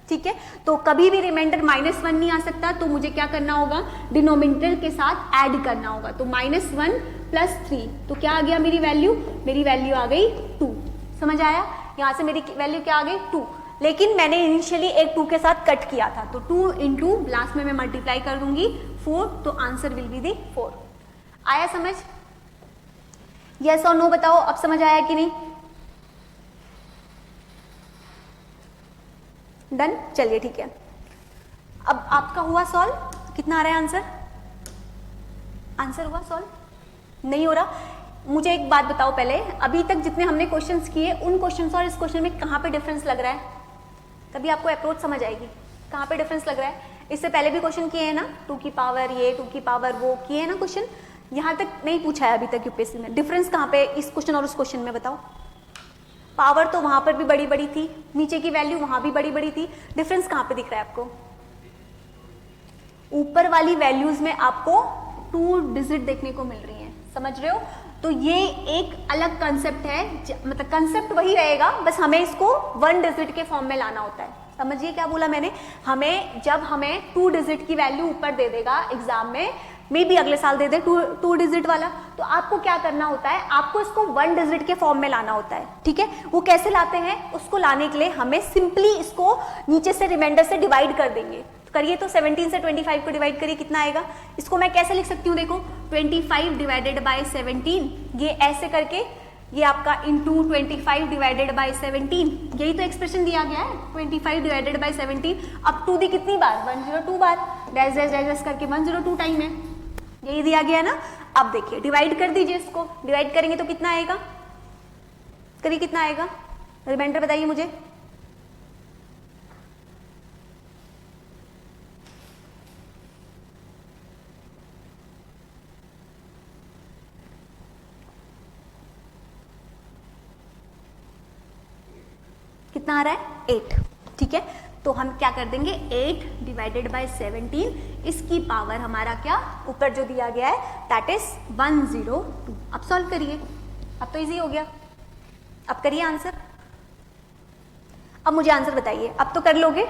ठीक है। तो कभी भी रिमाइंडर -1 नहीं आ सकता, तो मुझे क्या करना होगा, डिनोमिनेटर के साथ ऐड करना होगा। तो -1 प्लस 3, तो क्या आ गया मेरी वैल्यू आ गई 2, समझ आया। यहाँ से मेरी वैल्यू क्या आ गई 2, लेकिन मैंने इनिशियली एक 2 के साथ कट किया था, तो 2 इंटू लास्ट में मैं मल्टीप्लाई कर दूंगी 4, तो आंसर विल बी दी 4। आया समझ? यस और नो बताओ, अब समझ आया कि नहीं? डन, चलिए ठीक है। अब आपका हुआ सॉल्व, कितना आ रहा है आंसर हुआ सॉल्व? नहीं हो रहा? मुझे एक बात बताओ पहले, अभी तक जितने हमने क्वेश्चंस किए उन क्वेश्चंस और इस क्वेश्चन में कहाँ पे डिफरेंस लग रहा है? तभी आपको अप्रोच समझ आएगी कहाँ पे डिफरेंस लग रहा है। इससे पहले भी क्वेश्चन किए हैं ना, 2 की पावर ये, 2 की पावर वो, किए हैं ना क्वेश्चन, यहाँ तक नहीं पूछा है अभी तक यूपीएससी में। डिफरेंस कहाँ पे इस क्वेश्चन और उस क्वेश्चन में बताओ? पावर तो वहां पर भी बड़ी बड़ी थी, नीचे की वैल्यू वहां भी बड़ी बड़ी थी, डिफरेंस कहां पे दिख रहा है आपको? ऊपर वाली वैल्यूज में आपको 2 डिजिट देखने को मिल रही हैं, समझ रहे हो? तो ये एक अलग कंसेप्ट है, मतलब कंसेप्ट वही रहेगा, बस हमें इसको 1 डिजिट के फॉर्म में लाना होता है। समझिए क्या बोला मैंने, जब हमें 2 डिजिट की वैल्यू ऊपर दे देगा एग्जाम में, मे बी अगले साल दे दे 2 डिजिट वाला, तो आपको क्या करना होता है, आपको इसको 1 डिजिट के फॉर्म में लाना होता है, ठीक है। वो कैसे लाते हैं, उसको लाने के लिए हमें सिंपली इसको नीचे से रिमाइंडर से डिवाइड कर देंगे। तो करिए, तो 17 से 25 को डिवाइड करिए, कितना आएगा? इसको मैं कैसे लिख सकती हूँ, देखो 25 डिवाइडेड बाय 17, ये ऐसे करके, ये आपका इंटू 25 डिवाइडेड बाय 17, यही तो एक्सप्रेशन दिया गया है, 25 डिवाइडेड बाय 17। अब 2 दी कितनी बार, 102 बार, डैश डैश डैश करके 102 टाइम है, यही दिया गया है ना। अब देखिए डिवाइड कर दीजिए, इसको डिवाइड करेंगे तो कितना आएगा, करिए कितना आएगा, रिमाइंडर बताइए मुझे। कितना आ रहा है 8, ठीक है। तो हम क्या कर देंगे 8 डिवाइडेड बाय 17, इसकी पावर हमारा क्या ऊपर जो दिया गया है दैट इज 102। अब सॉल्व करिए, अब तो इजी हो गया, अब करिए आंसर। अब मुझे आंसर बताइए, अब तो कर लोगे,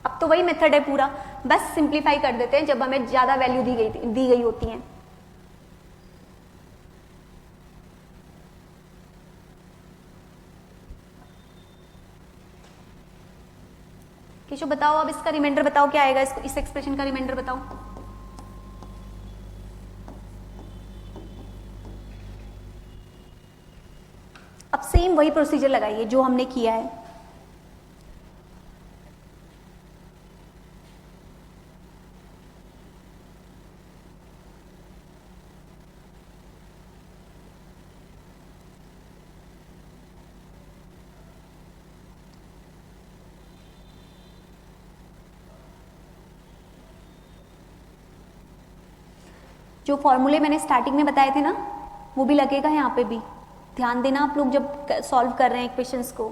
अब तो वही मेथड है पूरा, बस सिंप्लीफाई कर देते हैं जब हमें ज्यादा वैल्यू दी गई होती है। केशव बताओ, अब इसका रिमाइंडर बताओ क्या आएगा, इस एक्सप्रेशन का रिमाइंडर बताओ। अब सेम वही प्रोसीजर लगाइए जो हमने किया है। जो फॉर्मूले मैंने स्टार्टिंग में बताए थे ना, वो भी लगेगा यहाँ पे भी, ध्यान देना आप लोग जब सॉल्व कर रहे हैं क्वेश्चंस को।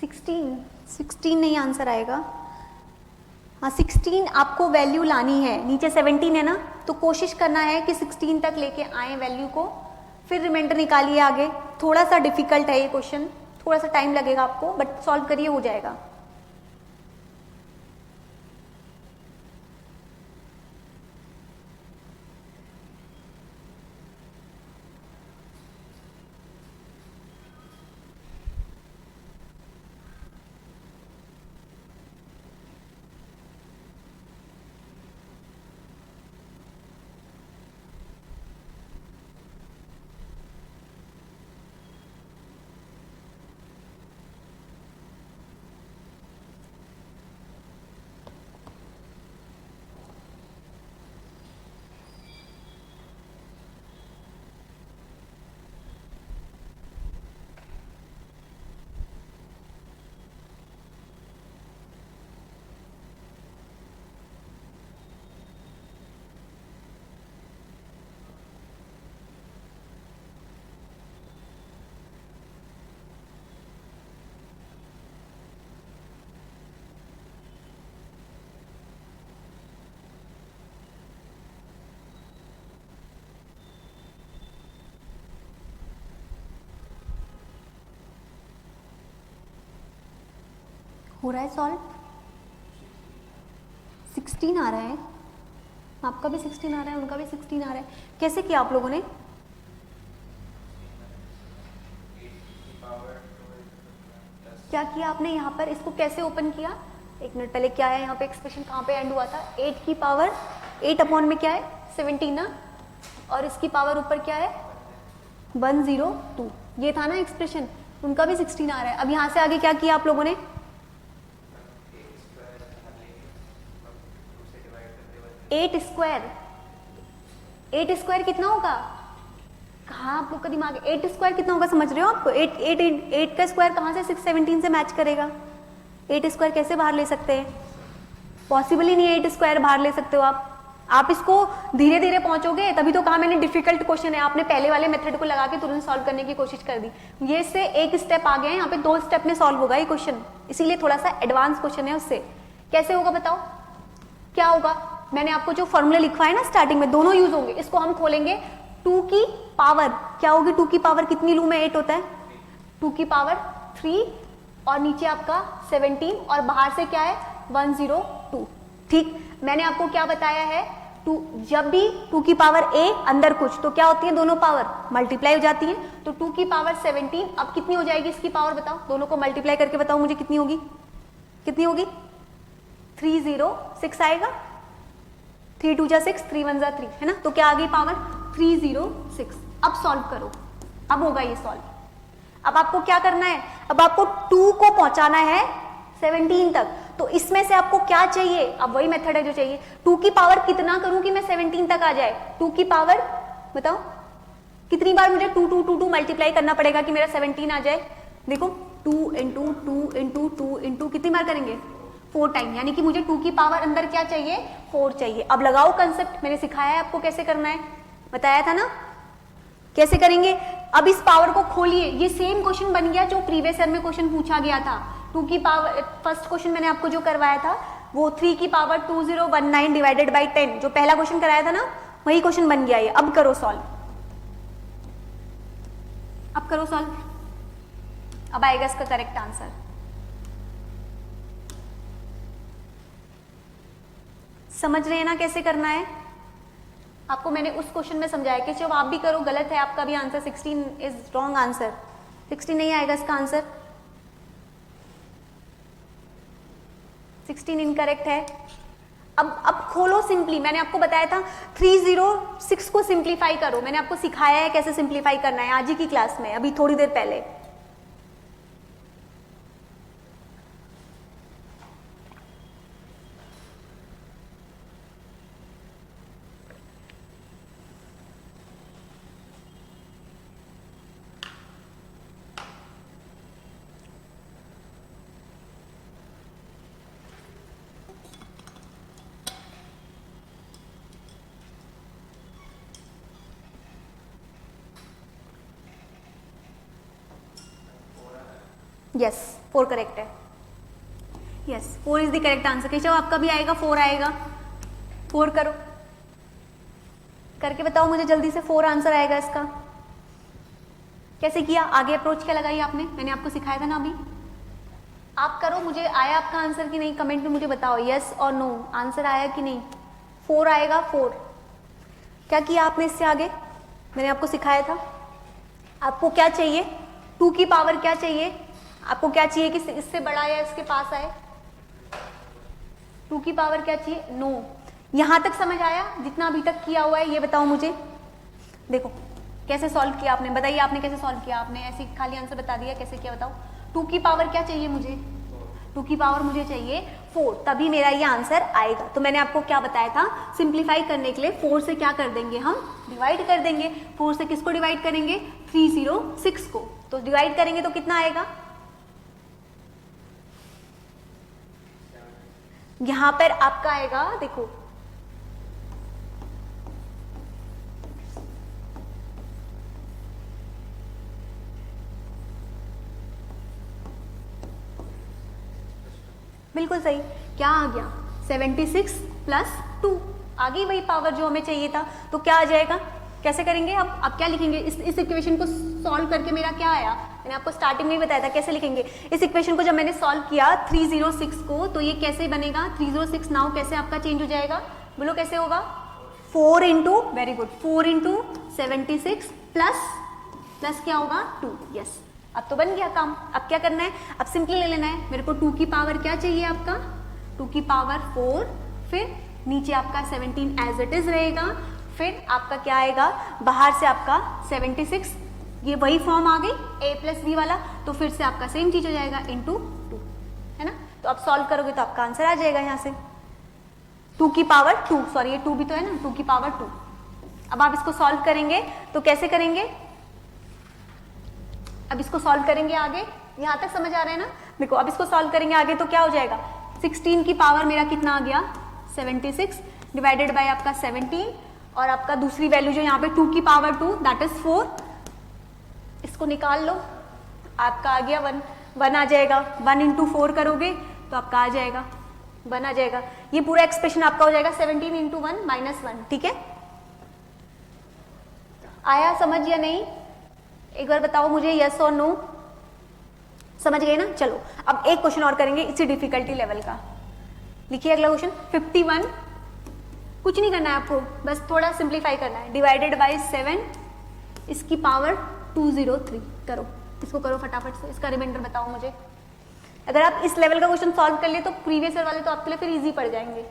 16 नहीं आंसर आएगा। हाँ 16 आपको वैल्यू लानी है, नीचे 17 है ना, तो कोशिश करना है कि 16 तक लेके आए वैल्यू को, फिर रिमाइंडर निकालिए आगे। थोड़ा सा डिफिकल्ट है ये क्वेश्चन, थोड़ा सा टाइम लगेगा आपको, बट सॉल्व करिए, हो जाएगा। हो रहा है सॉल्व? 16 आ रहा है, आपका भी 16 आ रहा है, उनका भी 16 आ रहा है। कैसे किया आप लोगों ने? क्या किया आपने यहाँ पर, इसको कैसे ओपन किया? एक मिनट पहले क्या है यहाँ पे एक्सप्रेशन, कहाँ पे एंड हुआ था? 8 की पावर 8 अपॉन में क्या है 17 ना, और इसकी पावर ऊपर क्या है 102, ये था ना एक्सप्रेशन। उनका भी 16 आ रहा है। अब यहाँ से आगे क्या किया आप लोगों ने? 8 स्क्वायर कितना होगा? कहाँ आप लोग का दिमाग है? 8 स्क्वायर कितना होगा समझ रहे हो आपको? 8 का स्क्वायर कहाँ से 617 से मैच करेगा? 8 स्क्वायर कैसे बाहर ले सकते हैं? पॉसिबल ही नहीं है 8 स्क्वायर बाहर ले सकते हो आप इसको धीरे धीरे पहुंचोगे, तभी तो कहा मैंने डिफिकल्ट क्वेश्चन है। आपने पहले वाले मेथड को लगा के तुरंत सॉल्व करने की कोशिश कर दी, ये से एक स्टेप आ गया है, यहाँ पे 2 स्टेप में सॉल्व होगा ये क्वेश्चन, इसीलिए थोड़ा सा एडवांस क्वेश्चन है। उससे कैसे होगा बताओ, क्या होगा? मैंने आपको जो फॉर्मूला लिखवाया ना स्टार्टिंग में, दोनों यूज होंगे। इसको हम खोलेंगे, 2 की पावर क्या होगी? 2 की पावर कितनी लूं मैं? 8 होता है, 2 की पावर 3 और नीचे आपका 17 और बाहर से क्या है 102। ठीक, मैंने आपको क्या बताया है, 2 जब भी 2 की पावर a अंदर कुछ तो क्या होती है, दोनों पावर मल्टीप्लाई हो जाती है। तो 2 की पावर 17 अब कितनी हो जाएगी इसकी पावर बताओ, दोनों को मल्टीप्लाई करके बताओ मुझे कितनी होगी, कितनी होगी? 306 आएगा, 3 2 जा 6, 3 1 जा 3 है ना, तो क्या आ गई पावर 306। अब सॉल्व करो, अब होगा ये सॉल्व। अब आपको क्या करना है, अब आपको 2 को पहुंचाना है 17 तक, तो इसमें से आपको क्या चाहिए? अब वही मेथड है जो चाहिए, 2 की पावर कितना करूं कि मैं 17 तक आ जाए? 2 की पावर बताओ कितनी बार मुझे 2 2 2 2 मल्टीप्लाई करना पड़ेगा कि मेरा 17 आ जाए? देखो 2 इंटू 2 इंटू 2 इंटू कितनी बार करेंगे? 4 टाइम, यानी कि मुझे 2 की पावर अंदर क्या चाहिए? 4 चाहिए। अब लगाओ कंसेप्ट, मैंने सिखाया है आपको कैसे करना है, बताया था ना कैसे करेंगे। अब इस पावर को खोलिए, ये सेम क्वेश्चन बन गया जो प्रीवियस ईयर में क्वेश्चन पूछा गया था। 2 की पावर, फर्स्ट क्वेश्चन मैंने आपको जो करवाया था वो 3 की पावर 2019 डिवाइडेड बाई 10, जो पहला क्वेश्चन कराया था ना, वही क्वेश्चन बन गया ये। अब करो सॉल्व, अब करो सॉल्व, अब आएगा इसका करेक्ट आंसर। समझ रहे हैं ना कैसे करना है? आपको मैंने उस क्वेश्चन में समझाया कि जब आप भी करो गलत है आपका भी आंसर, 16 इज रॉन्ग आंसर, 16 नहीं आएगा इसका आंसर, 16 इनकरेक्ट है। अब खोलो सिंपली, मैंने आपको बताया था 306 को सिंप्लीफाई करो, मैंने आपको सिखाया है कैसे सिंप्लीफाई करना है आज ही की क्लास में, अभी थोड़ी देर पहले। यस 4 करेक्ट है, yes 4 is the correct answer. Keshav आपका भी आएगा 4 आएगा, 4 करो, करके बताओ मुझे जल्दी से, 4 आंसर आएगा इसका। कैसे किया, आगे अप्रोच क्या लगाई आपने, मैंने आपको सिखाया था ना अभी। आप करो, मुझे आया आपका आंसर कि नहीं कमेंट में मुझे बताओ, यस और नो, आंसर आया कि नहीं। 4 आएगा, 4। क्या किया आपने इससे आगे, मैंने आपको सिखाया था। आपको क्या चाहिए, 2 की पावर क्या चाहिए, आपको क्या चाहिए कि इससे बड़ा या इसके पास आए, 2 की पावर क्या चाहिए, नो। यहां तक समझ आया, जितना अभी तक किया हुआ है ये बताओ मुझे। देखो कैसे सॉल्व किया आपने, बताइए आपने कैसे सॉल्व किया, आपने ऐसे खाली आंसर बता दिया, कैसे किया बताओ। 2 की पावर क्या चाहिए मुझे, 2 की पावर मुझे चाहिए 4, तभी मेरा ये आंसर आएगा। तो मैंने आपको क्या बताया था, सिंप्लीफाई करने के लिए 4 से क्या कर देंगे हम, डिवाइड कर देंगे। 4 से किसको डिवाइड करेंगे, 306 को, तो डिवाइड करेंगे तो कितना आएगा, यहां पर आपका आएगा, देखो बिल्कुल सही, क्या आ गया 76 प्लस 2, आ गई वही पावर जो हमें चाहिए था। तो क्या आ जाएगा, कैसे करेंगे अब क्या लिखेंगे, इस इक्वेशन को सॉल्व करके मेरा क्या आया, मैंने आपको स्टार्टिंग में ही बताया था कैसे लिखेंगे। इस इक्वेशन को जब मैंने सॉल्व किया 306 को, तो ये कैसे बनेगा, 306 नाउ कैसे आपका चेंज हो जाएगा, बोलो कैसे होगा, 4 into, very good, 4 into 76 plus क्या होगा 2, यस। अब तो बन गया काम, अब क्या करना है, अब सिंपली ले लेना है, मेरे को 2 की पावर क्या चाहिए आपका, 2 की पावर 4, फिर नीचे आपका 17 एज इट इज रहेगा, फिर आपका क्या आएगा, बाहर से आपका 76, ये वही फॉर्म आ गई a प्लस बी वाला, तो फिर से आपका सेम चीज हो जाएगा इंटू 2, है ना। तो आप सॉल्व करोगे तो आपका आंसर आ जाएगा यहाँ से 2 की पावर 2, सॉरी ये 2 भी तो है ना, 2 की पावर 2। अब आप इसको सॉल्व करेंगे तो कैसे करेंगे, अब इसको सॉल्व करेंगे आगे, यहां तक समझ आ रहा है ना। देखो अब इसको सॉल्व करेंगे आगे तो क्या हो जाएगा, 16 की पावर मेरा कितना आ गया 76 डिवाइडेड बाय आपका 17, और आपका दूसरी वैल्यू जो यहाँ पे 2 की पावर 2 दैट इज 4, इसको निकाल लो, आपका आ गया 1 आ जाएगा, 1 इंटू 4 करोगे तो आपका आ जाएगा 1 आ जाएगा। ये पूरा एक्सप्रेशन आपका हो जाएगा 17 इंटू 1 माइनस 1, ठीक है। आया समझ या नहीं, एक बार बताओ मुझे यस और नो, समझ गए ना। चलो अब एक क्वेश्चन और करेंगे इसी डिफिकल्टी लेवल का, लिखिए अगला क्वेश्चन 51, कुछ नहीं करना है आपको, बस थोड़ा सिंप्लीफाई करना है, डिवाइडेड बाय 7 इसकी पावर 203, करो इसको, करो फटाफट से, इसका रिमाइंडर बताओ मुझे। अगर आप इस लेवल का क्वेश्चन सॉल्व कर लिए तो प्रीवियस ईयर वाले तो आपके लिए फिर इजी पड़ जाएंगे।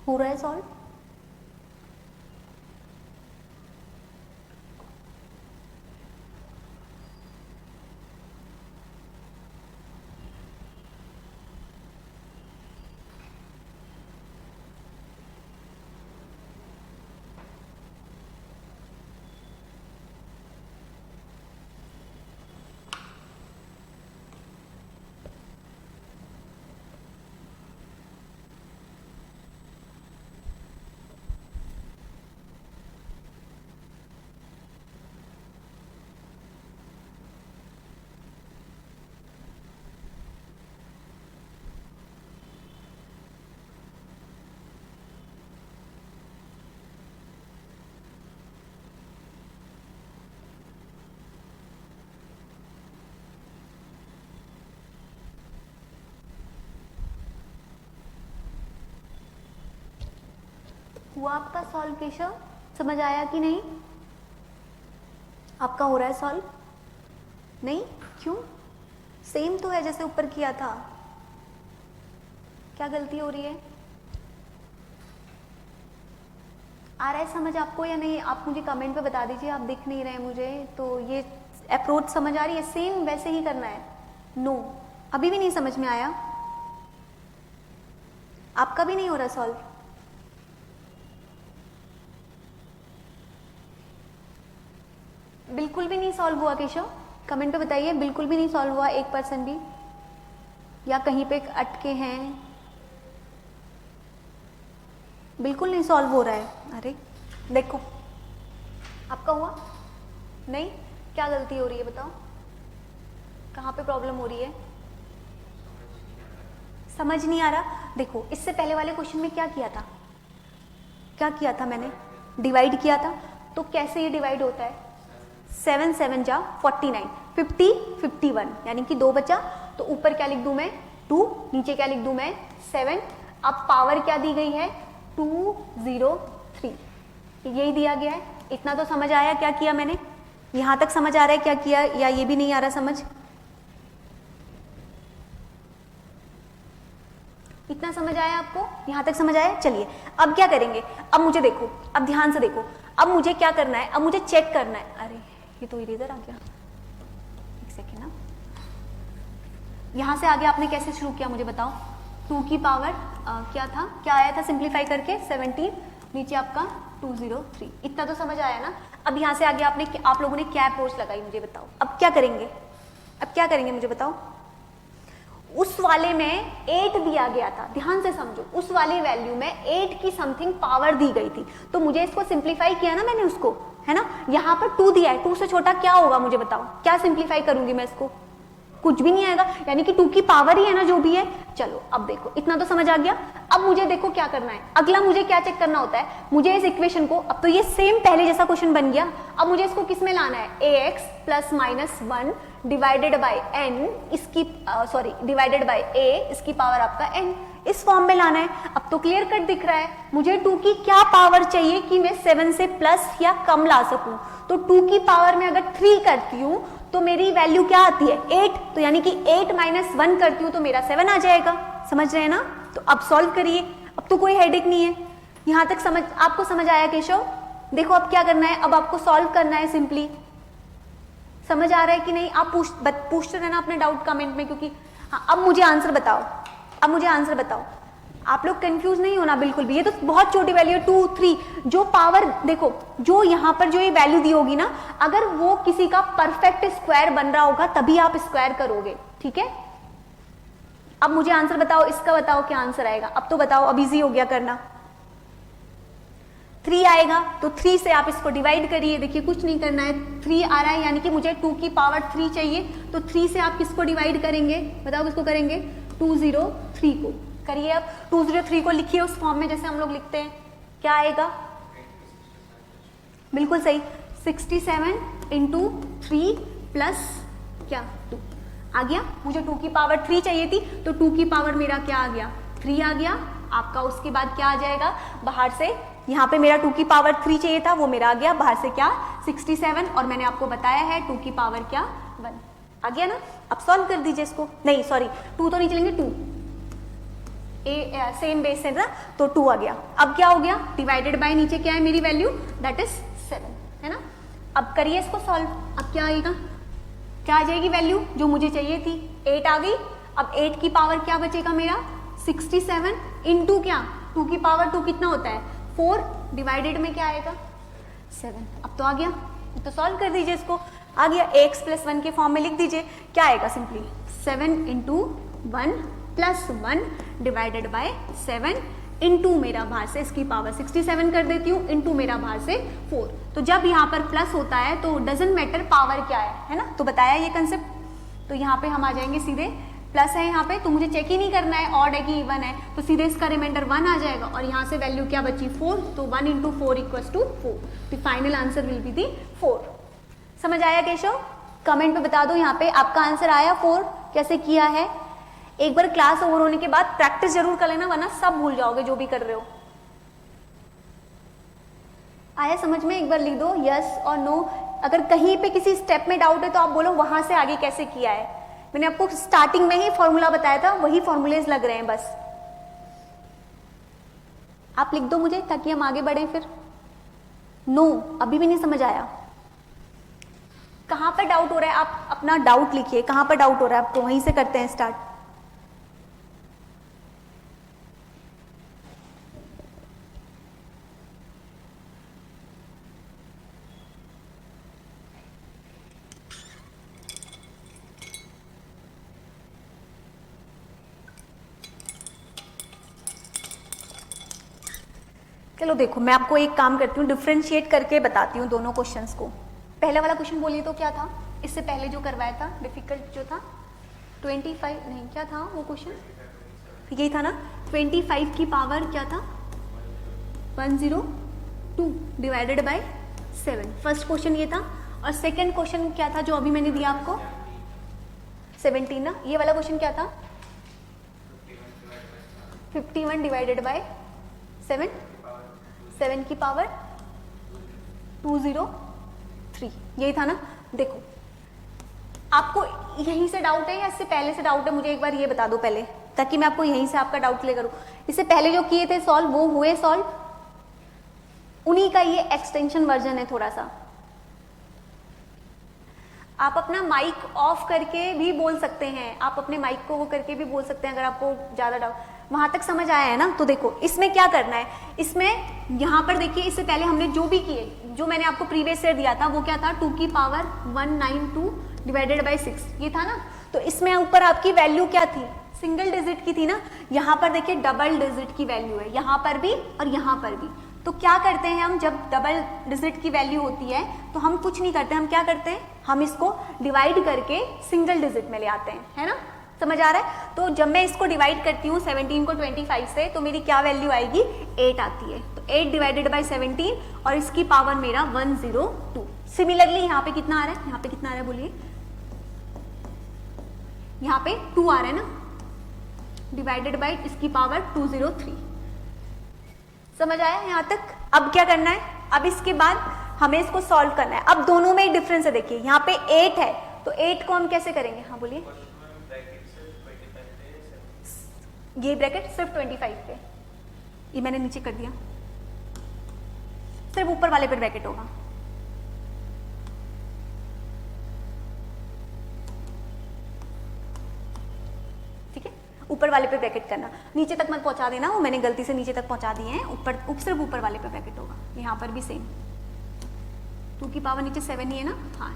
हो रहा है सॉल्व? हुआ आपका सॉल्व केशव? समझ आया कि नहीं? आपका हो रहा है सॉल्व? नहीं? क्यों? सेम तो है जैसे ऊपर किया था। क्या गलती हो रही है? आ रहा है समझ आपको या नहीं? आप मुझे कमेंट पे बता दीजिए। आप दिख नहीं रहे मुझे, तो ये अप्रोच समझ आ रही है? सेम वैसे ही करना है। नो, अभी भी नहीं समझ में आया? आपका भी नहीं हो रहा सॉल्व? बिल्कुल भी नहीं सॉल्व हुआ केशव? कमेंट पे बताइए, बिल्कुल भी नहीं सॉल्व हुआ 1% भी, या कहीं पे अटके हैं? बिल्कुल नहीं सॉल्व हो रहा है। अरे देखो, आपका हुआ नहीं? क्या गलती हो रही है बताओ? कहाँ पे प्रॉब्लम हो रही है? समझ नहीं आ रहा? देखो, इससे पहले वाले क्वेश्चन में क्या किया था? क्या किया था मैंने? डिवाइड किया था। तो कैसे ये डिवाइड होता है? 7 7 जा 49, 50 51, यानी कि 2 बचा। तो ऊपर क्या लिख दूं मैं? 2, नीचे क्या लिख दूं मैं? 7। अब पावर क्या दी गई है? 203, यही दिया गया है। इतना तो समझ आया क्या किया मैंने? यहां तक समझ आ रहा है क्या किया, या ये भी नहीं आ रहा समझ? इतना समझ आया आपको? यहां तक समझ आया? चलिए अब क्या करेंगे? अब मुझे देखो, अब ध्यान से देखो, अब मुझे क्या करना है? अब मुझे चेक करना है। अरे ये तो इरेजर आ गया, एक सेकेंड ना। यहां से आगे आपने कैसे शुरू किया मुझे बताओ? 2 की पावर क्या था, क्या आया था सिंप्लीफाई करके? 17, नीचे आपका 203। इतना तो समझ आया ना? अब यहां से आगे आप लोगों ने क्या अप्रोच लगाई मुझे बताओ? अब क्या करेंगे? अब क्या करेंगे मुझे बताओ? उस वाले में 8 दिया गया था, ध्यान से समझो। उस वाले वैल्यू में 8 की समथिंग पावर दी गई थी, तो मुझे इसको सिंप्लीफाई किया ना मैंने उसको, है ना? यहाँ पर 2 दिया है, 2 से छोटा क्या होगा मुझे बताओ? क्या सिंप्लीफाई करूंगी मैं इसको? कुछ भी नहीं आएगा, यानी कि 2 की पावर ही है ना जो भी है। चलो अब देखो, इतना तो समझ आ गया। अब मुझे देखो क्या करना है। अगला मुझे क्या चेक करना होता है? मुझे इस इक्वेशन को, अब तो ये सेम पहले जैसा क्वेश्चन बन गया, अब मुझे इसको किस में लाना है? ax plus minus 1 divided by n, इसकी डिवाइडेड बाई a, इसकी पावर आपका n, इस फॉर्म में लाना है। अब तो क्लियर कट दिख रहा है। मुझे 2 की क्या पावर चाहिए कि मैं 7 से प्लस या कम ला सकूं? तो 2 की पावर में अगर 3 करती हूं तो मेरी वैल्यू क्या आती है? 8। तो यानी कि 8 माइनस 1 करती हूं तो मेरा 7 आ जाएगा। समझ रहे हैं ना? तो अब सॉल्व करिए, अब तो कोई हेडेक नहीं है। यहां तक आपको समझ आया केशव? देखो अब क्या करना है, अब आपको सॉल्व करना है सिंपली। समझ आ रहा है कि नहीं? आप पूछते रहना अपने डाउट कमेंट में, क्योंकि हाँ, अब मुझे आंसर बताओ, अब मुझे आंसर बताओ। आप लोग कंफ्यूज नहीं होना बिल्कुल भी, ये तो बहुत छोटी वैल्यू है 2 3। जो पावर देखो, जो यहाँ पर जो ये वैल्यू दी होगी ना, अगर वो किसी का परफेक्ट स्क्वायर बन रहा होगा तभी आप स्क्वायर करोगे, ठीक है? अब मुझे आंसर बताओ, इसका बताओ क्या आंसर आएगा? अब तो बताओ, अब इजी हो गया करना। 3 आएगा, तो 3 से आप इसको डिवाइड करिए। देखिए कुछ नहीं करना है, 3 आ रहा है, यानी कि मुझे 2 की पावर 3 चाहिए, तो 3 से आप किसको डिवाइड करेंगे? बताओ किसको करेंगे? 203 को करिए। अब 203 को लिखिए उस फॉर्म में जैसे हम लोग लिखते हैं। क्या आएगा? बिल्कुल सही, 67 इंटू 3 प्लस क्या 2 आ गया। मुझे 2 की पावर 3 चाहिए थी, तो 2 की पावर मेरा क्या आ गया? 3 आ गया आपका। उसके बाद क्या आ जाएगा बाहर से? यहाँ पे मेरा 2 की पावर 3 चाहिए था, वो मेरा आ गया बाहर से क्या? 67, और मैंने आपको बताया है 2 की पावर क्या? 1 आ गया ना? अब सॉल्व कर दीजिए इसको। नहीं सॉरी, 2 तो नहीं चलेंगे, 2 सेम बेस है ना, तो 2 आ गया। अब क्या हो गया, डिवाइडेड बाय नीचे क्या है मेरी वैल्यू, दैट इज 7, है ना। अब करिए इसको सॉल्व। अब क्या आएगा, क्या आ जाएगी वैल्यू जो मुझे चाहिए थी, 8 आ गई। अब 8 की पावर क्या बचेगा मेरा, 67 इंटू क्या, 2 की पावर 2 कितना होता है 4, डिवाइडेड में क्या आएगा 7। अब तो आ गया, तो सॉल्व कर दीजिए इसको, आ गया। ax + 1 के फॉर्म में लिख दीजिए, क्या आएगा simply 7 into 1 plus 1 divided by 7 into मेरा बाहर से इसकी पावर 67 कर देती हूँ, इंटू मेरा बाहर से 4। तो जब यहाँ पर प्लस होता है तो डजेंट मैटर पावर क्या है ना, तो बताया ये कंसेप्ट। तो यहाँ पे हम आ जाएंगे सीधे, प्लस है यहाँ पे तो मुझे चेक ही नहीं करना है ऑड है कि इवन है, तो सीधे इसका रिमाइंडर 1 आ जाएगा और यहाँ से वैल्यू क्या बची 4, तो 1 into 4 equals to 4, the final answer will be the 4। समझ आया केशव, कमेंट में बता दो यहाँ पे आपका आंसर आया 4 कैसे किया है। एक बार क्लास ओवर होने के बाद प्रैक्टिस जरूर कर लेना, वरना सब भूल जाओगे जो भी कर रहे हो। आया समझ में, एक बार लिख दो यस और नो। अगर कहीं पे किसी स्टेप में डाउट है तो आप बोलो वहां से आगे कैसे किया है। मैंने आपको स्टार्टिंग में ही फॉर्मूला बताया था, वही फॉर्मूलेज लग रहे हैं बस। आप लिख दो मुझे ताकि हम आगे बढ़े। फिर नो अभी भी नहीं समझ आया, कहां पर डाउट हो रहा है आप अपना डाउट लिखिए, कहां पर डाउट हो रहा है आपको, वहीं से करते हैं स्टार्ट। चलो देखो, मैं आपको एक काम करती हूँ, डिफ्रेंशिएट करके बताती हूँ दोनों क्वेश्चंस को। पहले वाला क्वेश्चन बोलिए तो क्या था, इससे पहले जो करवाया था डिफिकल्ट जो था 25 नहीं, क्या था वो क्वेश्चन, यही था ना, 25 की पावर क्या था 102 डिवाइडेड बाय 7। फर्स्ट क्वेश्चन ये था, और सेकंड क्वेश्चन क्या था जो अभी मैंने दिया आपको 17 ना। ये वाला क्वेश्चन क्या था 51 डिवाइडेड बाय 7, 7 की पावर 203, यही था ना। देखो आपको यहीं से डाउट है या इससे पहले से डाउट है, मुझे एक बार ये बता दो पहले, ताकि मैं आपको यहीं से आपका डाउट क्लियर करूं। इससे पहले जो किए थे सॉल्व वो हुए सॉल्व, उन्हीं का ये एक्सटेंशन वर्जन है थोड़ा सा। आप अपना माइक ऑफ करके भी बोल सकते हैं, आप अपने माइक को वो करके भी बोल सकते हैं अगर आपको ज्यादा डाउट। वहां तक समझ आया है ना। तो देखो इसमें क्या करना है, इसमें यहाँ पर देखिए, इससे पहले हमने जो भी किए, जो मैंने आपको प्रीवियस ईयर दिया था वो क्या था 2 की पावर 192 डिवाइडेड बाय 6, ये था ना। तो इसमें ऊपर आपकी वैल्यू क्या थी, सिंगल डिजिट की थी ना। यहाँ पर देखिए डबल डिजिट की वैल्यू है, यहाँ पर भी और यहाँ पर भी। तो क्या करते हैं हम, जब डबल डिजिट की वैल्यू होती है तो हम कुछ नहीं करते, हम क्या करते हैं, हम इसको डिवाइड करके सिंगल डिजिट में ले आते हैं, है ना। समझ आ रहा है। तो जब मैं इसको डिवाइड करती हूँ 17 को 25 से, तो मेरी क्या वैल्यू आएगी 8 आती है। तो 8 डिवाइडेड बाय 17 और इसकी पावर मेरा 102। सिमिलरली यहाँ पे कितना आ रहा है, यहाँ पे कितना आ रहा है बोलिए, यहाँ पे 2 आ रहा है ना, डिवाइडेड बाय इसकी पावर 203। समझ आया यहाँ तक। अब क्या करना है, अब इसके बाद हमें इसको सॉल्व करना है। अब दोनों में एक डिफरेंस है, देखिए यहाँ पे 8 है, तो 8 को हम कैसे करेंगे, हाँ बोलिए। ये ब्रैकेट सिर्फ 25 पे, ये मैंने नीचे कर दिया, सिर्फ ऊपर वाले पे ब्रैकेट होगा। ठीक है, ऊपर वाले पे ब्रैकेट करना, नीचे तक मत पहुंचा देना, वो मैंने गलती से नीचे तक पहुंचा दिए हैं। ऊपर सिर्फ ऊपर वाले पे ब्रैकेट होगा। यहाँ पर भी सेम, 2 की पावर नीचे 7 ही है ना, हाँ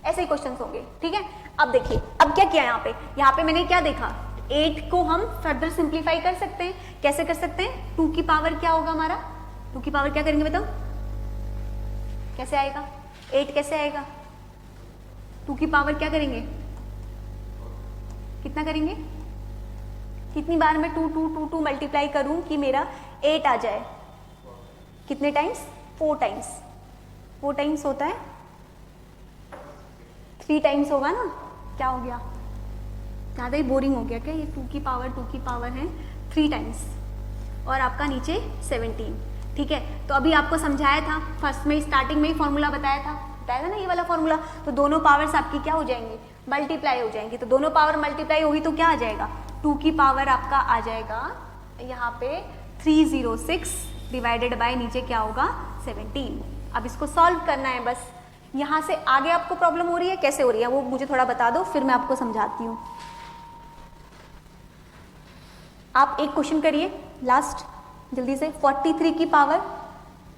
ऐसे ही क्वेश्चंस होंगे। ठीक है, अब देखिए अब क्या किया यहाँ पे मैंने क्या देखा, 8 को हम फर्दर सिंप्लीफाई कर सकते हैं। कैसे कर सकते हैं, 2 की पावर क्या होगा हमारा, 2 की पावर क्या करेंगे बताओ, कैसे आएगा 8 कैसे आएगा, 2 की पावर क्या करेंगे, कितना करेंगे, कितनी बार मैं 2 मल्टीप्लाई करूं कि मेरा 8 आ जाए, कितने टाइम्स, 4 टाइम्स। 4 टाइम्स होता है, 3 टाइम्स होगा ना, क्या हो गया, ज़्यादा ही बोरिंग हो गया क्या, ये 2 की पावर है 3 टाइम्स और आपका नीचे 17। ठीक है, तो अभी आपको समझाया था फर्स्ट में, स्टार्टिंग में ही फॉर्मूला बताया था, बताया ना ये वाला फॉर्मूला, तो दोनों पावर्स आपकी क्या हो जाएंगी, मल्टीप्लाई हो जाएंगी। तो दोनों पावर मल्टीप्लाई होगी तो क्या आ जाएगा, 2 की पावर आपका आ जाएगा यहाँ पे 306 डिवाइडेड बाय नीचे क्या होगा 17। अब इसको सॉल्व करना है बस। यहाँ से आगे आपको प्रॉब्लम हो रही है, कैसे हो रही है वो मुझे थोड़ा बता दो, फिर मैं आपको समझाती हूँ। आप एक क्वेश्चन करिए लास्ट जल्दी से, 43 की पावर,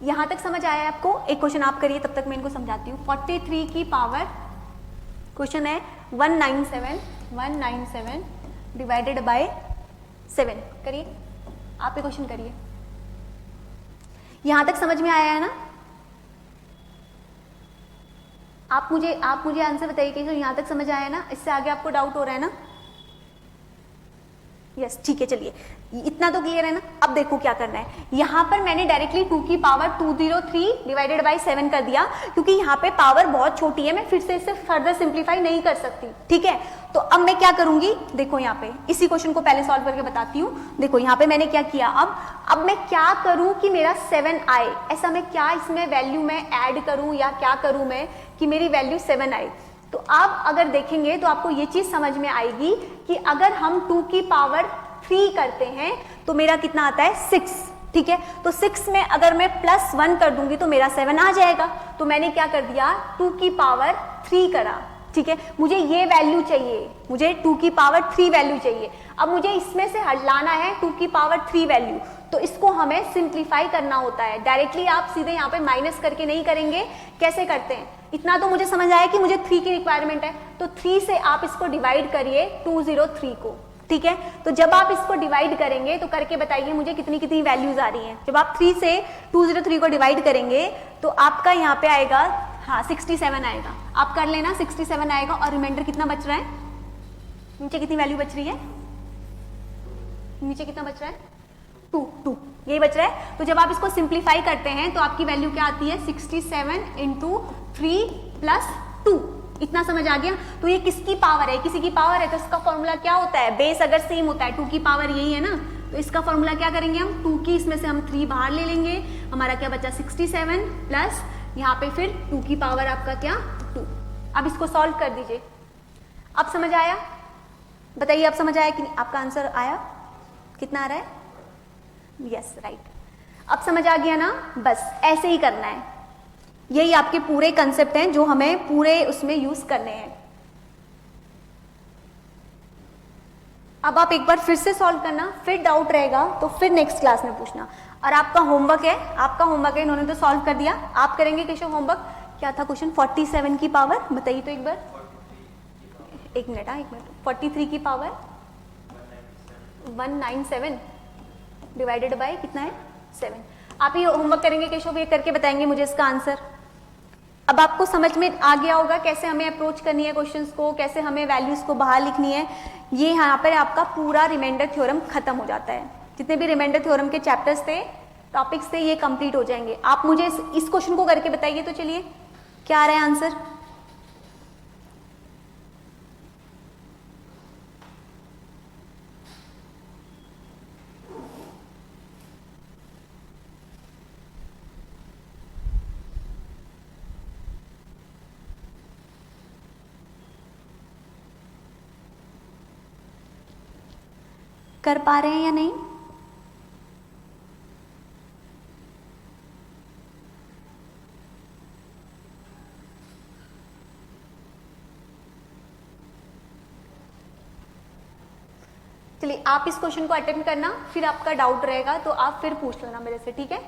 यहाँ तक समझ आया है आपको? एक क्वेश्चन आप करिए, तब तक मैं इनको समझाती हूँ। 43 की पावर क्वेश्चन है 197 डिवाइडेड बाय 7। करिए आप ये क्वेश्चन करिए। यहां तक समझ में आया है ना? आप मुझे आंसर बताइए कि यहां तक समझ आया है ना? इससे आगे आपको डाउट हो रहा है ना? यस ठीक है, चलिए इतना तो क्लियर है ना। अब देखो क्या करना है, यहाँ पर मैंने डायरेक्टली 2 की पावर 203 डिवाइडेड बाय 7 कर दिया, क्योंकि यहाँ पे पावर बहुत छोटी है, मैं फिर से इसे फर्दर सिंप्लीफाई नहीं कर सकती, ठीक है। तो अब मैं क्या करूंगी, देखो यहाँ पे इसी क्वेश्चन को पहले सॉल्व करके बताती हूँ। देखो यहाँ पे मैंने क्या किया, अब मैं क्या करूँ कि मेरा 7 आए, ऐसा मैं क्या इसमें वैल्यू में ऐड करूँ या क्या करूँ मैं कि मेरी वैल्यू 7 आए। तो आप अगर देखेंगे तो आपको ये चीज समझ में आएगी कि अगर हम 2 की पावर 3 करते हैं तो मेरा कितना आता है 6, ठीक है। तो 6 में अगर मैं +1 कर दूंगी तो मेरा 7 आ जाएगा। तो मैंने क्या कर दिया, 2 की पावर 3 करा, ठीक है। मुझे ये वैल्यू चाहिए, मुझे 2 की पावर 3 वैल्यू चाहिए। अब मुझे इसमें से हटाना है 2 की पावर 3 वैल्यू, तो इसको हमें सिंप्लीफाई करना होता है। डायरेक्टली आप सीधे यहाँ पे माइनस करके नहीं करेंगे, कैसे करते हैं, इतना तो मुझे समझ आया कि मुझे 3 की रिक्वायरमेंट है, तो 3 से आप इसको डिवाइड करिए 203 को, ठीक है। तो जब आप इसको डिवाइड करेंगे तो करके बताइए मुझे कितनी कितनी वैल्यूज आ रही हैं। जब आप 3 से 203 को डिवाइड करेंगे तो आपका यहाँ पे आएगा, हाँ 67 आएगा, आप कर लेना 67 आएगा। और रिमाइंडर कितना बच रहा है, नीचे कितनी वैल्यू बच रही है, नीचे कितना बच रहा है 2 यही बच रहा है। तो जब आप इसको सिंप्लीफाई करते हैं तो आपकी वैल्यू क्या आती है 67 × 3 + 2, इतना समझ आ गया। तो ये किसकी पावर है, किसी की पावर है, तो इसका फॉर्मूला क्या होता है, बेस अगर सेम होता है, 2 की पावर यही है ना, तो इसका फॉर्मूला क्या करेंगे हम, 2 की इसमें से हम 3 बाहर ले लेंगे, हमारा क्या बचा 67 प्लस यहाँ पे फिर 2 की पावर आपका क्या 2। अब इसको सॉल्व कर दीजिए। अब समझ आया, बताइए अब समझ आया कि नहीं? आपका आंसर आया, कितना आ रहा है, यस राइट। अब समझ आ गया ना, बस ऐसे ही करना है। यही आपके पूरे कंसेप्ट हैं जो हमें पूरे उसमें यूज करने हैं। अब आप एक बार फिर से सॉल्व करना, फिर डाउट रहेगा तो फिर नेक्स्ट क्लास में पूछना। और आपका होमवर्क है, इन्होंने तो सॉल्व कर दिया, आप करेंगे केशव होमवर्क। क्या था क्वेश्चन, 47 की पावर बताइए तो एक बार, एक मिनट, 43 की पावर 197 डिवाइडेड बाय कितना है 7। आप ये होमवर्क करेंगे केशव, ये करके बताएंगे मुझे इसका आंसर। अब आपको समझ में आ गया होगा कैसे हमें अप्रोच करनी है क्वेश्चंस को, कैसे हमें वैल्यूज को बाहर लिखनी है। ये यहाँ पर आपका पूरा रिमाइंडर थ्योरम खत्म हो जाता है। जितने भी रिमाइंडर थ्योरम के चैप्टर्स थे, टॉपिक्स थे, ये कंप्लीट हो जाएंगे। आप मुझे इस क्वेश्चन को करके बताइए तो चलिए क्या आ रहा है आंसर। कर पा रहे हैं या नहीं? चलिए आप इस क्वेश्चन को अटेम्प्ट करना, फिर आपका डाउट रहेगा तो आप फिर पूछ लेना मेरे से, ठीक है।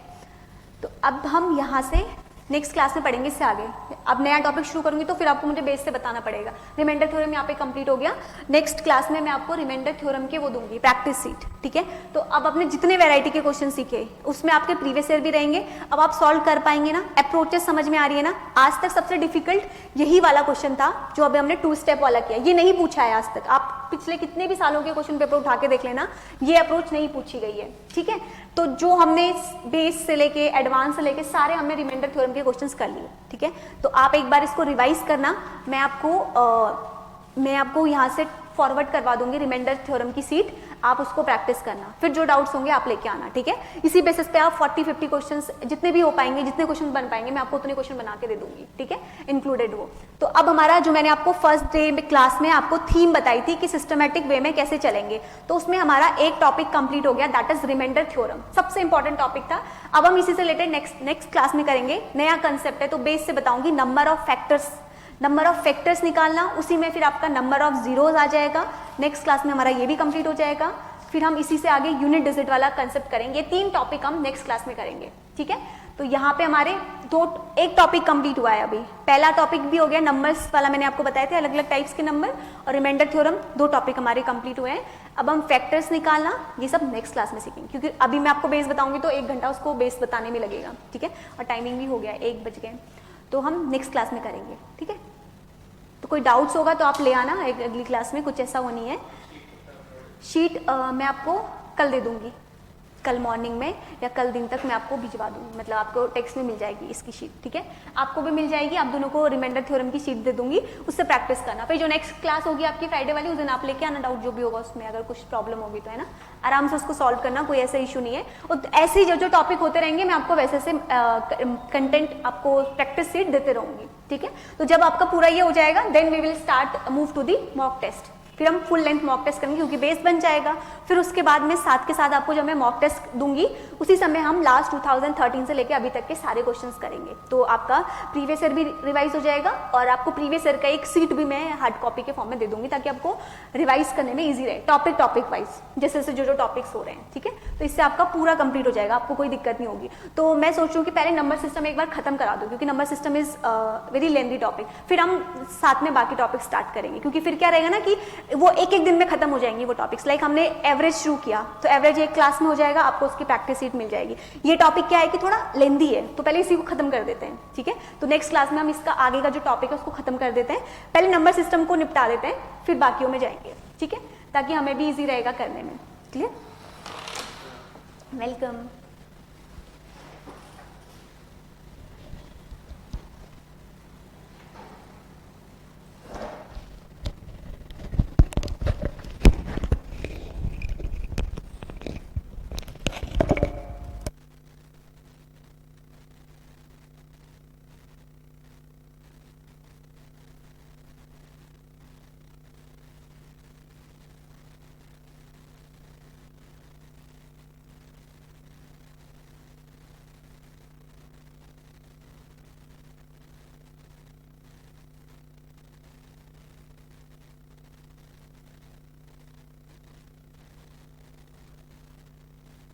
तो अब हम यहाँ से नेक्स्ट क्लास में पढ़ेंगे इससे आगे। अब नया टॉपिक शुरू करूंगी तो फिर आपको मुझे बेस से बताना पड़ेगा। रिमाइंडर थ्योरम यहाँ पे कंप्लीट हो गया। नेक्स्ट क्लास में मैं आपको रिमाइंडर थ्योरम के वो दूंगी, प्रैक्टिस सीट, ठीक है। तो अब आपने जितने वैरायटी के क्वेश्चन सीखे उसमें आपके प्रीवियस ईयर भी रहेंगे। अब आप सॉल्व कर पाएंगे ना, अप्रोचेस समझ में आ रही है ना। आज तक सबसे डिफिकल्ट यही वाला क्वेश्चन था जो अभी हमने 2 स्टेप वाला किया, ये नहीं पूछा है आज तक। आप पिछले कितने भी सालों के क्वेश्चन पेपर उठा के देख लेना, ये अप्रोच नहीं पूछी गई है, ठीक है। तो जो हमने बेस से लेके एडवांस से लेके सारे हमने रिमाइंडर थ्योरम के क्वेश्चंस कर लिए, ठीक है। तो आप एक बार इसको रिवाइज करना, मैं आपको यहाँ से फॉरवर्ड करवा दूंगी रिमाइंडर थ्योरम की सीट। आप उसको प्रैक्टिस करना, फिर जो डाउट्स होंगे आप लेके आना, ठीक है। इसी बेसिस पे आप 40-50 क्वेश्चंस जितने भी हो पाएंगे, जितने क्वेश्चन बन पाएंगे मैं आपको उतने क्वेश्चन बना के दे दूंगी, ठीक है, इंक्लूडेड वो। तो अब हमारा जो मैंने आपको फर्स्ट डे में क्लास में आपको थीम बताई थी कि सिस्टमेटिक वे में कैसे चलेंगे, तो उसमें हमारा एक टॉपिक कंप्लीट हो गया, दैट इज रिमाइंडर थ्योरम, सबसे इंपॉर्टेंट टॉपिक था। अब हम इसी से रिलेटेड नेक्स्ट क्लास में करेंगे, नया कंसेप्ट है तो बेस से बताऊंगी नंबर ऑफ फैक्टर्स निकालना, उसी में फिर आपका नंबर ऑफ जीरोज आ जाएगा। नेक्स्ट क्लास में हमारा ये भी कंप्लीट हो जाएगा, फिर हम इसी से आगे यूनिट डिजिट वाला कंसेप्ट करेंगे। 3 टॉपिक हम नेक्स्ट क्लास में करेंगे, ठीक है। तो यहाँ पे हमारे एक टॉपिक कंप्लीट हुआ है अभी, पहला टॉपिक भी हो गया, नंबर्स वाला मैंने आपको बताए थे, अलग अलग टाइप्स के नंबर और रिमाइंडर थ्योरम, 2 टॉपिक हमारे कंप्लीट हुए हैं। अब हम फैक्टर्स निकालना ये सब नेक्स्ट क्लास में सीखेंगे, क्योंकि अभी मैं आपको बेस बताऊंगी तो 1 घंटा उसको बेस बताने में लगेगा, ठीक है, और टाइमिंग भी हो गया 1 बज गए, तो हम नेक्स्ट क्लास में करेंगे, ठीक है। तो कोई डाउट्स होगा तो आप ले आना अगली क्लास में, कुछ ऐसा वो नहीं है। शीट मैं आपको कल दे दूंगी, कल मॉर्निंग में या कल दिन तक मैं आपको भिजवा दूंगी, मतलब आपको टेक्स्ट में मिल जाएगी इसकी शीट, ठीक है, आपको भी मिल जाएगी। आप दोनों को रिमाइंडर थ्योरम की शीट दे दूंगी, उससे प्रैक्टिस करना। फिर जो नेक्स्ट क्लास होगी आपकी फ्राइडे वाली, उस दिन आप लेके आना डाउट जो भी होगा उसमें, अगर कुछ प्रॉब्लम होगी तो, है ना, आराम से उसको सॉल्व करना, कोई ऐसा इशू नहीं है। और ऐसे ही जो टॉपिक होते रहेंगे मैं आपको वैसे से कंटेंट आपको प्रैक्टिस शीट देते रहूंगी, ठीक है। तो जब आपका पूरा ये हो जाएगा then we will start move to the mock test, फिर हम फुल लेंथ मॉक टेस्ट करेंगे क्योंकि बेस बन जाएगा। फिर उसके बाद में साथ के साथ आपको जब मैं मॉक टेस्ट दूंगी उसी समय हम लास्ट 2013 से लेके अभी तक के सारे क्वेश्चंस करेंगे, तो आपका प्रीवियस ईयर भी रिवाइज हो जाएगा और आपको प्रीवियस ईयर का एक सीट भी मैं हार्ड कॉपी के फॉर्म में दे दूंगी ताकि आपको रिवाइज करने में ईजी रहे, टॉपिक वाइज जैसे जैसे जो टॉपिक्स हो रहे हैं, ठीक है। तो इससे आपका पूरा कंप्लीट हो जाएगा, आपको कोई दिक्कत नहीं होगी। तो मैं सोच रही हूँ कि पहले नंबर सिस्टम एक बार खत्म करा दूँ क्योंकि number system is very lengthy topic, फिर हम साथ में बाकी टॉपिक स्टार्ट करेंगे, क्योंकि फिर क्या रहेगा ना कि वो एक दिन में खत्म हो जाएंगी वो टॉपिक्स। लाइक हमने एवरेज शुरू किया तो एवरेज एक क्लास में हो जाएगा, आपको उसकी प्रैक्टिस सीट मिल जाएगी। ये टॉपिक क्या है कि थोड़ा लेंदी है तो पहले इसी को खत्म कर देते हैं, ठीक है। तो नेक्स्ट क्लास में हम इसका आगे का जो टॉपिक है उसको खत्म कर देते हैं, पहले नंबर सिस्टम को निपटा देते हैं फिर बाकियों में जाएंगे, ठीक है, ताकि हमें भी इजी रहेगा करने में। क्लियर? वेलकम।